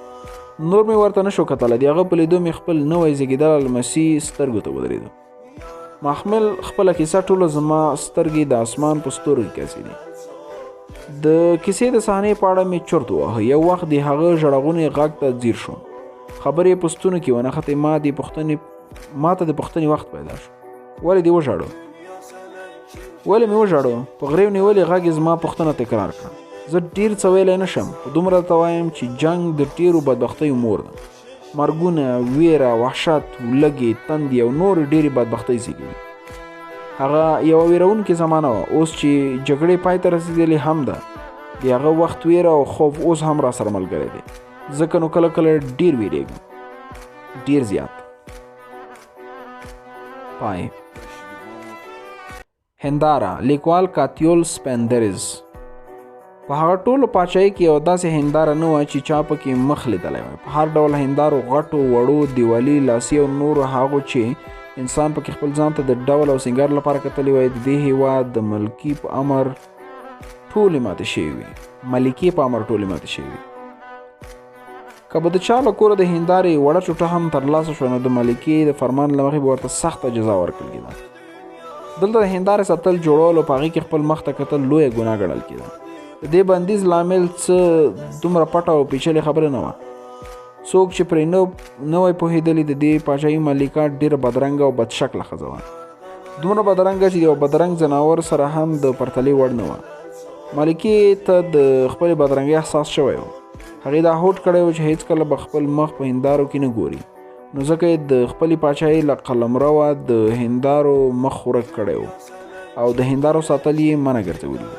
نور مې ورته نه شو کتلی. د هغه په لیدو مې خپل نوی زېږېدلی لمسي سترګو ته ودرېده. محمل خپله کیسه ټوله زما سترګې د اسمان په ستورو کې ګرځېدې. د کیسې د صحنې په اړه مې چرت وواهه. یو وخت د هغه ژړغونې غږ ته ځیر شوم. خبرې یې په ستونو کې ونښتې. ما ته د پوښتنې وخت پیدا شو. ولې دې وژاړو؟ ولې مې وژاړو؟ په غریو نیولې غږ یې زما پوښتنه تکرار کړه. زه ډېر څه ویلی نه شم. دومره ته وایم چې جنګ د ډېرو بدبختیو مور ده. مرګونه، ویره، وحشت، لږې، تندې او نورې ډېرې بدبختۍ زېږوي. هغه یوه ویرونکې زمانه وه. اوس چې جګړې پای ته رسېدلې هم ده. د هغه وخت ویره او خوف اوس هم را سره ملګری دی. ځکه نو کله کله ډېر ویرېږم. ډېر زیات. پای. هنداره. لیکوال کاتیول سپندریز. په هغه ټولو پاچاهۍ کې یو داسې هنداره نه وه چې چا پکې مخ لیدلی وای. په هر ډول هندارو، غټو، وړو، دیوالي، لاسي او نورو هغو چې انسان پکې خپل ځان ته د ډول او سینګار لپاره کتلی وای، د دې هېواد د ملکي په امر ټولې ماتې شوې وې. ملکې په امر ټولې ماتې شوې وې. که به د چا له کوره د هندارې وړه ټوټه هم ترلاسه شوه نو د ملکې د فرمان له مخې به ورته سخته جزا ورکړل کېده. دلته د هندارې ساتل، جوړول او په هغې کې خپل مخ ته کتل لویه ګناه ګڼل کېده. د دې بندیز لامل څه دومره پټه او پیچلې خبره نه وه. څوک چې پرې نه وای پوهېدلی د دې پاچاهي ملکه ډېره بدرنګه او بدشکله ښځه وه. دومره بدرنګه چې یو بدرنګ ځناور سره هم د پرتلې وړ نه وه. ملکې ته د خپلې بدرنګۍ احساس شوی و. هغې دا هوډ کړی و چې هېڅکله به خپل مخ په هندارو کې نه ګوري، نو ځکه یې د خپلې پاچاهۍ له قلمروه د هندارو مخ ورک کړی و او د هندارو ساتل یې منع ګرځولي وو.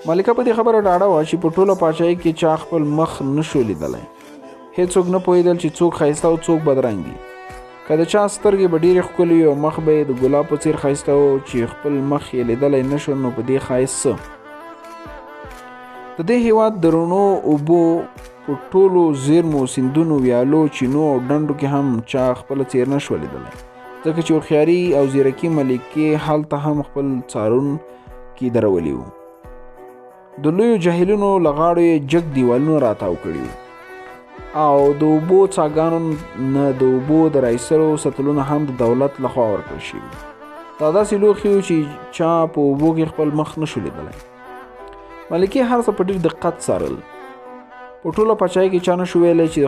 ملکه په دې خبره ډاډه وه چې په ټوله پاچاهۍ کې چا خپل مخ نه شو لیدلی. هېڅوک نه پوهېدل چې څوک ښایسته او څوک بدرنګ دي. که د چا سترګې به ډېرې ښکلې وي او مخ به یې د ګلاب په څېر ښایسته و چې خپل مخ یې لیدلی نه شو، نو په دې ښایست څه. د دې هېواد د رڼو اوبو په ټولو زیرمو، سیندونو، ویالو، چینو او ډنډو کې هم چا خپله څېر نه شوه لیدلی، ځکه چې هوښیاري او زیرکي ملکې هلته هم خپل څارونکي درولي وو. د لویو جهیلونو له غاړو یې جګ دیوالونه راتاو کړي وو او د اوبو څاګانو نه د اوبو د رایسرو سطلونه هم د دولت لخوا ورکړل شوي. دا داسې لوښي وو چې چا په اوبو کې خپل مخ نه شو لیدلی. ملکې هر څه په ډېر دقت څارل. په ټوله پاچاهۍ کې چا نه شو ویلی چې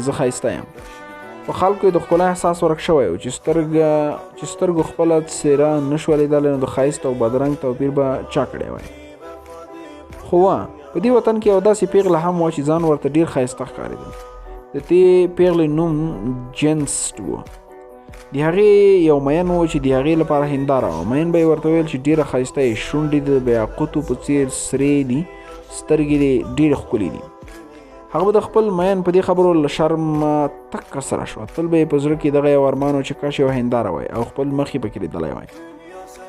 زه ښایسته یم. په خلکو یې د ښکلا احساس ورک شوی و چې سترګو خپله څېره نه شوه لیدلی، نو د ښایست او بدرنګ توپیر به چا کړی وای. خو په دې وطن کې یو داسې پیغله هم وه چې ځان ورته ډېر ښایسته ښکارېده. د دې پیغلې نوم جنسټ و. د هغې یو مین و چې د هغې لپاره هنداره وه. مین به یې ورته ویل چې ډېره ښایسته یې، شونډې د بیاقوتو په څېر سرې دي، سترګې دې ډېرې ښکلې دي. هغه به د خپل مین په دې خبرو له شرمه تکه سره شوه. تل به یې په زړه کې دغه یو ارمان و چې کاش یوه هنداره وای او خپل مخ یې پکې لیدلی وای.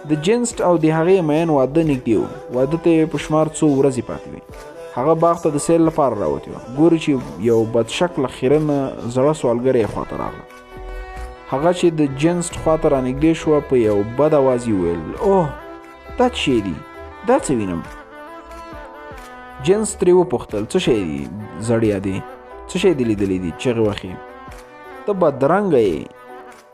د جنسټ او د هغې مین واده نږدې و. واده ته یې په شمار څو ورځې پاتې وې. هغه باغ ته د سیل لپاره راوتې وه. ګوري چې یو بدشکله خیرنه زړه سوالګره یې خواته راغله. هغه چې د جنسټ خواته رانږدې شوه په یو بد اواز یې وویل، اوه دا څه شی دي؟ دا څه وینم؟ جنس ترې وپوښتل، څه شی دي زړیا دی؟ څه شی دې لیدلی دي؟ چغې وخې، ته بدرنګه یې،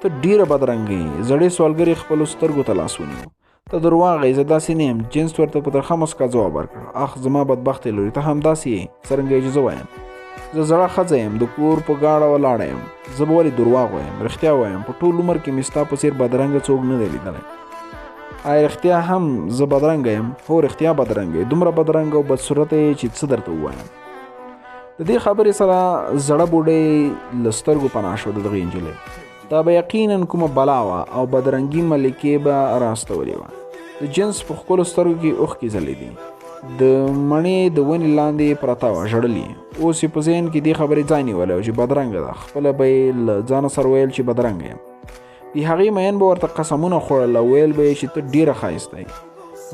ته ډېره بدرنګه یې. زړې سوالګرې خپلو سترګو ته لاس ونیو. ته درواغ یې، زه داسې نه یم. جنس ورته په ترخه مسکا ځواب ورکړ، اخ زما بدبختې لورې، ته هم داسې یې. څرنګه یې چې زه وایم، زه زړه ښځه یم، د کور په غاړه ولاړه یم. زه به ولې درواغ وایم؟ رښتیا وایم، په ټول عمر کې مې ستا په څېر بدرنګه څوک نه دی لیدلی. آیا رښتیا هم زه بدرنګه یم؟ هو رښتیا بدرنګه یې، دومره بدرنګه او بدصورته یې چې څه درته ووایم. د دې خبرې سره زړه بوډۍ له سترګو پناه شوه د دغې نجلۍ. دا به یقینا کومه بلا وه او بدرنګي ملکې به راستولې وه. د جنس په ښکلو سترګو کې اوښکې ځلېدې. د مڼې د ونې لاندې پرته وه، ژړلې. اوس یې په ذهن کې دې خبرې ځای نیولی و چې بدرنګه ده. خپله به یې له ځانه سره ویل چې بدرنګه یم. د هغې مین به ورته قسمونه خوړل او ویل به یې چې ته ډېره ښایسته یې،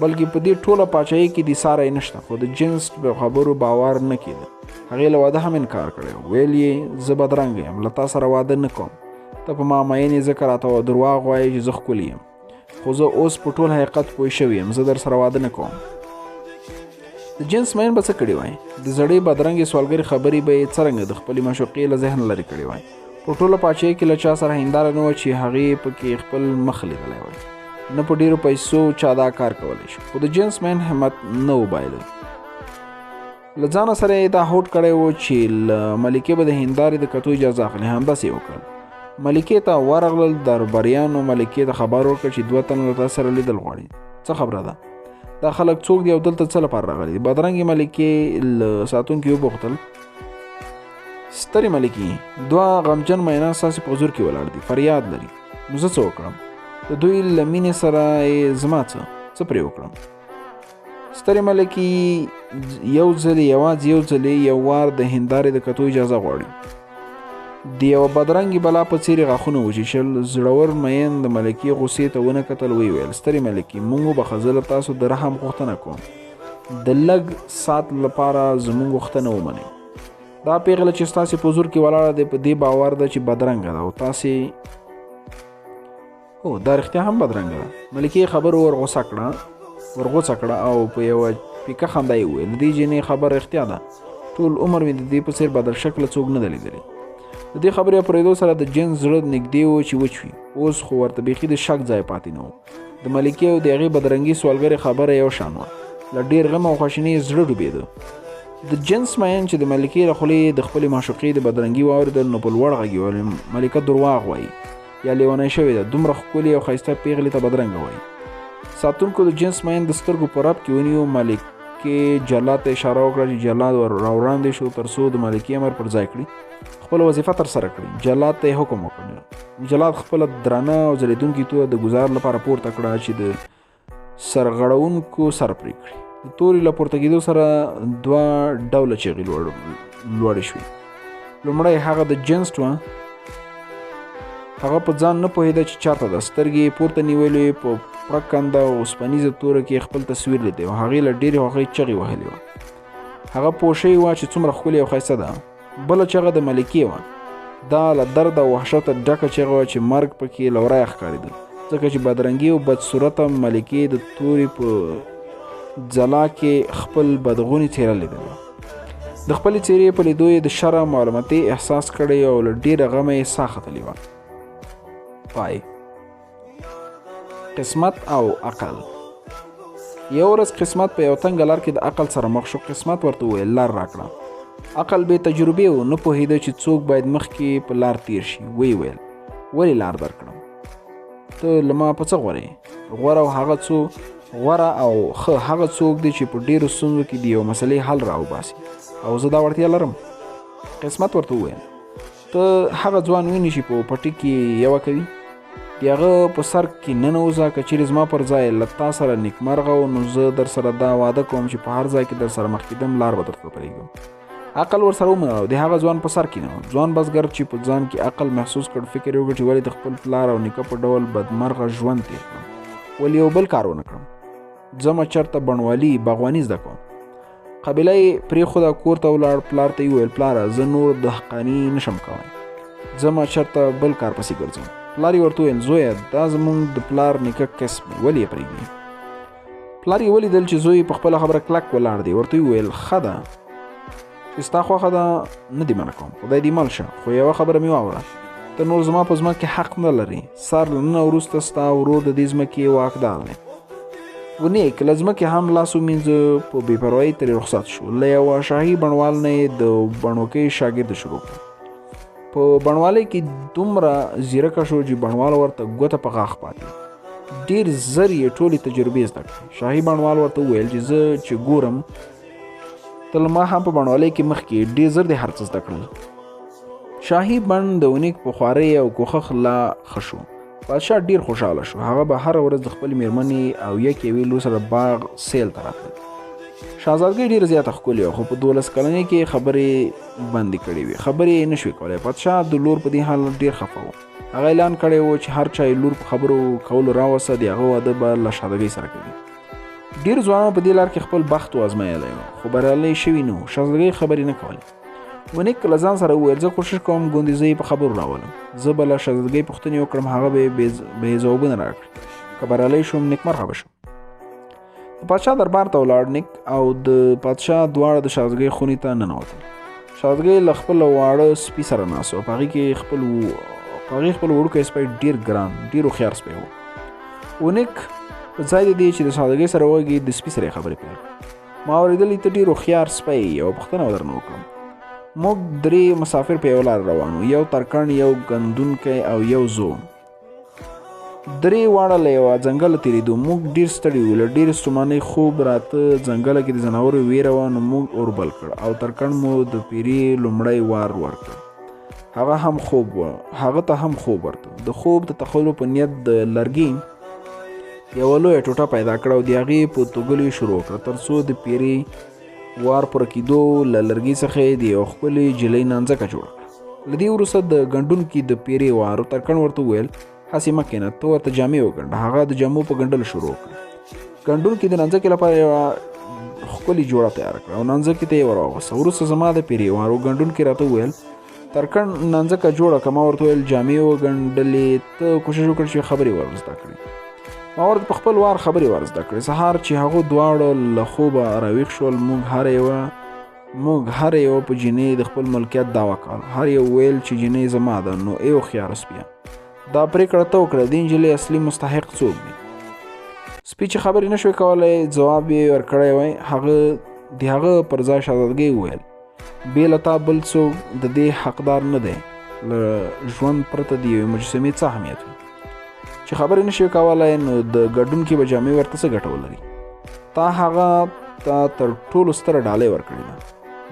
بلکې په دې ټوله پاچاهۍ کې دې ساری نشته. خو د جنس په خبرو باور نه کېده. هغې له واده هم انکار کړی. ویل یې زه بدرنګه یم، له تا سره واده نه کوم. ته په ما مین یې ځکه راته درواغ وایې چې زه ښکلې یم، خو زه اوس په ټول حقیقت پوه شوی یم. زه در سره واده نه کوم. د جنس مین به څه کړي وای؟ د زړې بدرنګې سوالګرې خبرې به یې څرنګه د خپلې معشوقې له ذهن لرې کړي وای. په ټوله پاچاهۍ کې له چا سره هنداره نه وه چې هغې پکې خپل مخ لیدلی وای. نه په ډېرو پیسو چا دا کار کولی شو. خو د جنس مین همت نه و بایللی. له ځانه سره یې دا هوډ کړی و چې له ملکې به د هندارې د کتو اجازه اخلي. همداسې یې وکړل. ملکې ته ورغلل. درباریانو ملکې ته خبر ورکړ چې 2 تنه له تا سره لیدل غواړي. څه خبره ده؟ دا خلک څوک دي او دلته څه لپاره راغلي دي؟ بدرنګې ملکې له ساتونکي وپوښتل. سترې ملکې، 2 غمجن مینان ستاسې په حضور کې ولاړ دي، فریاد لري. نو زه څه وکړم؟ د دوی له مینې سره یې زما څه پرې وکړم؟ سترې ملکې یوازې یو ځلې یو وار د هندارې د کتو اجازه غواړي. د یوه بدرنګې بلا په څېر یې غاښونه وچیچل. زړور مین د ملکې غوسې ته ونه کتل. ویې ویل، سترې ملکې، موږ وبخه، زه له تاسو د رحم غوښتنه کوم. د لږ ساعت لپاره زموږ غوښتنه ومنئ. دا پیغله چې ستاسې په حضور کې ولاړه دی په دې باور ده چې بدرنګه ده او تاسې هو دا رښتیا هم بدرنګه ده. ملکې خبره ورغوڅه کړه او په یوه پیکه خندا یې وویل، د دې جینۍ خبره رښتیا ده. ټول عمر مې د دې په څېر بدل شکله څوک نه ده لیدلی. د دې خبرې اورېدو سره د جنس زړه نږدې و چې وچ وي. اوس خو ورته بیخي د شک ځای پاتې نه و. د ملکې او د هغې بدرنګي سوالګرې خبره یو شان وه. له ډېر غم او خواشینۍ یې زړه ډوبېده. د جنس مین چې د ملکې له خولې د خپلې معشوقې د بدرنګي واورېدل، نو په لوړ غږ یې وویل، ملکه درواغ وایي، یا لیونی شوې ده. دومره ښکلې او ښایسته پیغلې ته بدرنګه وایي. ساتونکو د جنس مین د سترګو په رپ کې ونیو. ملکې جلاد ته اشاره وکړه چې جلاد راوړاندې شو تر څو د ملکې امر پر ځای کړي، خپله وظیفه ترسره کړي. جلاد ته یې حکم وکړ. جلاد خپله درانه او ځلېدونکې توره د ګزار لپاره پورته کړه چې د سرغړونکو سر پرې کړي. د تورې له پورته کېدو سره 2 ډوله چیغې لوړې شوې. لومړی هغه د جنس وه. هغه په ځان نه پوهېده چې چاته ده. سترګې یې پورته نیولې، په پړکنده او اوسپنیزه توره کې خپل تصویر لیدی او هغې له ډېرې خوښۍ چغې وهلې وه. هغه پوه شوې وه چې څومره ښکلې او ښایسته ده. بله چغه د ملکې وه. دا له درد او وحشته ډکه چغه وه چې مرګ پکې له ورایه ښکارېده، ځکه چې بدرنګي او بدصورته ملکې د تورې په ځلا کې خپل بدغونې څېره لیدله. د خپلې څېرې په لیدو یې د شرم او ملامتۍ احساس کړی او له ډېره غمه یې ساه ختلې وه. پای. قسمت او عقل. یو ورځ قسمت په یو تنګه لار کې د عقل سره مخ شو. قسمت ورته وویل لار راکړه. عقل بې تجربې و، نه پوهېده چې څوک باید مخکې په لار تیر شي. ویې ویل ولې لار درکړم؟ ته له ما په څه غوره یې؟ غوره او ښه هغه څوک دی چې په ډېرو ستونزو کې د یو مسلې حل راوباسي، او زه دا وړتیا لرم. قسمت ورته وویل ته هغه ځوان وینې چې په پټي کې یوه کوي، د هغه په سر کې ننوځه. که چیرې زما پر ځای له تا سره نیکمرغه و، نو زه در سره دا واده کوم چې په هر ځای کې در سره مخ کېدم لار به درته پرېږدم. عقل ورسره ومنله. د هغه ځوان په سر کې نه و. ځوان بزګر چې په ځان کې عقل محسوس کړ، فکر یې وکړ چې ولې د خپل پلار او نیکه په ډول بدمرغه ژوند تېر کړم، ولې یو بل کار ونه کړم. ځمه چېرته بڼوالي باغواني زده کوم. قبیله یې پرېښوده، کور ته ولاړ. پلار ته یې وویل پلاره زه نور دهقاني نشم کوی، ځمه چېرته بل کار پسې ګرځم. پلار یې ورته وویل زویه دا زموږ د پلار نیکه کسب دی، ولې یې پرېږدې؟ پلار یې ولیدل چې زوی په خپله خبره کلک ولاړ دی. ورته یې وویل ښه ده چې ستا خوښه ده، نه دې منع کوم، خدای دې مل شه، خو یوه خبره مې واوره، ته نور زما په ځمکه حق نه لرې. سر له ننه وروسته ستا ورور د دې ځمکې واکدار دی. ونیک له ځمکې هم لاس ومینځه، په بې پروایۍ ترې رخصت شو. له یوه شاهي بڼوال نه یې د بڼوکۍ شاګرد شروع کړ. په بڼوالۍ کې دومره ځیرکه شو چې بڼوال ورته ګوته په غاښ پاتې. ډېر زر یې ټولې تجربې زده کړې. شاهي بڼوال ورته وویل چې زه چې ګورم ته له ما هم په بڼوالۍ کې مخکې ډېر زر دې هر څه زده کړل. شاهي بڼ د ونیک په خوارۍ او کوښښ لا ښه شو. بادشاه ډېر خوشحاله شو. هغه به هره ورځ د خپلې مېرمنې او یوې لور سره باغ سیل ته راتلل. شهزادګۍ ډېره زیاته ښکلې وه، خو په 12 کلنۍ کې خبرې بندې کړې وې. خبرې یې نه شوې کولی. پادشاه د لور په دې حال ډېر خفه و. هغه اعلان کړی و چې هر چا یې لور په خبرو کولو راوسته، د هغه واده به له شهزادګۍ سره کوي. ډېر ځوانانو په دې لار کې خپل بخت وازمایلی و، خو بریالی شوي نه وو. شهزادګۍ خبرې نه کولې. ونیک له ځان سره وویل زه کوشش کوم ګوندې زه یې په خبرو راولم. زه به له شهزادګۍ پوښتنې وکړم، هغه به یې ځوابونه راکړي. که بریالی شوم نیکمرغه به شم. د پادشاه دربار ته ولاړ. نیک او د پادشاه دواړه د شهزادګۍ خونې ته ننوتل. شهزادګۍ له خپل واړه سپي سره ناست و. په هغې خپل وړوکی سپی ډېر ګران، ډېر هوښیار سپی و. ونیک په ځای د دې چې د شهزادګۍ سره وغږېد، د سپي سره یې خبرې پیل کړې. ما اورېدلې ته ډېر هوښیار سپی یې، یوه پوښتنه درنه وکړم. موږ 3 مسافر په یو لار روان وو، یو ترکاڼ، یو ګندونکی او یو زو. 3 واړه له یوه ځنګله تېرېدو. موږ ډېر ستړي وو. له ډېرې ستومانۍ خوب راته. ځنګله کې د ځناورو ویره وه، نو موږ اور بل کړ او ترکاڼ مو د پیرې لومړی وار ورکړ. هغه ته هم خوب ورته. د خوب د تخولو په نیت د لرګي یوه لویه ټوټه پیدا کړه او د هغې په توږلو یې شروع کړه، تر څو د پیرې وار پوره کېدو له لرګي څخه یې د یو ښکلې جلۍ نانځکه جوړه کړه. له دې وروسته د ګنډونکي د پیرې وار. ترکاڼ ورته وویل هسې مه کښېنه، ته ورته جامې وګنډه. هغه د جامو په ګنډلو شروع کړه. ګنډونکي د نانځکې لپاره یوه ښکلې جوړه تیاره کړه او نانځکې ته یې ور واغوسته. وروسته زما د پیرې وار و. ګنډونکي راته وویل ترکاڼ نانځکه جوړه که. ما ورته وویل جامې وګنډلې، ته کوشش وکړه چې خبرې ور زده کړې. ما ورته په خپل وار خبرې ور زده کړې. سهار چې هغو دواړه له خوبه راویښ شول، موږ هر یوه په جینۍ د خپل ملکیت دعوه کول. هر یو ویل چې جینۍ زما ده. نو ای هوښیاره سپیه، دا پرېکړه ته وکړه د نجلۍ اصلي مستحق څوک دی. سپي چې خبرې نه شوی کولی، ځواب یې ورکړی وی. د هغه پر ځای شهزادګۍ وویل بې له تا بل څوک د دې حقدار نه دی. له ژوند پرته د یوې مجسمې څه اهمیت وي چې خبرې نشي کولی نو د ګډونکي به جامې ورته څه ګټه ولري. تا هغه ته تر ټولو ستره ډالۍ ورکړې ده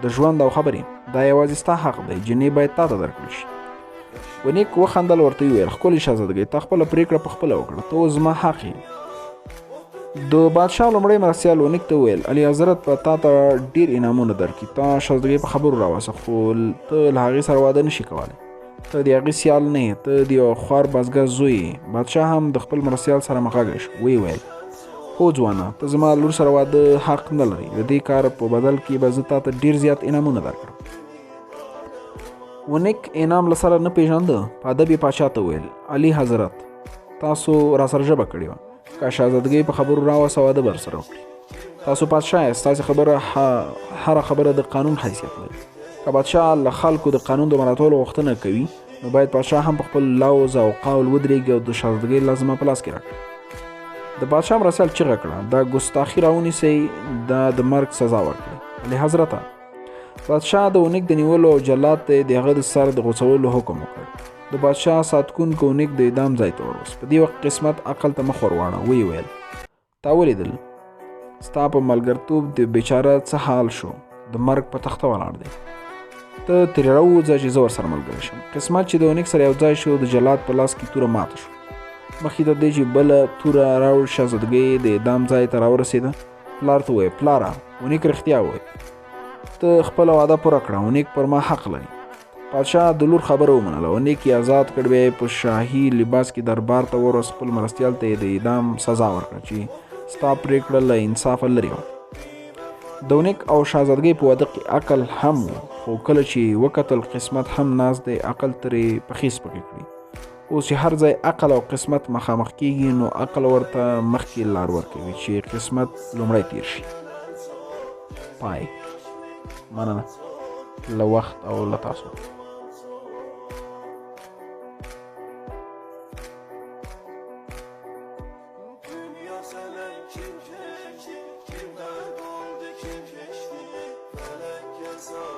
د ژوند او خبرې. دا یوازې ستا حق دی. جنې باید تا ته درکړل شي. ونیک وخندل، ورته وویل ښکلې شهزادګۍ تا خپله پرېکړه په خپله وکړه، ته اوس زما حق یې. د بادشاه لومړی مرستیال ونیک ته وویل علي حضرت به تا ته ډېر انعامونه درکړي. تا شهزادګۍ په خبرو راوسه خو ته له هغې سره واده نشي کولی. ته د هغې سیال نه یې، ته د یو خوار بازګر زوی یې. بادشاه هم د خپل مرستیال سره مغږی شو. ویې ویل هو ځوانه ته زما لور سره واده حق نه لري. د دې کار په بدل کې به زه تا ته ډېر زیات انعامونه درکړم. ونیک انعام له سره نه پېژانده. په ادب یې پاچا ته وویل علي حضرت تاسو را سره ژبه کړې وه، که شهزادګۍ په خبرو راوسه واده به ورسره وکړي. تاسو پادشاه یاست، ستاسې خبره هره خبره د قانون حیثیت لري. که بادشاه له خلکو د قانون د مراعاتولو غوښتنه کوي نو باید پادشاه هم په خپل لوز او قول ودرېږي او د شهزادګۍ لازمه په لاس کې راکړي. د بادشاه مرستیال چیغه کړه دا ګستاخي راونیسئ، دا د مرګ سزا ورکړي. علي حضرته بادشاه د ونیک د نیولو او جلاد ته د هغه د سر د غوڅولو حکم وکړ. د بادشاه ساتکونکو ونیک د اعدام ځای ته وروست. په دې وخت قسمت عقل ته مخ ورواړه. ویې ویل تا ولیدل ستا په ملګرتوب د بیچاره څه حال شو، د مرګ په تخته ولاړ دی. ته ترې راووځه چې زه ورسره ملګری شم. قسمت چې د ونیک سره یو ځای شو د جلاد په لاس کې توره ماته شو. مخکې تر دې چې بله توره راوړ شهزادګۍ د اعدام ځای ته راورسېده. پلار ته وویل پلاره ونیک رښتیا وویل، ته خپله وعده پوره کړه، ونیک پر ما حق لري. پادشاه د لور خبره ومنله. ونیک یې آزاد کړ. بیا یې په شاهي لباس کې دربار ته وروست. خپل مرستیال ته یې د اعدام سزا ورکړه چې ستا پرېکړه له انصافه لرې وه. د ونیک او شهزادګۍ په واده کې عقل هم و، خو کله چې وکتل قسمت هم ناست دی عقل ترې پښې سپکې کړي. اوس چې هر ځای عقل او قسمت مخامخ کېږي نو عقل ورته مخکې لار ورکوي چې قسمت لومړی تیر شي. پای. مننه له وخت او له تاسو. So